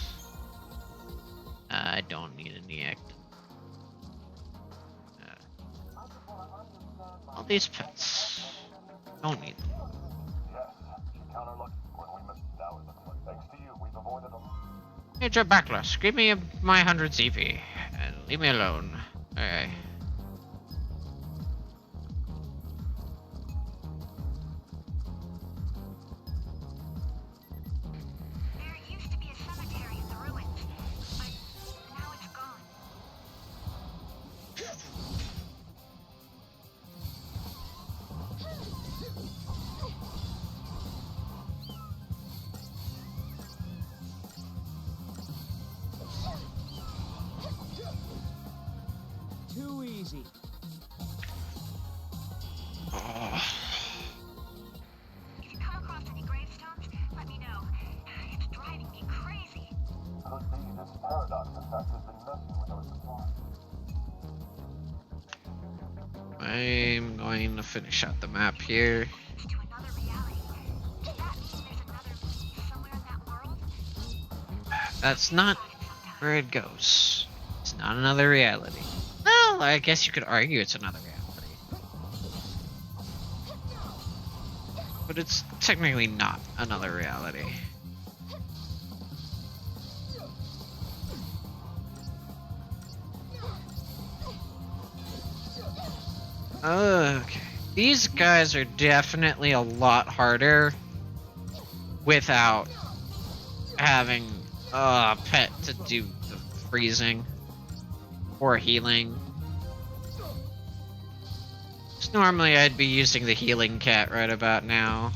I don't need a Neact. All these pets. Don't need them. Hey, Joe Backless, give me my 100 ZV and leave me alone. Okay. There used to be a cemetery in the ruins, but now it's gone. Too easy. If you come across any gravestones, let me know. It's driving me crazy. Could be this paradox effect has been messing with our supply. I'm going to finish out the map here. To another reality. Does that mean there's another me somewhere in that world? That's not where it goes. It's not another reality. Well, I guess you could argue it's another reality. But it's technically not another reality. Okay. These guys are definitely a lot harder without having a pet to do the freezing or healing. So normally I'd be using the healing cat right about now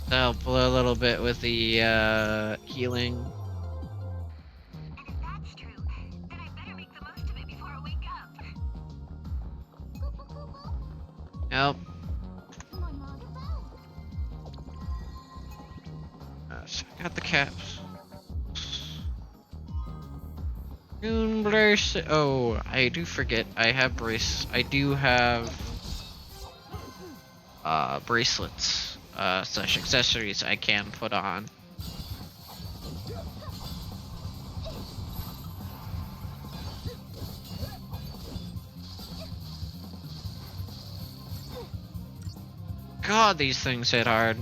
to help a little bit with the healing. And if that's true, then I better make the most of it before I wake up. Nope. So I got the caps. Oh, I do forget. I have I do have bracelets slash accessories I can put on. God, these things hit hard.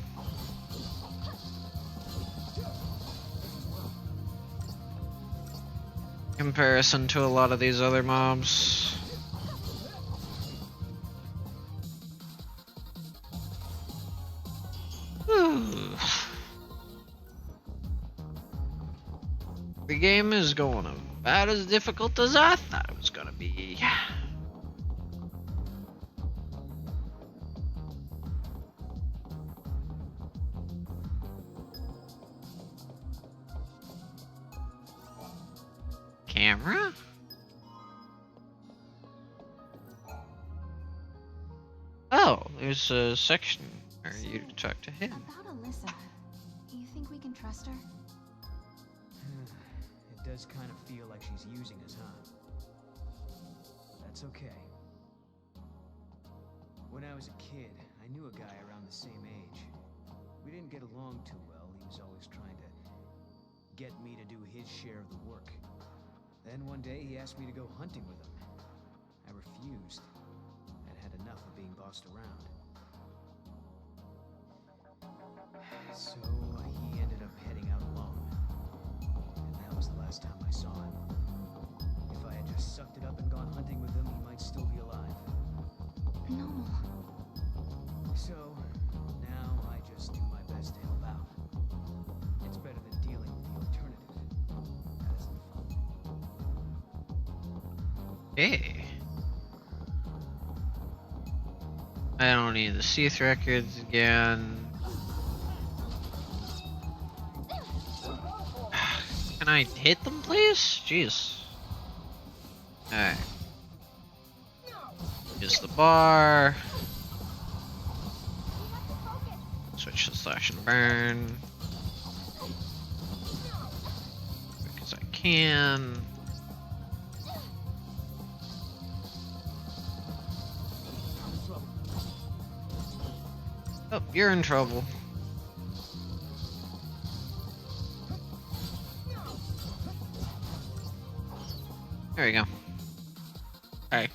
Comparison to a lot of these other mobs. game is going about as difficult as I thought it was gonna be. Camera? Oh, there's a section where you talk to him. About Alyssa, you think we can trust her? It does kind of feel like she's using us, huh? That's okay. When I was a kid, I knew a guy around the same age. We didn't get along too well. He was always trying to get me to do his share of the work. Then one day he asked me to go hunting with him. I refused. I'd had enough of being bossed around. So he ended up heading out alone. And that was the last time I saw him. If I had just sucked it up and gone hunting with him, he might still be alive. No. So now I just do my best to help out. It's better than dealing with the alternative. That isn't fun. Hey. I don't need the Seath records again. Can I hit them, please? Jeez. Alright. Use the bar. Switch to slash and burn. Quick as I can. Oh, you're in trouble. There we go. Alright.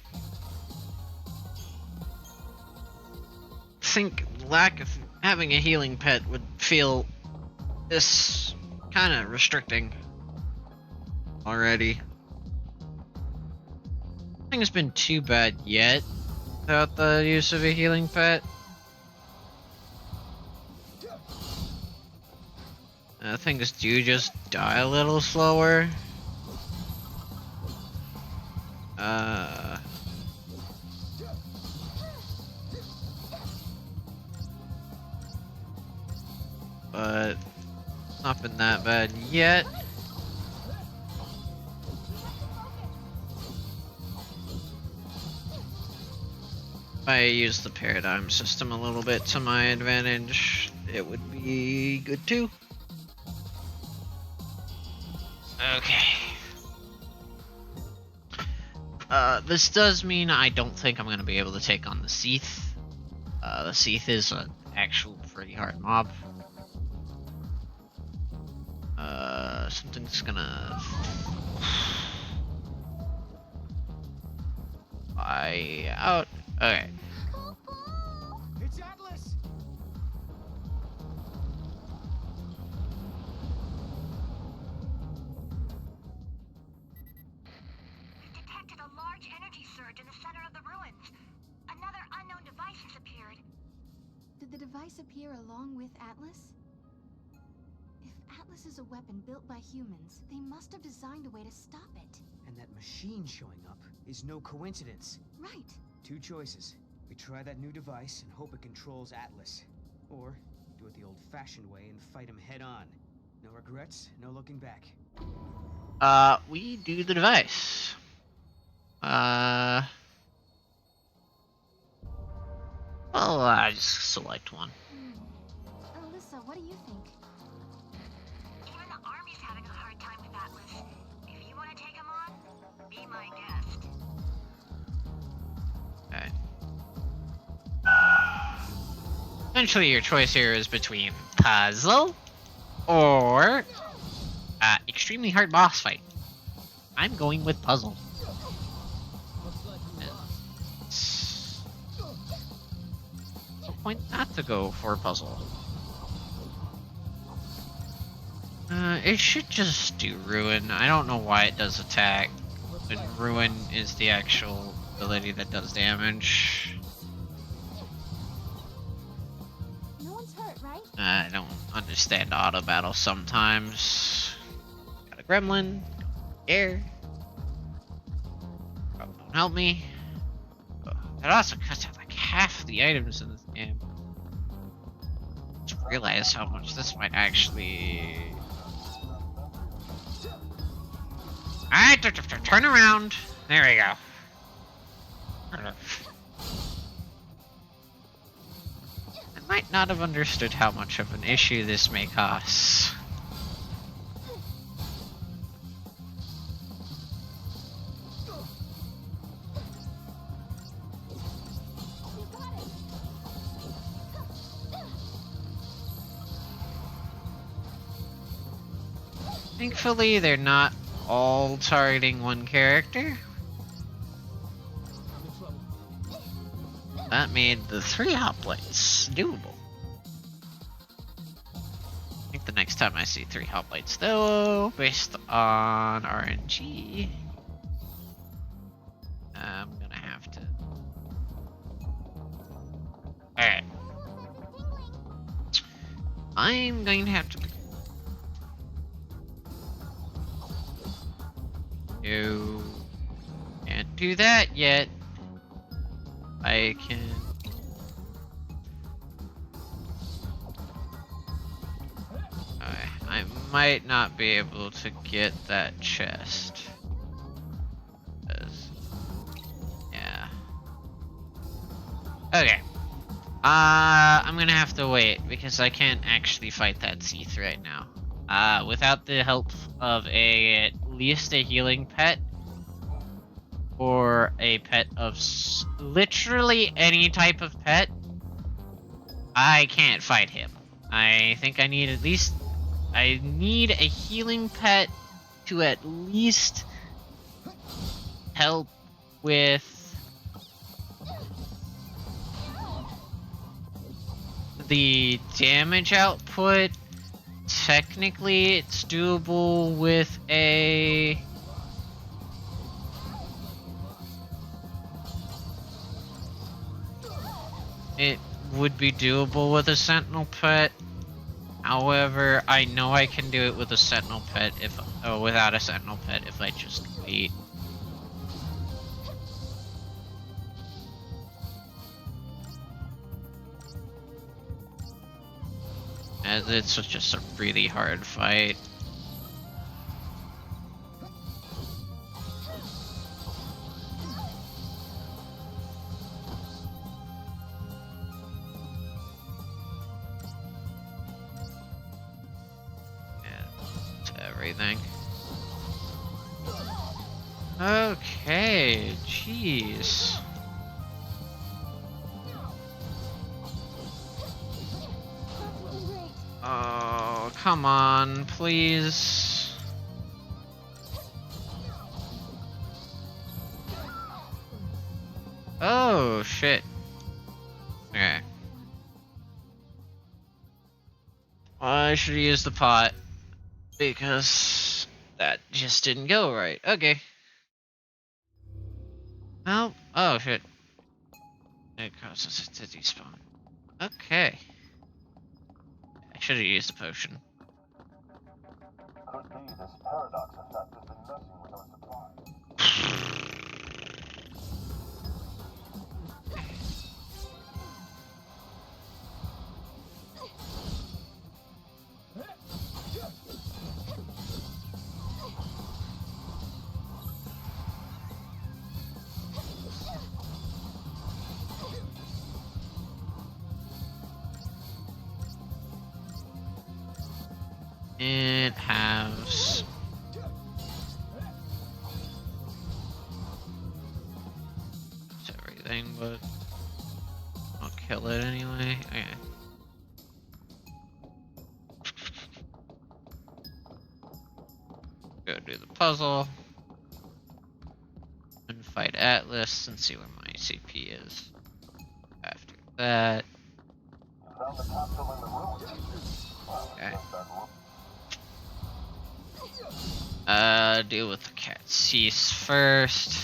I think lack of having a healing pet would feel this kind of restricting already. I think it's been too bad yet without the use of a healing pet. Things do just die a little slower. But it's not been that bad yet. If I use the paradigm system a little bit to my advantage, it would be good too. Okay. This does mean I don't think I'm going to be able to take on the Seath. The Seath is an actual pretty hard mob. Something's gonna fly out. Okay. It's Atlas! Detected a large energy surge in the center of the ruins. Another unknown device has appeared. Did the device appear along with Atlas? If Atlas is a weapon built by humans, they must have designed a way to stop it. And that machine showing up is no coincidence. Right. Two choices. We try that new device and hope it controls Atlas. Or do it the old-fashioned way and fight him head-on. No regrets, no looking back. We do the device. Well, I just select one. Alyssa, what do you think? Even the army's having a hard time with Atlas. If you want to take him on, be my guest. Okay. Essentially, your choice here is between puzzle or extremely hard boss fight. I'm going with puzzle. No point not to go for puzzle. It should just do ruin. I don't know why it does attack when ruin is the actual ability that does damage. No one's hurt, right? I don't understand auto battle sometimes. Gotta gremlin. Air. Oh, don't help me. Oh, that also cuts out like half the items in this game. Just realize how much this might actually. Alright, turn around. There we go. I might not have understood how much of an issue this may cause. Thankfully, they're not all targeting one character. That made the 3 hoplites doable. I think the next time I see 3 hoplites, though, based on RNG, I'm gonna have to. Alright. I'm going to have to. No. Can't do that yet. I can. I might not be able to get that chest. Yeah. Okay. I'm gonna have to wait because I can't actually fight that Seath right now. Without the help of at least a healing pet, or a pet of literally any type of pet, I can't fight him. I think I need I need a healing pet to at least help with the damage output. Technically, it's doable with a. It would be doable with a Sentinel pet. However, I know I can do it with a Sentinel pet without a Sentinel pet if I just wait. As it's just a really hard fight. Everything. Okay, jeez. Oh, come on, please. Oh, shit. Okay. I should have used the pot. Because that just didn't go right. Okay. Well, oh shit. It causes it to despawn. Okay. I should have used a potion. Could be this paradox effect has been messing with our supply. It has. It's everything, but I'll kill it anyway. Okay. Go do the puzzle and fight Atlas and see where my CP is. After that. Found the capsule in the ruins. Okay. Deal with the cat cease first.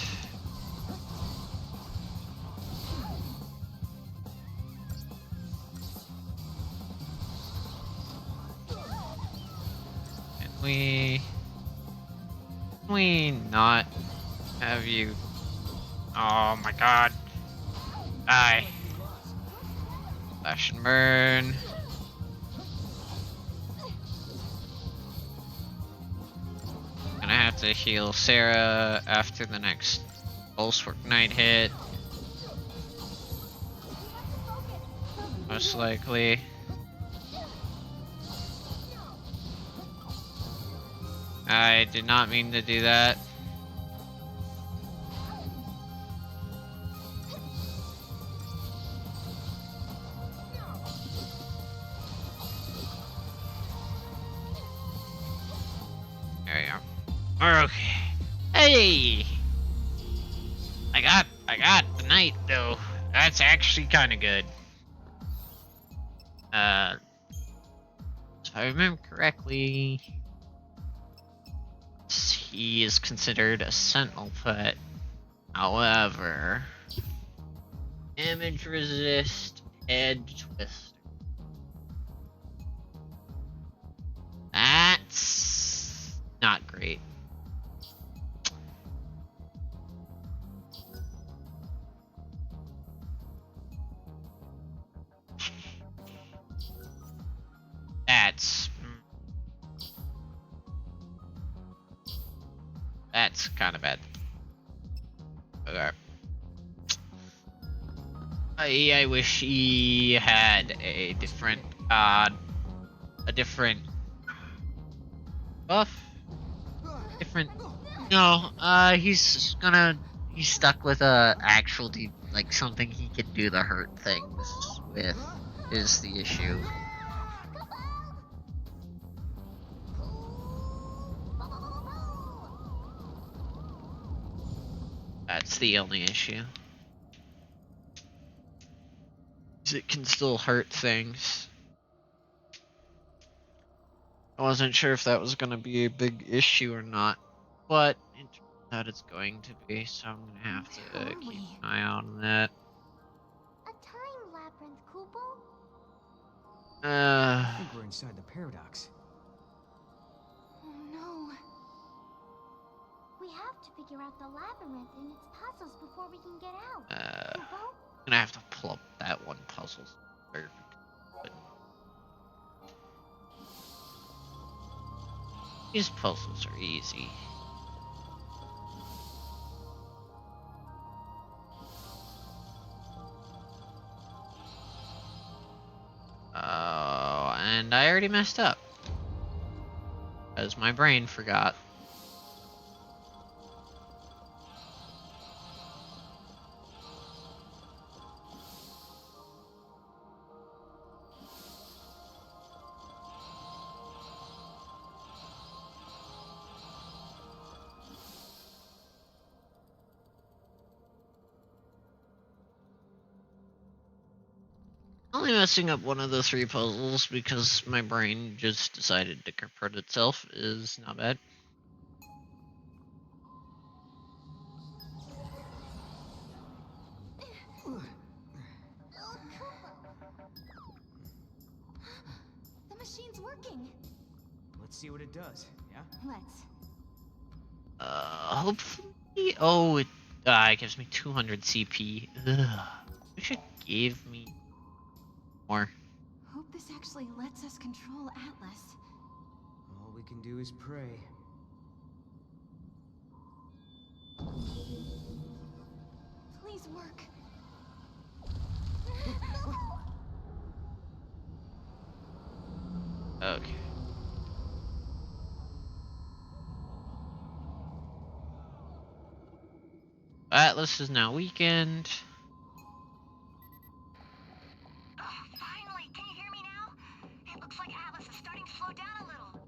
Can we? can we not have you? Oh my god. Die. Slash and burn. Gonna have to heal Sarah after the next Pulsework Knight hit. Most likely. I did not mean to do that. There we go. Okay. Hey! I got the knight though. That's actually kinda good. If I remember correctly, he is considered a Sentinel pet. However, damage resist, head twist. That's not great. That's kind of bad. Okay. I wish he had a different buff. No, he's stuck with actual like something he can do the hurt things with is the issue. That's the only issue. It can still hurt things. I wasn't sure if that was going to be a big issue or not, but it turns out it's going to be, so I'm going to have to keep an eye out on that. A time labyrinth, Kupo? I think we're inside the paradox. Oh no. We have to figure out the labyrinth and its puzzles before we can get out. Kupo? I'm gonna have to pull up that one puzzle. These puzzles are easy. Oh, and I already messed up. Because my brain forgot. Only messing up one of the 3 puzzles because my brain just decided to convert itself is not bad. The machine's working. Let's see what it does, yeah? Let's. Hopefully. Oh, it gives me 200 CP. Ugh. Wish it gave me more. Hope this actually lets us control Atlas. All we can do is pray. Please work. Okay. Atlas is now weakened. Finally, can you hear me now? It looks like Atlas is starting to slow down a little.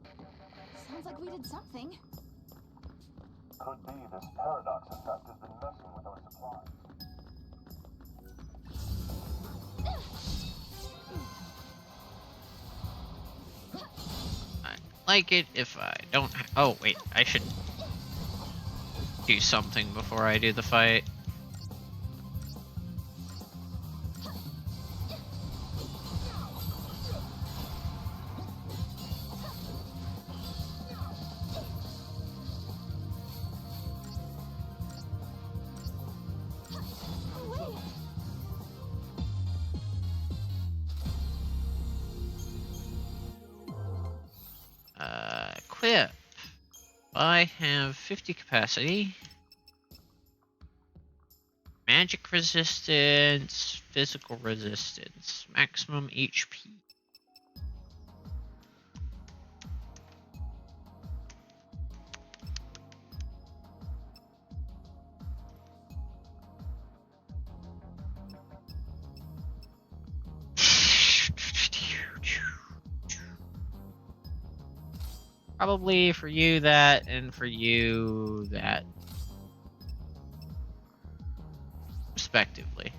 Sounds like we did something. Could be this paradox effect has been messing with our supplies. I like it if I don't. Oh wait, I should do something before I do the fight. I have 50 capacity. Magic resistance, physical resistance, maximum HP. Probably for you that, and for you that. Respectively.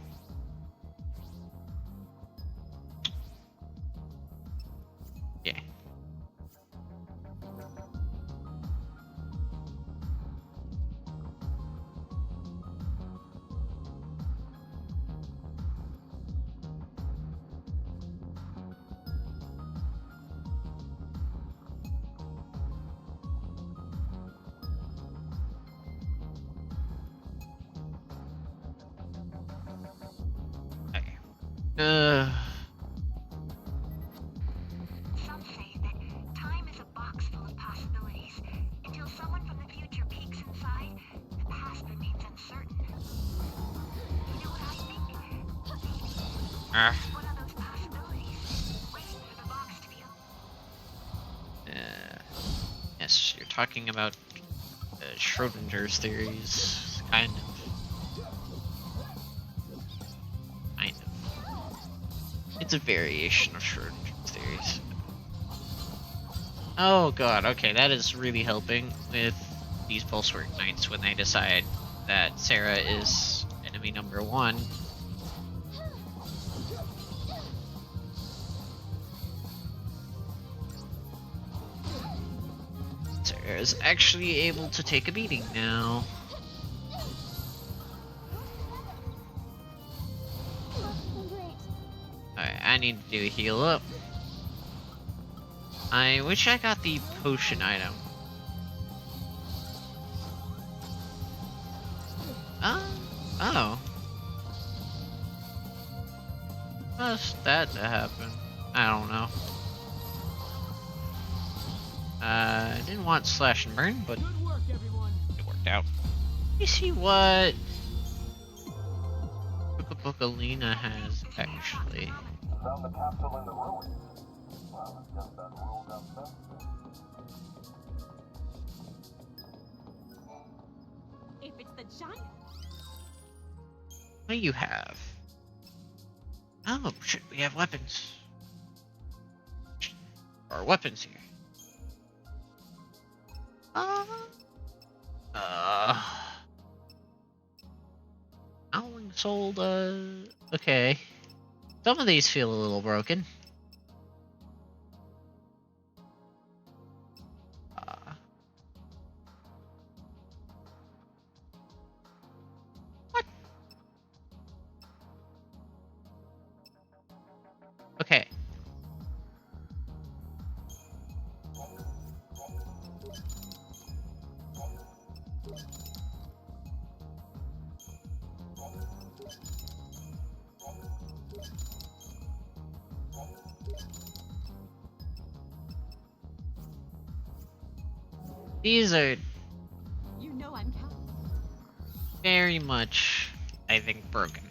Yeah. Okay. Some say that time is a box full of possibilities. Until someone from the future peeks inside, the past remains uncertain. You know what I think? Maybe it's one of those possibilities, waiting for the box to be opened. Yes, you're talking about Schrodinger's theories, kind of. It's a variation of Schrodinger's theories. Oh god, okay, that is really helping with these Pulsework Knights when they decide that Sarah is enemy number 1. Sarah is actually able to take a beating now. Alright, I need to do a heal up. I wish I got the potion item. Oh. How's that to happen? I don't know. I didn't want slash and burn, but Good work, everyone. it worked out. Let me see what Bookalina has actually. Found the capsule in the ruins. Well, I guess that ruled out that. If it's the giant. What do you have? Oh shit, we have weapons. Or weapons here. Howling Soul, okay. Some of these feel a little broken. What? Okay. These are You know I'm counting. very much, I think, broken.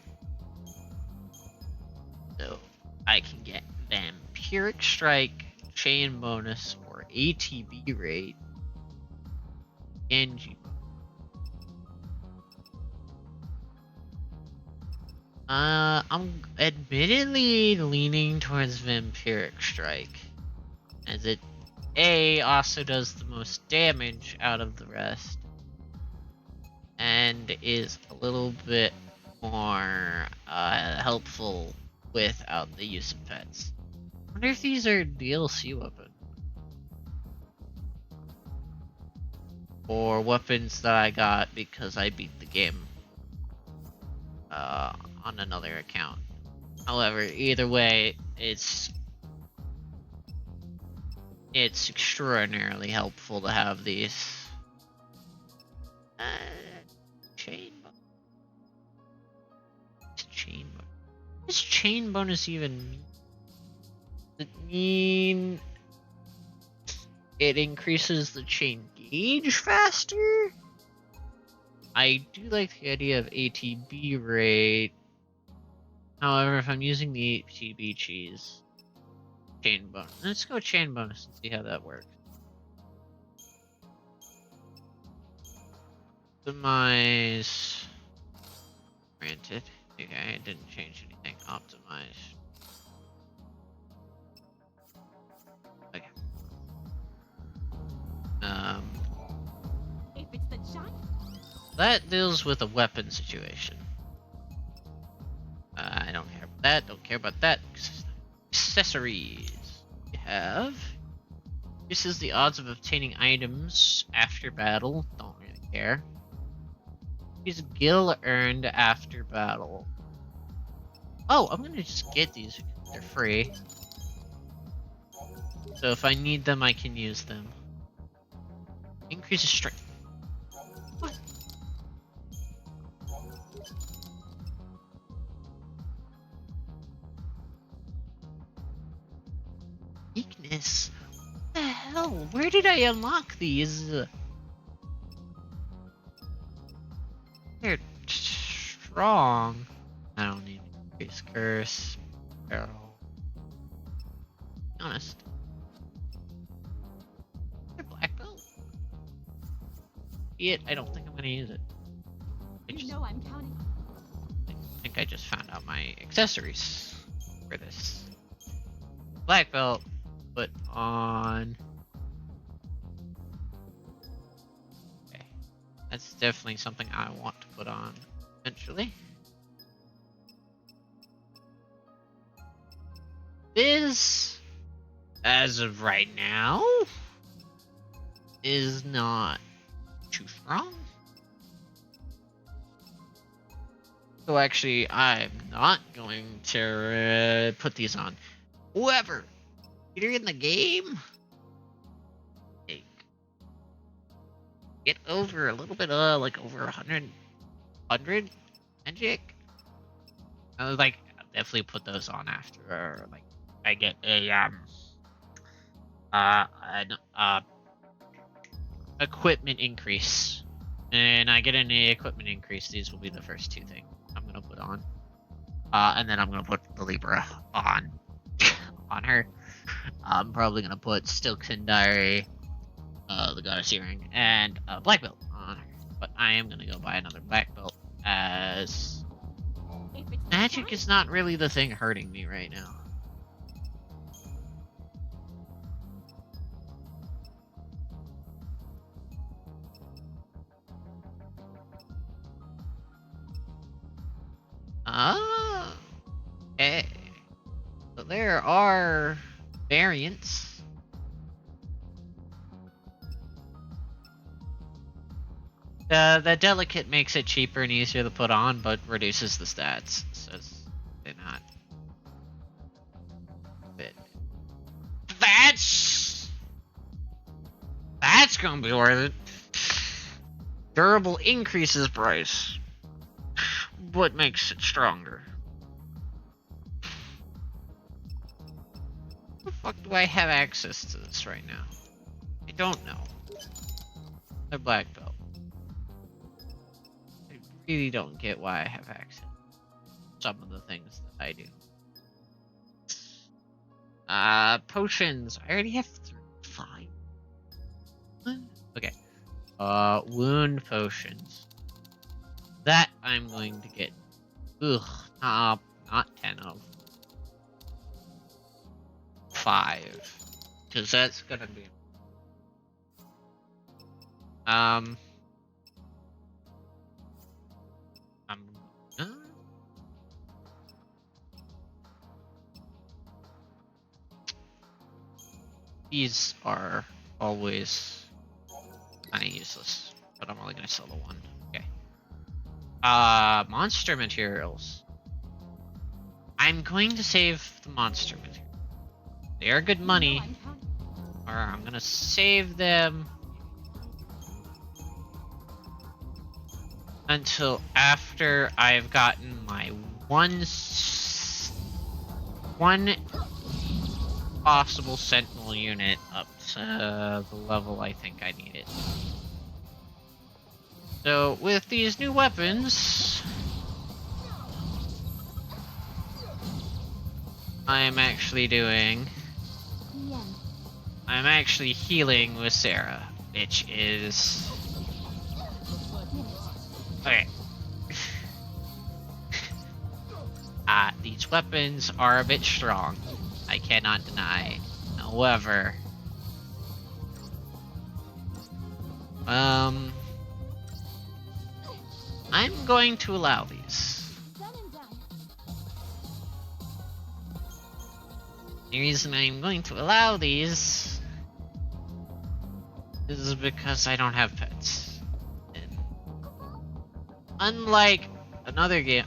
So I can get Vampiric Strike, Chain Bonus, or ATB rate, Genji. I'm admittedly leaning towards Vampiric Strike, as it also does the most damage out of the rest, and is a little bit more helpful without the use of pets. I wonder if these are DLC weapons. Or weapons that I got because I beat the game on another account. However, either way, it's extraordinarily helpful to have these. Chain bonus. What does chain bonus even mean? Does it mean It increases the chain gauge faster. I do like the idea of ATB rate. However, if I'm using the ATB cheese, chain bonus. Let's go chain bonus and see how that works. Optimize. Granted. Okay, it didn't change anything. Optimize. Okay. If it's the giant. That deals with a weapon situation. I don't care about that. Don't care about that. Accessories. We have. This is the odds of obtaining items after battle. Don't really care. These gil earned after battle. Oh, I'm gonna just get these. They're free. So if I need them, I can use them. Increases strength. What? Weakness? What the hell? Where did I unlock these? They're strong. I don't need increase curse. Barrel. Be honest. They're black belt. I don't think I'm gonna use it. You know I'm counting. I think I just found out my accessories for this. Black belt, put on. Okay, that's definitely something I want to put on eventually. This, as of right now, is not too strong. So actually, I'm not going to put these on. Whoever, you're in the game, like, get over a little bit of, like, over 100 magic. I was like, I'll definitely put those on after, like, I get a, equipment increase. And I get any equipment increase, these will be the first two things I'm gonna put on. And then I'm gonna put the Libra on her. I'm probably gonna put Stilton Diary, the Goddess Earring, and Black Belt on her. But I am gonna go buy another Black Belt, as magic is not really the thing hurting me right now. Okay. So there are variants. The delicate makes it cheaper and easier to put on, but reduces the stats, so they're not. But that's gonna be worth it. Durable increases price. What makes it stronger? How the fuck do I have access to this right now? I don't know. A black belt. I really don't get why I have access to some of the things that I do. Potions. I already have 5. Okay. Wound potions. That I'm going to get. Ugh, not 10 of. 5. Because that's gonna be. These are always kind of useless, but I'm only gonna sell the one. Okay. Monster materials. I'm going to save the monster materials. They are good money. Or I'm gonna save them until after I've gotten my one possible Sentinel unit up the level I think I need it. So with these new weapons, I'm actually healing with Sarah, which is okay. These weapons are a bit strong, I cannot deny. However, I'm going to allow these. The reason I'm going to allow these is because I don't have pets. And unlike another game,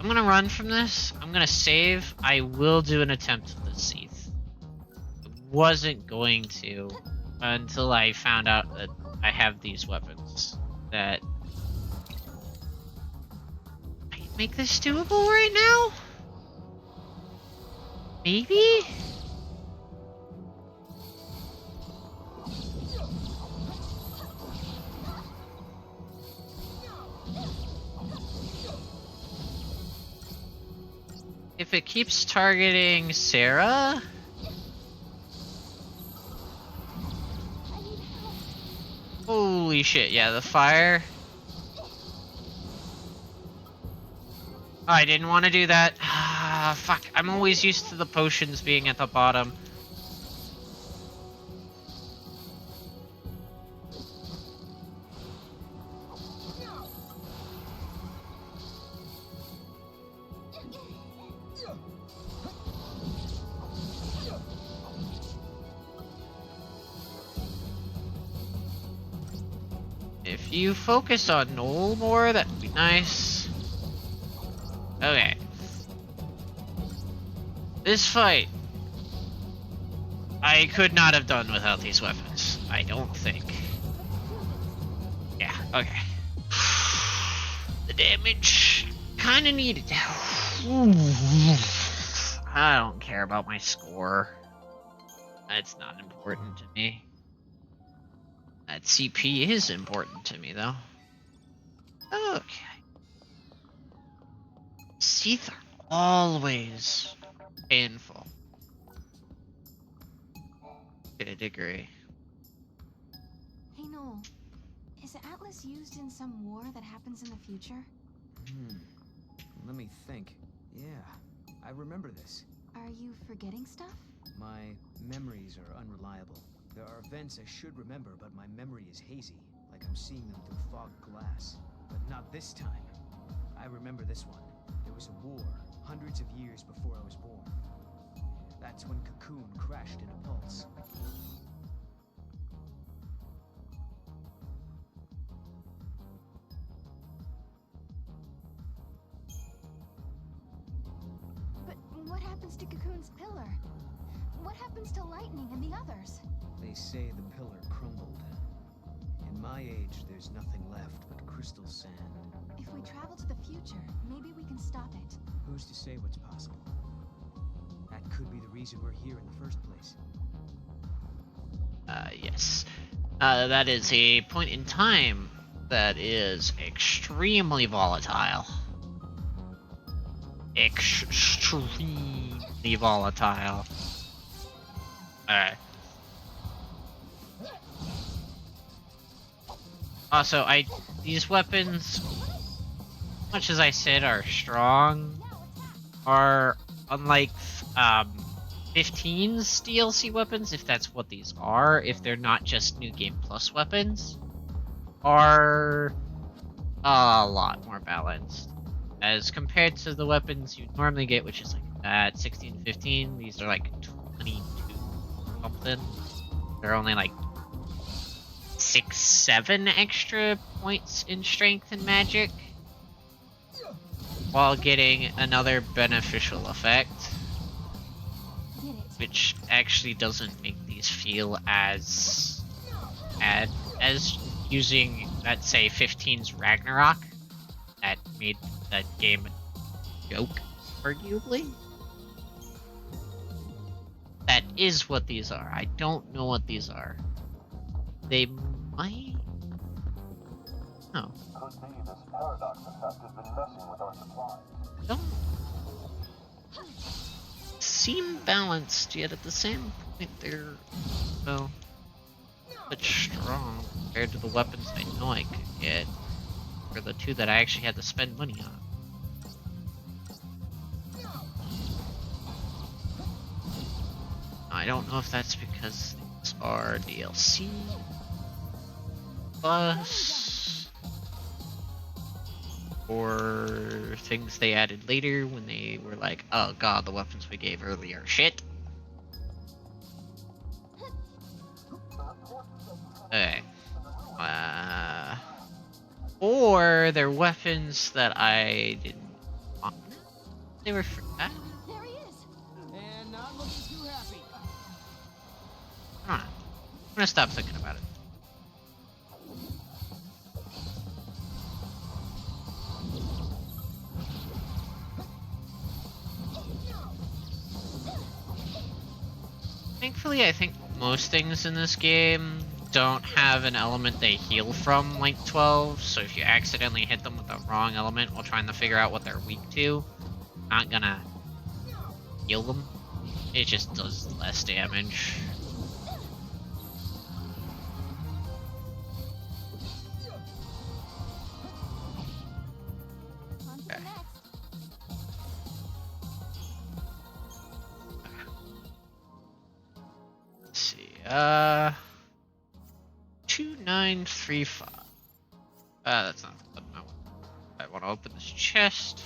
I'm gonna run from this. I'm gonna save. I will do an attempt with the Seath. I wasn't going to until I found out that I have these weapons that might make this doable right now. Maybe? If it keeps targeting Sarah? Holy shit, yeah, the fire. Oh, I didn't want to do that. Ah, fuck, I'm always used to the potions being at the bottom. If you focus on Noel more, that'd be nice. Okay. This fight, I could not have done without these weapons. I don't think. Yeah, okay. The damage, kinda needed. I don't care about my score. That's not important to me. That CP is important to me, though. Okay. Seath are always painful. To a degree. Hey Noel, is Atlas used in some war that happens in the future? Let me think. Yeah, I remember this. Are you forgetting stuff? My memories are unreliable. There are events I should remember, but my memory is hazy, like I'm seeing them through fogged glass. But not this time. I remember this one. There was a war, hundreds of years before I was born. That's when Cocoon crashed in a pulse. But what happens to Cocoon's pillar? What happens to Lightning and the others? They say the pillar crumbled. In my age, there's nothing left but crystal sand. If we travel to the future, maybe we can stop it. Who's to say what's possible? That could be the reason we're here in the first place. Yes. That is a point in time that is extremely volatile. Extremely volatile. Alright. Also, these weapons, much as I said are strong, are unlike 15's DLC weapons, if that's what these are, if they're not just New Game Plus weapons, are a lot more balanced. As compared to the weapons you normally get, which is like at 16, 15, these are like 22 something. They're only like 6, 7 extra points in strength and magic, while getting another beneficial effect, which actually doesn't make these feel as bad as using, let's say, 15's Ragnarok. That made that game a joke, arguably. That is what these are. I don't know what these are. They might... No. Could be this paradox effect has been messing with our supplies. Don't seem balanced, yet at the same point they're, well, such strong compared to the weapons I know I could get, or the two that I actually had to spend money on. I don't know if that's because these are DLC plus, or things they added later when they were like, oh god, the weapons we gave earlier are shit. Okay. Or they're weapons that I didn't want. They were for that. There he is. And not looking too happy. I don't know. I'm gonna stop thinking about it. Thankfully, I think most things in this game don't have an element they heal from like 12, so if you accidentally hit them with the wrong element while trying to figure out what they're weak to, not gonna heal them. It just does less damage. Okay. Let's see, 2935. That's not what I want. I want to open this chest.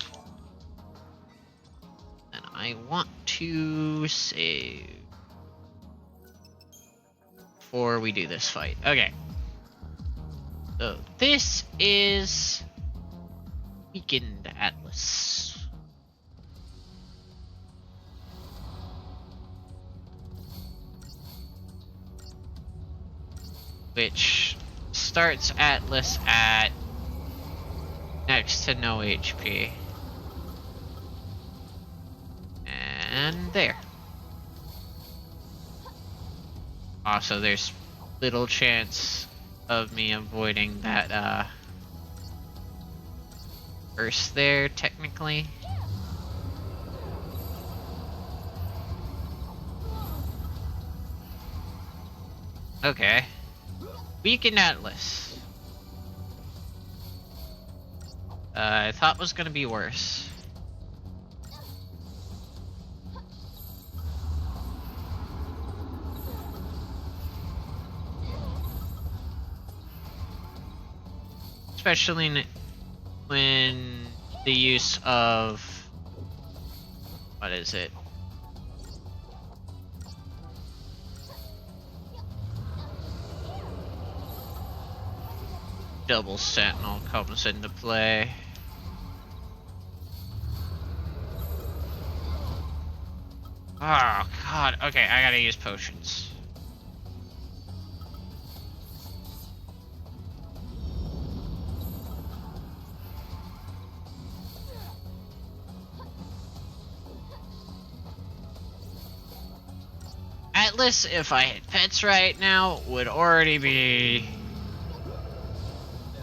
And I want to save before we do this fight. Okay. So this is Weakened Atlas. Which starts Atlas at next to no HP. And there. Also, there's little chance of me avoiding that burst there, technically. Okay. Weakened Atlas. I thought was gonna be worse. Especially when the use of, what is it? Double Sentinel comes into play. Oh god, okay, I gotta use potions. Atlas, if I hit pets right now, would already be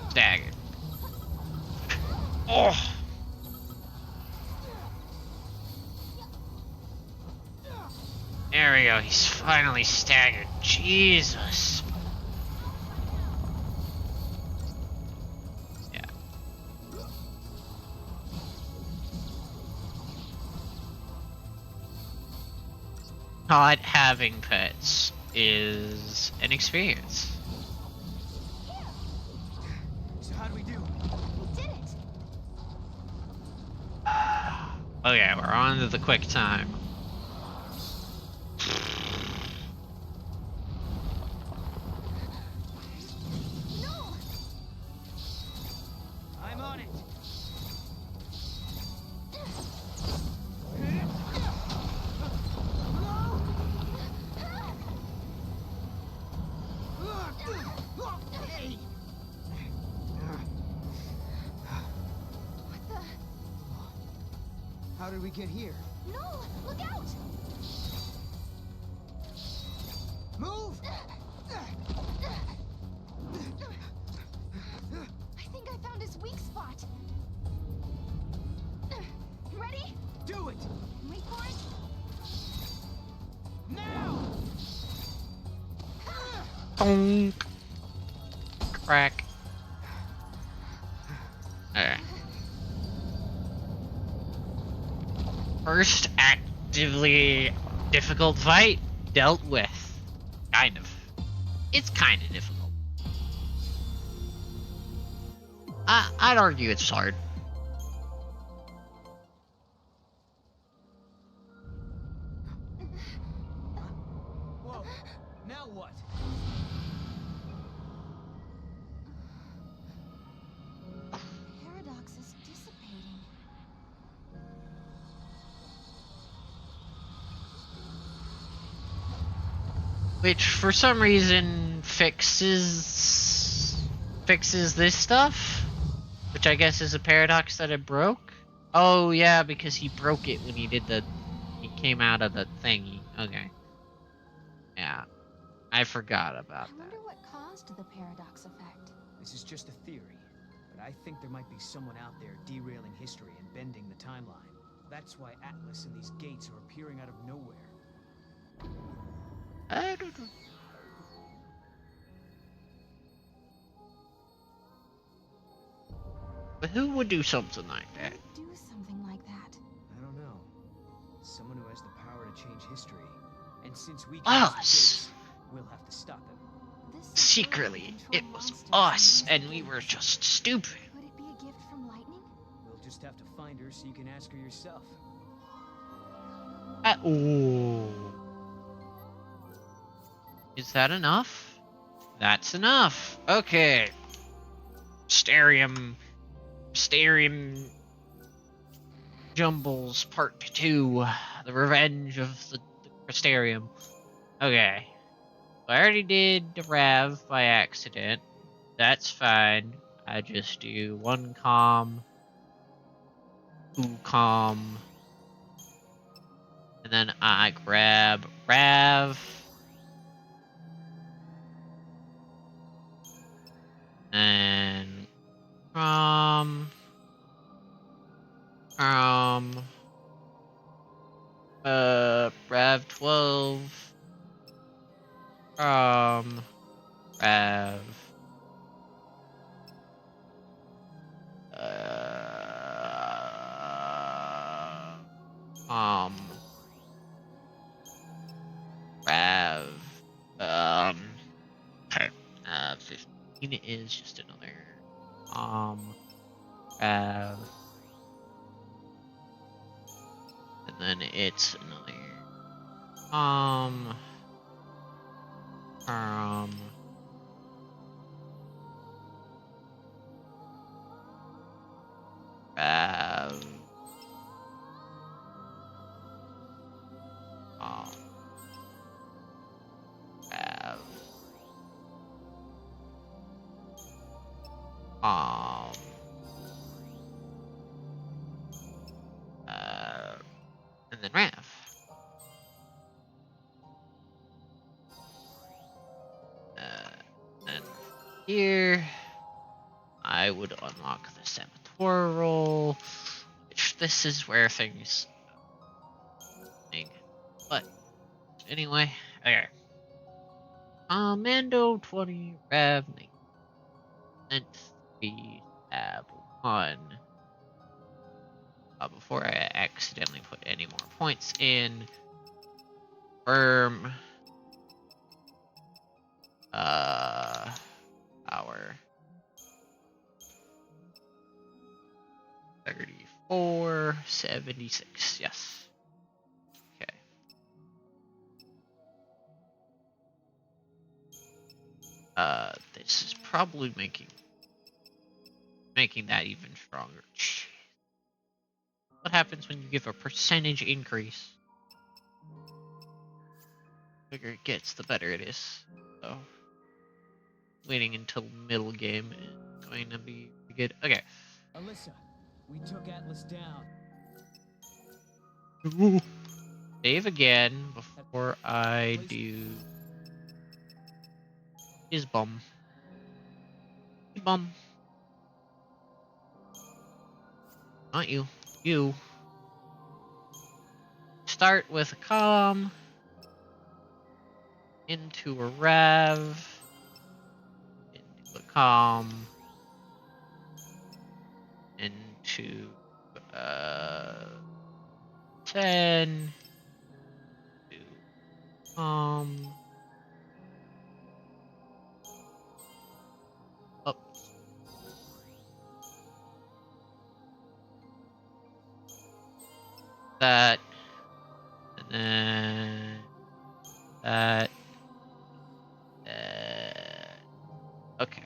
staggered. Oh! There we go, he's finally staggered. Jesus. Yeah. Not having pets is an experience. So how do we do? We did it. Okay, we're on to the quick time. No. I'm on it. Hey. What the? How did we get here? No! Look out! Bonk. Crack. Alright. First actively difficult fight dealt with. Kind of. It's kind of difficult. I'd argue it's hard. Whoa, now what? Paradox is dissipating. Which, for some reason, fixes this stuff. Which I guess is a paradox that it broke. Oh yeah, because he broke it when he did he came out of the thingy. Okay. Yeah. I forgot about I that. wonder what caused the paradox effect. This is just a theory, but I think there might be someone out there derailing history and bending the timeline. That's why Atlas and these gates are appearing out of nowhere. I don't know. But who would do something like that? Do something like that. I don't know. Someone who has the power to change history. And since we Us. we'll have to stop him. Secretly, it was us, and we were just stupid. Could it be a gift from lightning? We'll just have to find her so you can ask her yourself. Ooh. Is that enough? That's enough. Okay. Mysterium Jumbles Part 2. The Revenge of the Mysterium. Okay. I already did the Rav by accident. That's fine. I just do 1 calm, 2 calm, and then I grab Rav, and Rav 12, Rav, Rav, okay, 15 is just another, Rav, and then it's another, Rav, and then Rav. And here, I would unlock the Saboteur roll, which this is where things. But anyway, okay. Mando 20, Rav 9, 3, Tab 1. Before I accidentally put any more points in, firm power 3476. Yes. Okay. This is probably making that even stronger. What happens when you give a percentage increase? The bigger it gets, the better it is. So, waiting until middle game is going to be good. Okay. Alyssa, we took Atlas down. Ooh. Save again before I do his bum. Bum. Not you. You. Start with a calm. Into a Rav. come into 10 to come up. That, and then that. Okay.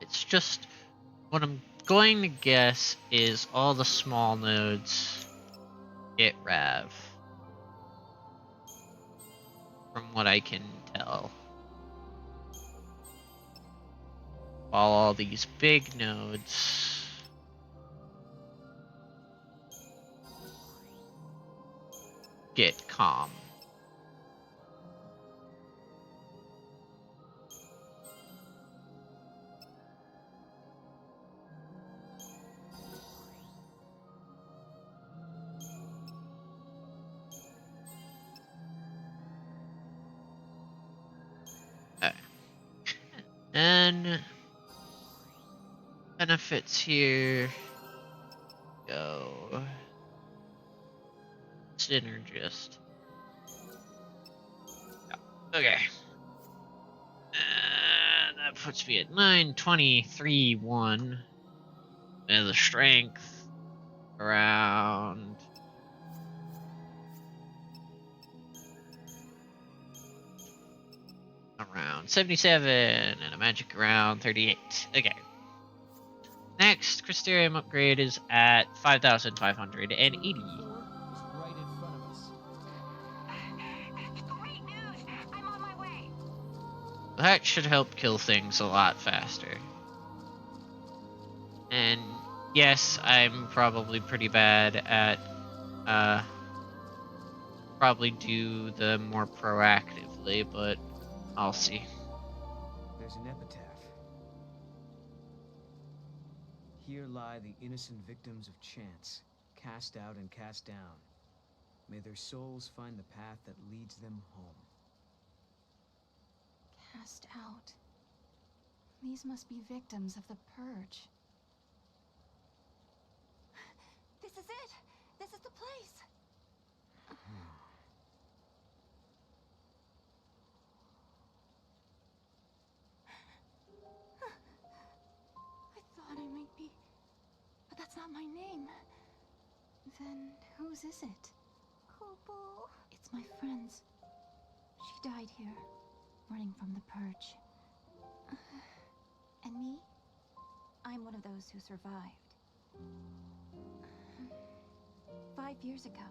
It's just what I'm going to guess is all the small nodes get Rav. From what I can tell. While all these big nodes get calm. Okay. And benefits here go synergist. Okay. And that puts me at 923-1. And the strength around around 77 and a magic around 38. Okay. Next Crystarium upgrade is at 5,580. Right in front of us. Great news! I'm on my way. That should help kill things a lot faster. And yes, I'm probably pretty bad at probably do them more proactively, but I'll see. There's an epitaph. Here lie the innocent victims of chance, cast out and cast down. May their souls find the path that leads them home. Cast out. These must be victims of the purge. This is it! This is the place! I thought I might be... But that's not my name. Then whose is it? Kupo. It's my friend's. She died here, running from the purge. And me? I'm one of those who survived. 5 years ago,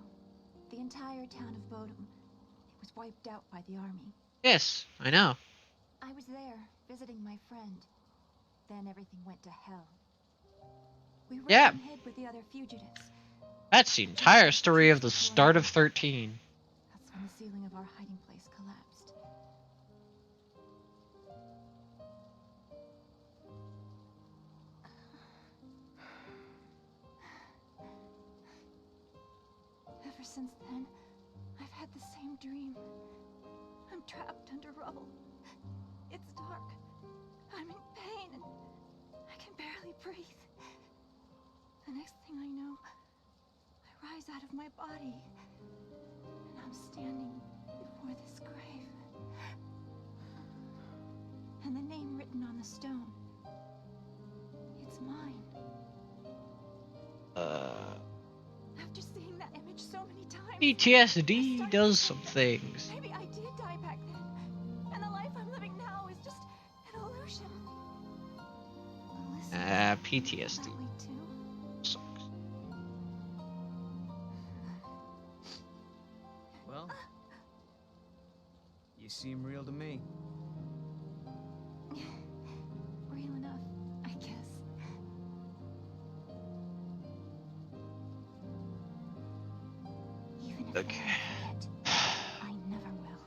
the entire town of Bodum, it was wiped out by the army. Yes, I know. I was there, visiting my friend. Then everything went to hell. We ran and hid with the other fugitives. That's the entire story of the start of 13. That's when the ceiling of our hiding place collapsed. Ever since then, I've had the same dream. I'm trapped under rubble. It's dark. I'm in pain and I can barely breathe. The next thing I know, I rise out of my body and I'm standing before this grave. And the name written on the stone, it's mine. After seeing that image so many times, PTSD does some things. maybe I did die back then, and the life I'm living now is just an illusion. PTSD sucks. Well, you seem real to me. Real enough, I guess. Even if Okay. I forget, I never will.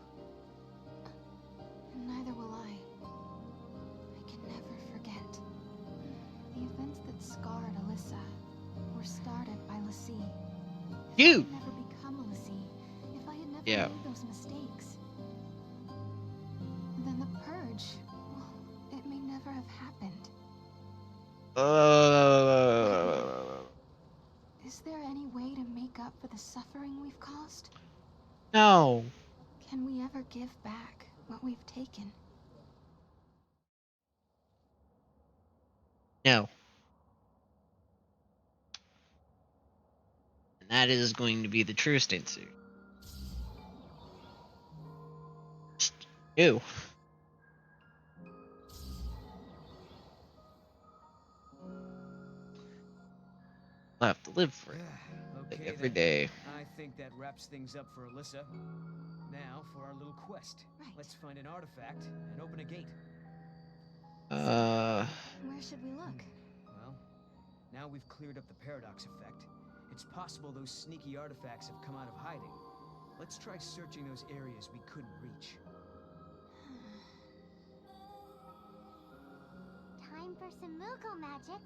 Neither will I. I can never forget. The events that scarred Alyssa were started by Lassie. You! If I had never become a Lassie, if I had never made those mistakes, then the purge, well, Is there any way to make up for the suffering we've caused? No. Can we ever give back what we've taken? No. And that is going to be the truest answer. Ew. I'll have to live for it. Okay, Every then. day. I think that wraps things up for Alyssa. Now for our little quest. Let's find an artifact and open a gate. Where should we look? Well, now we've cleared up the paradox effect. It's possible those sneaky artifacts have come out of hiding. Let's try searching those areas we couldn't reach. Time for some Moogle magic.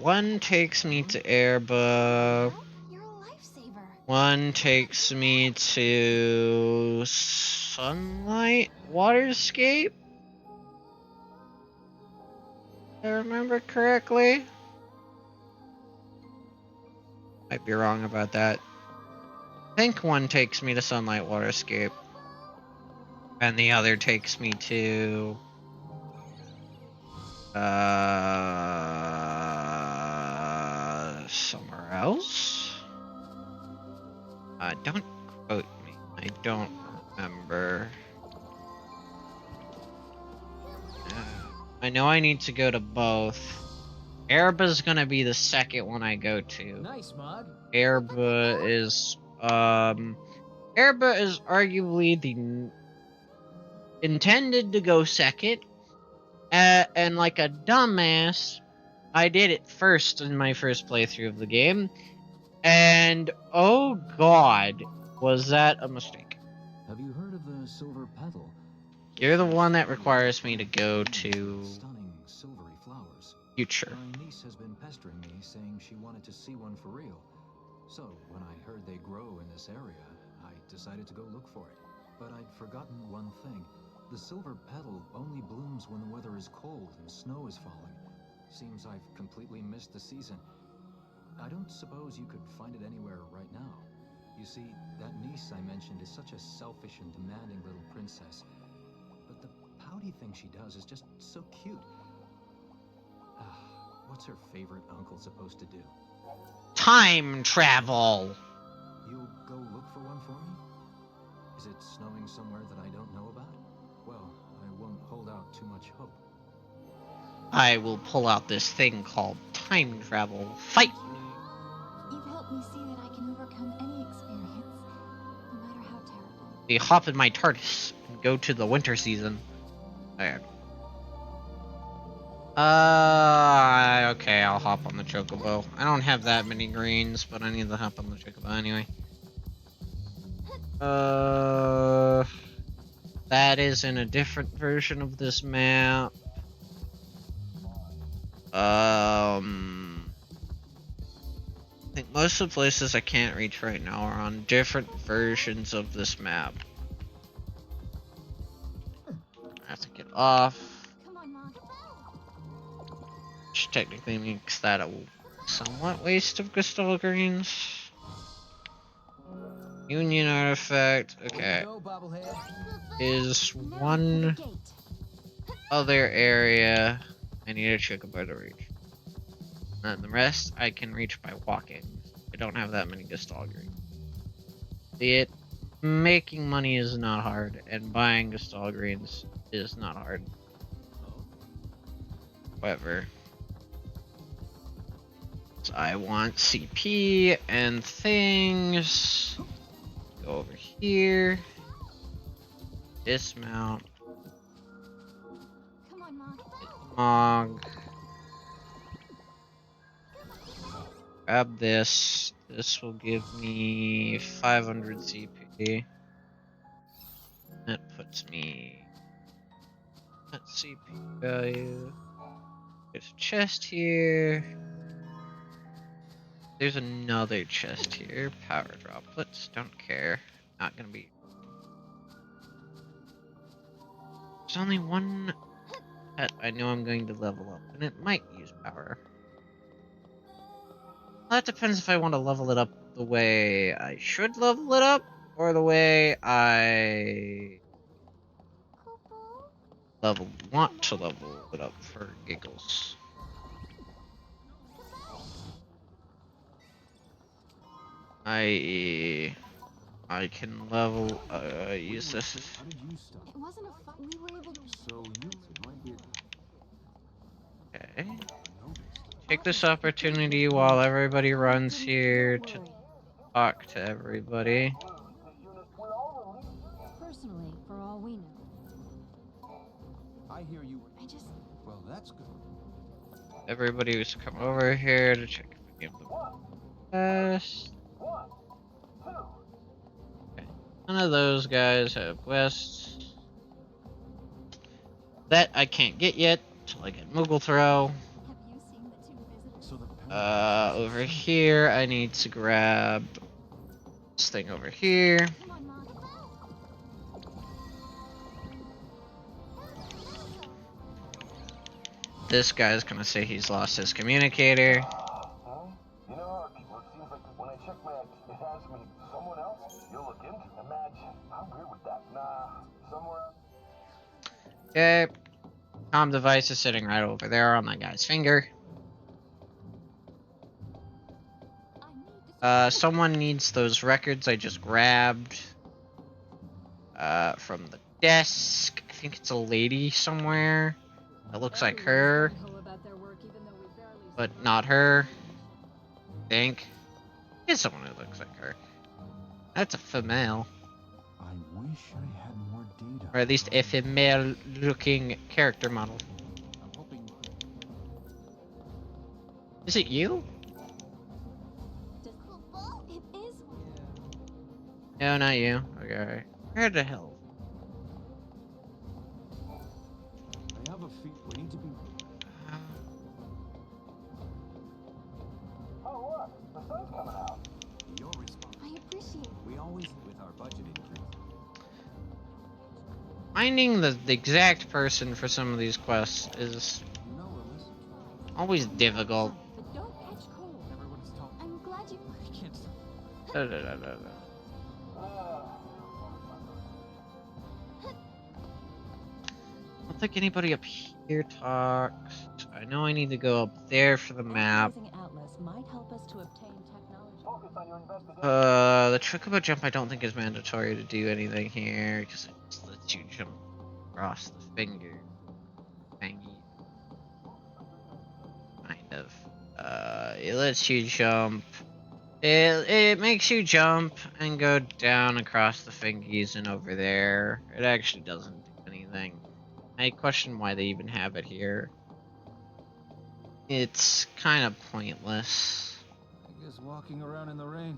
One takes me to Airba. You're a lifesaver. One takes me to Sunlight Waterscape. If I remember correctly. Might be wrong about that. I think one takes me to Sunlight Waterscape. And the other takes me to somewhere else? Don't quote me. I don't remember. I know I need to go to both. Airba's gonna be the second one I go to. Nice, Mog. Airba is arguably the intended to go second. And like a dumbass, I did it first in my first playthrough of the game. And oh god, was that a mistake. Have you heard of the silver petal? You're the one that requires me to go to Stunning silvery flowers. future. My niece has been pestering me, saying she wanted to see one for real. So when I heard they grow in this area, I decided to go look for it. But I'd forgotten one thing. The silver petal only blooms when the weather is cold and snow is falling. Seems I've completely missed the season. I don't suppose you could find it anywhere right now. You see, that niece I mentioned is such a selfish and demanding little princess. But the pouty thing she does is just so cute. What's her favorite uncle supposed to do? Time travel! You'll go look for one for me? Is it snowing somewhere that I don't know about? Well, I won't hold out too much hope. I will pull out this thing called time travel. Fight! You've helped me see that I can overcome any experience, no matter how terrible. We hop in my TARDIS and go to the winter season. Okay. Okay, I'll hop on the Chocobo. I don't have that many greens, but I need to hop on the Chocobo anyway. That is in a different version of this map. I think most of the places I can't reach right now are on different versions of this map. I have to get off. Which technically makes that a somewhat waste of crystal greens. Union artifact. Okay. Is one other area I need a Chocobo to reach. And the rest I can reach by walking. I don't have that many Gestalt greens. See it? Making money is not hard, and buying Gestalt greens is not hard. However, so I want CP and things. Go over here. Dismount. Mog. Grab this. This will give me 500 CP. That puts me at CP value. There's a chest here. There's another chest here. Power droplets. Don't care. Not gonna be. There's only one pet I know I'm going to level up, and it might use power. Well, that depends if I want to level it up the way I should level it up, or the way I want to level it up for giggles. I can level use this. It wasn't a fight. We were able to. So you might be. Okay. Take this opportunity while everybody runs here to talk to everybody. Personally, for all we know. I hear you. I just. Well, that's good. Everybody was to come over here to check if we have the quest. Okay. None of those guys have quests. That I can't get yet until I get Moogle Throw. Over here, I need to grab this thing over here. This guy's gonna say he's lost his communicator. You know, it seems like when I check my it has me someone else. You look into imagine. I'm good with that. Nah, somewhere else. Okay. Comm device is sitting right over there on that guy's finger. Someone needs those records I just grabbed from the desk. I think it's a lady somewhere. It looks like her, but not her. I think it's someone who looks like her. That's a female, I wish I had more data. or at least a female-looking character model. I'm hoping. Is it you? It is. No, not you. Okay. Where the hell? I have a feat. We need to be. Oh look, the sun's coming out. Your response. I appreciate it. We always with our budget increase. Finding the exact person for some of these quests is always difficult. But don't catch cold. Everyone's talking. I'm glad you. I can't stop. Da, da, da, da, da. I don't think anybody up here talks. I know I need to go up there for the map. Atlas might help us to obtain technology. Focus on your investigation. The chocobo jump I don't think is mandatory to do anything here because it just lets you jump across the finger. Thingy. Kind of. It lets you jump. It makes you jump and go down across the fingies and over there. It actually doesn't do anything. I question why they even have it here. It's kind of pointless. I guess walking around in the rain.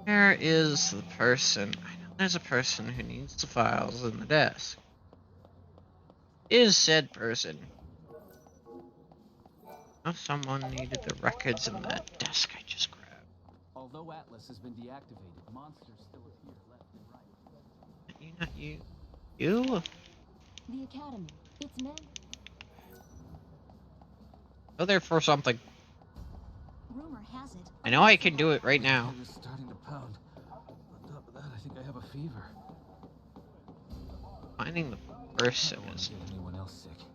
Where is the person? I know there's a person who needs the files in the desk. Is said person? Oh, someone needed the records in that desk I just grabbed. Although Atlas has been deactivated, monsters still appear left and right. Not you. You? The Academy. It's men. Go there for something. Rumor has it. I know I can do it right now. Head is starting to pound. On top of that, I think I have a fever. Finding the person I don't want is to get anyone else sick.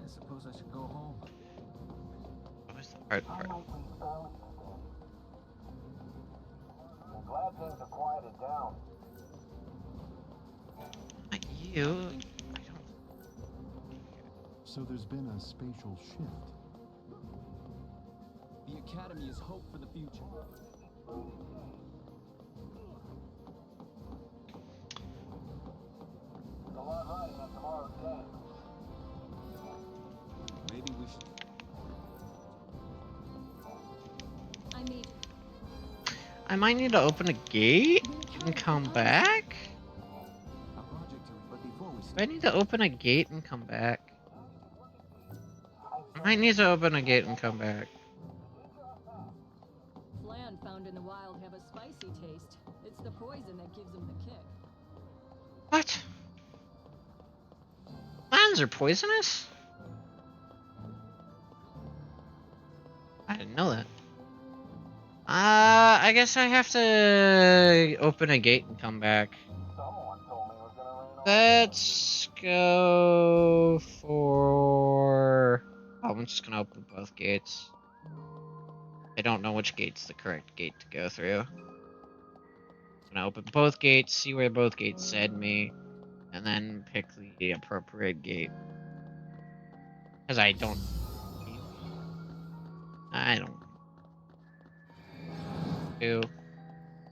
I suppose I should go home. always the hard part. I'm glad things are quieted down. Not you. I don't. So there's been a spatial shift. The Academy is hope for the future. There's a lot riding on tomorrow's game. Maybe we should. I might need to open a gate and come back. A project to, but before we Do I need to open a gate and come back? I might need to open a gate and come back. Flan found in the wild have a spicy taste. It's the poison that gives them the kick. What? Lions are poisonous? I didn't know that. I guess I have to open a gate and come back. Let's go for... Oh, I'm just gonna open both gates. I don't know which gate's the correct gate to go through. I'm gonna open both gates, see where both gates send me, and then pick the appropriate gate. Because I don't do.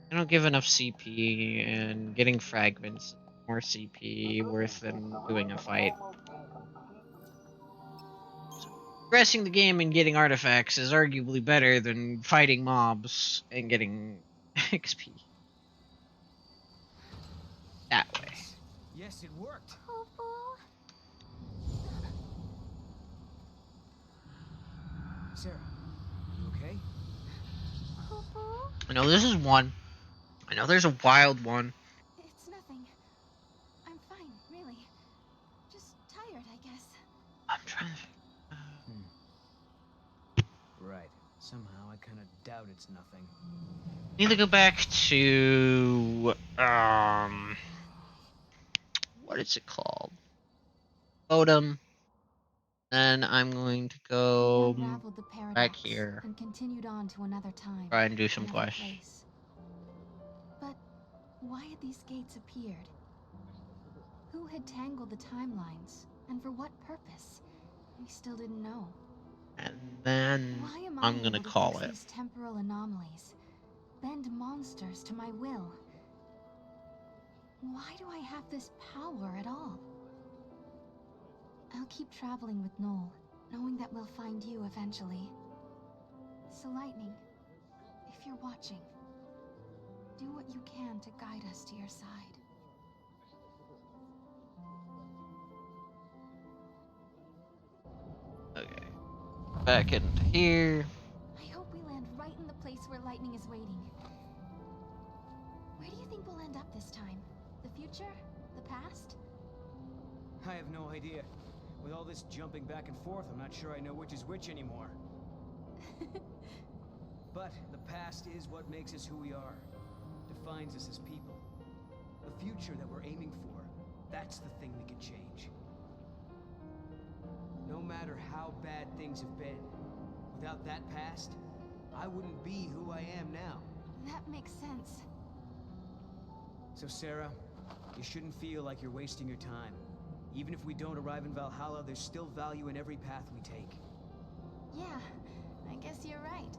I don't give enough CP, and getting fragments more CP worth than doing a fight. So, progressing the game and getting artifacts is arguably better than fighting mobs and getting XP. That way. Yes, it worked. Sarah, you okay? I know this is one. I know there's a wild one. It's nothing. I'm fine, really. Just tired, I guess. I'm trying to... Right. Somehow I kind of doubt it's nothing. Need to go back to... What is it called? Odom. Then I'm going to go Unraveled the back paradox here. and continued on to another time. Try and do some another quests. place. But why had these gates appeared? Who had tangled the timelines, and for what purpose? We still didn't know. And then Why am I'm I gonna able to call fix it. these temporal anomalies, bend monsters to my will? Why do I have this power at all? I'll keep traveling with Noel, knowing that we'll find you eventually. So Lightning, if you're watching, do what you can to guide us to your side. Okay. Back into here. I hope we land right in the place where Lightning is waiting. Where do you think we'll end up this time? The future? The past? I have no idea. With all this jumping back and forth, I'm not sure I know which is which anymore. But the past is what makes us who we are. Defines us as people. The future that we're aiming for, that's the thing we can change. No matter how bad things have been, without that past, I wouldn't be who I am now. That makes sense. So Sarah, you shouldn't feel like you're wasting your time. Even if we don't arrive in Valhalla, there's still value in every path we take. Yeah, I guess you're right.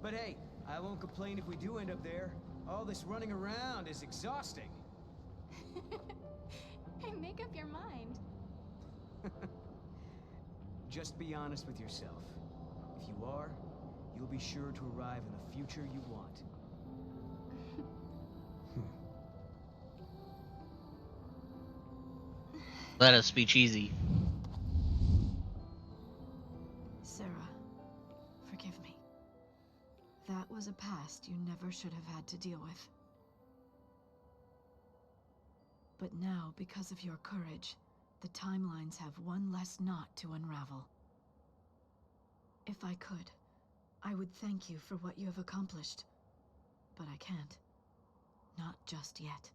But hey, I won't complain if we do end up there. All this running around is exhausting. Hey, make up your mind. Just be honest with yourself. If you are, you'll be sure to arrive in the future you want. Let us be cheesy. Sarah, forgive me. That was a past you never should have had to deal with. But now, because of your courage, the timelines have one less knot to unravel. If I could, I would thank you for what you have accomplished. But I can't. Not just yet.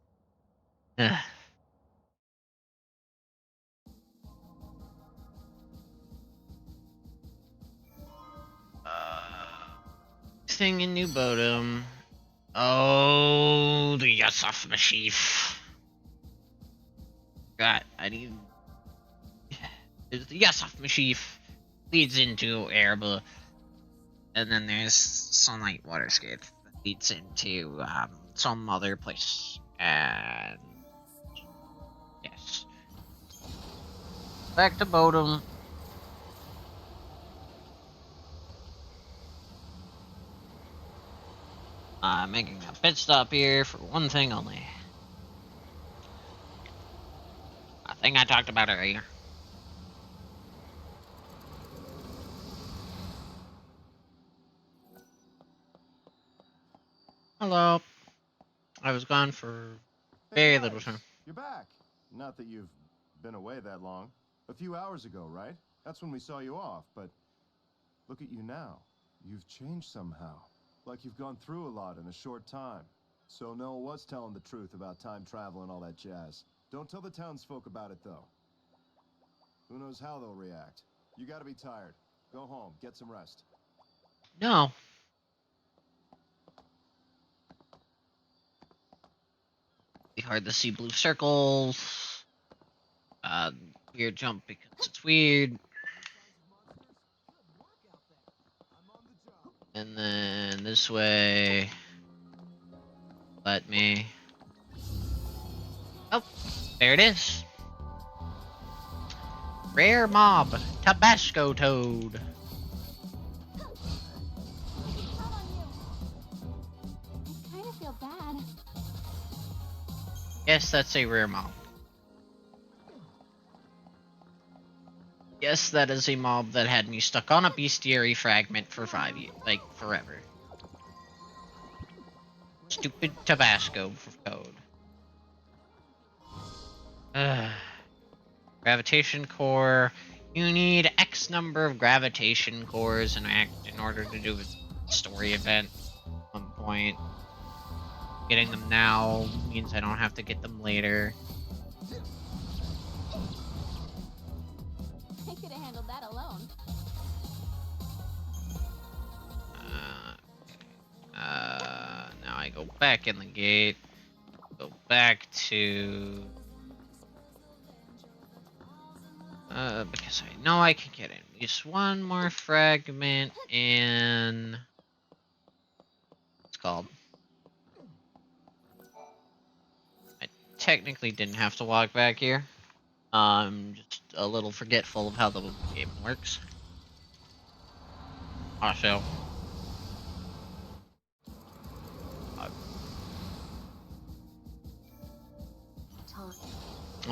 Thing in New Bodom. Oh, the Yasuf Mashif. God, I need. There's the Yasuf Mashif leads into Erba, and then there's Sunlight Waterscape that leads into some other place. And yes, back to Bodom. I'm making a pit stop here for one thing only. A thing I talked about earlier. Hello. I was gone for Very guys, little time. You're back. Not that you've been away that long. A few hours ago, right? That's when we saw you off, but look at you now. You've changed somehow. Like you've gone through a lot in a short time. So Noel was telling the truth about time travel and all that jazz. Don't tell the townsfolk about it, though. Who knows how they'll react. You gotta be tired. Go home, get some rest. No. Be hard to see blue circles. Weird jump because it's weird. And then this way. Let me. Oh, there it is. Rare mob, Tabasco toad. I kind of feel bad. Yes, that's a rare mob. Yes, that is a mob that had me stuck on a bestiary fragment for 5 years, like forever. Stupid Tabasco code. Gravitation core. You need X number of gravitation cores in order to do a story event at one point. Getting them now means I don't have to get them later. I could have handled that alone. Now I go back in the gate. Go back to... because I know I can get at least one more fragment and... What's it called? I technically didn't have to walk back here. I'm just a little forgetful of how the game works. Also...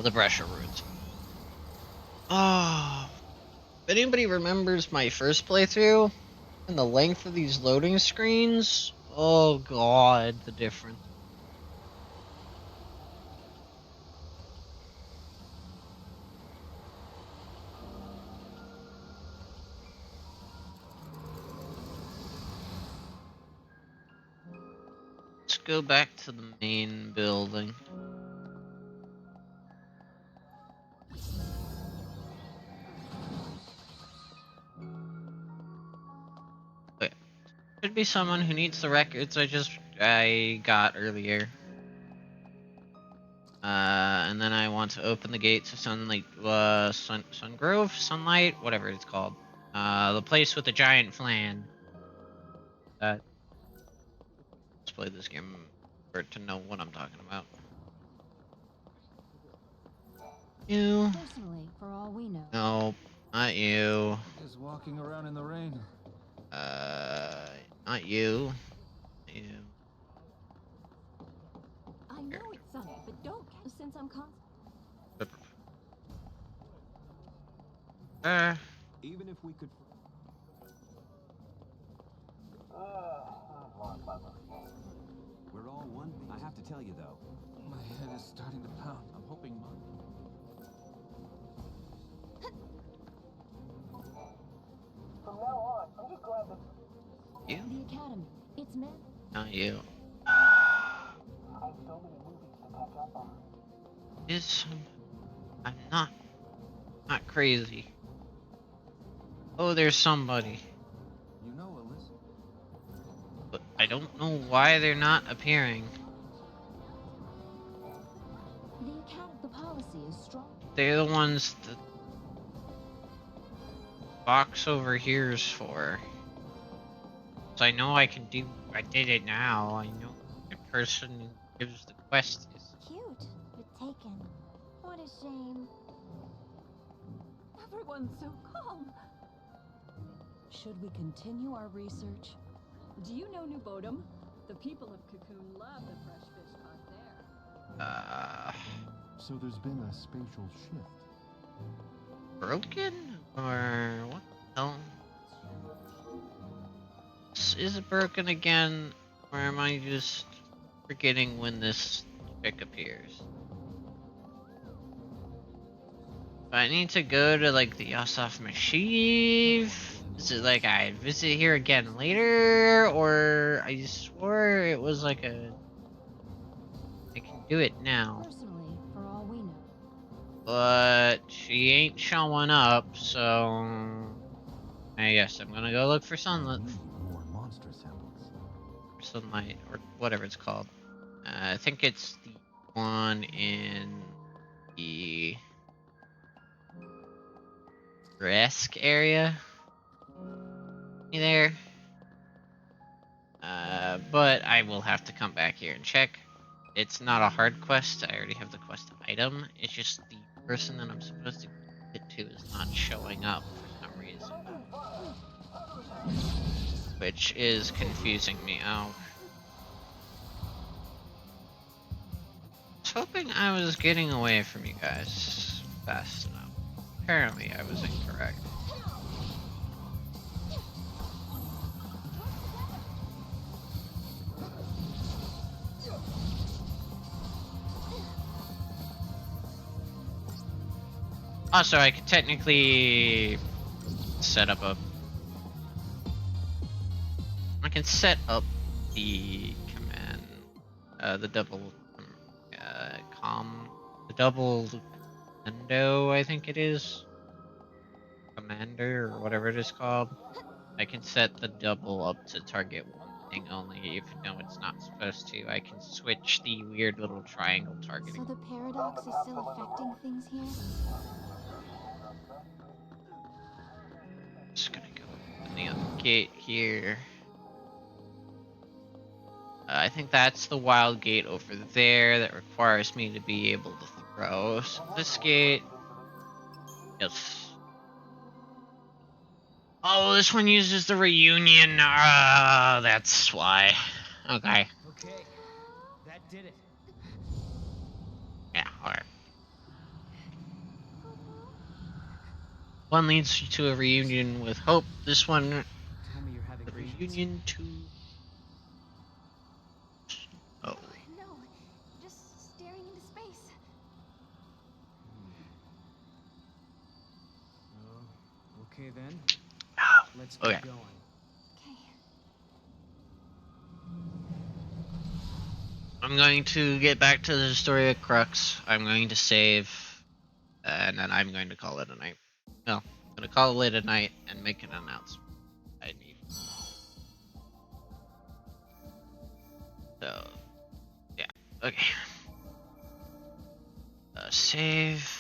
the pressure roots. Oh, if anybody remembers my first playthrough and the length of these loading screens, oh god, the difference. Let's go back to the main building. Okay. Could be someone who needs the records I got earlier. And then I want to open the gate to Sunlight, whatever it's called. The place with the giant flan. Let's play this game for it to know what I'm talking about. You. Personally, for all we know. No, not you. Just walking around in the rain. Not you. You. I know it's sunny, but don't since I'm Even if we could. We're all one. I have to tell you though. My head is starting to pound. I'm hoping From now on, I'm just glad that you. The Academy. It's meant. Not you. I have so many movies to catch up on. I'm not crazy. Oh, there's somebody. You know, Alyssa. But I don't know why they're not appearing. The policy is strong. They're the ones the box over here is for. So I know I can do. I did it now. I know the person who gives the quest is. Cute, but taken. What a shame. Everyone's so calm. Should we continue our research? Do you know New Bodom? The people of Cocoon love the fresh fish caught there. So there's been a spatial shift. Broken? Or what the hell? Is it broken again? Or am I just forgetting when this pick appears. Do I need to go to like the Yosef Mashiv? Is it like I visit here again later, or I swore it was like a I can do it now. Personally, for all we know. But she ain't showing up, so I guess I'm gonna go look for sunlight. More monster samples. Sunlight, or whatever it's called. I think it's the one in the Resk area. You there? But I will have to come back here and check. It's not a hard quest. I already have the quest item. It's just the person that I'm supposed to get to is not showing up for some reason. Which is confusing me out. I was hoping I was getting away from you guys fast enough. Apparently I was incorrect. Also, I could technically set up a... I can set up the command, the double, the double commando, I think it is. Commander, or whatever it is called. I can set the double up to target one thing only, even though it's not supposed to. I can switch the weird little triangle targeting. So the paradox is still affecting things here? Just gonna go open the other gate here. I think that's the wild gate over there that requires me to be able to throw. So this gate... Yes. Oh, this one uses the reunion. That's why. Okay. Okay, that did it. Yeah, alright. One leads you to a reunion with hope. This one, Tell me you're having the visions. reunion to... Oh. No, just staring into space. Oh, okay then. Let's Okay. get going. I'm going to get back to the Historia Crux. I'm going to save, and then I'm going to call it a night. No, I'm going to call it a night and make an announcement I need. So, yeah, okay. Save.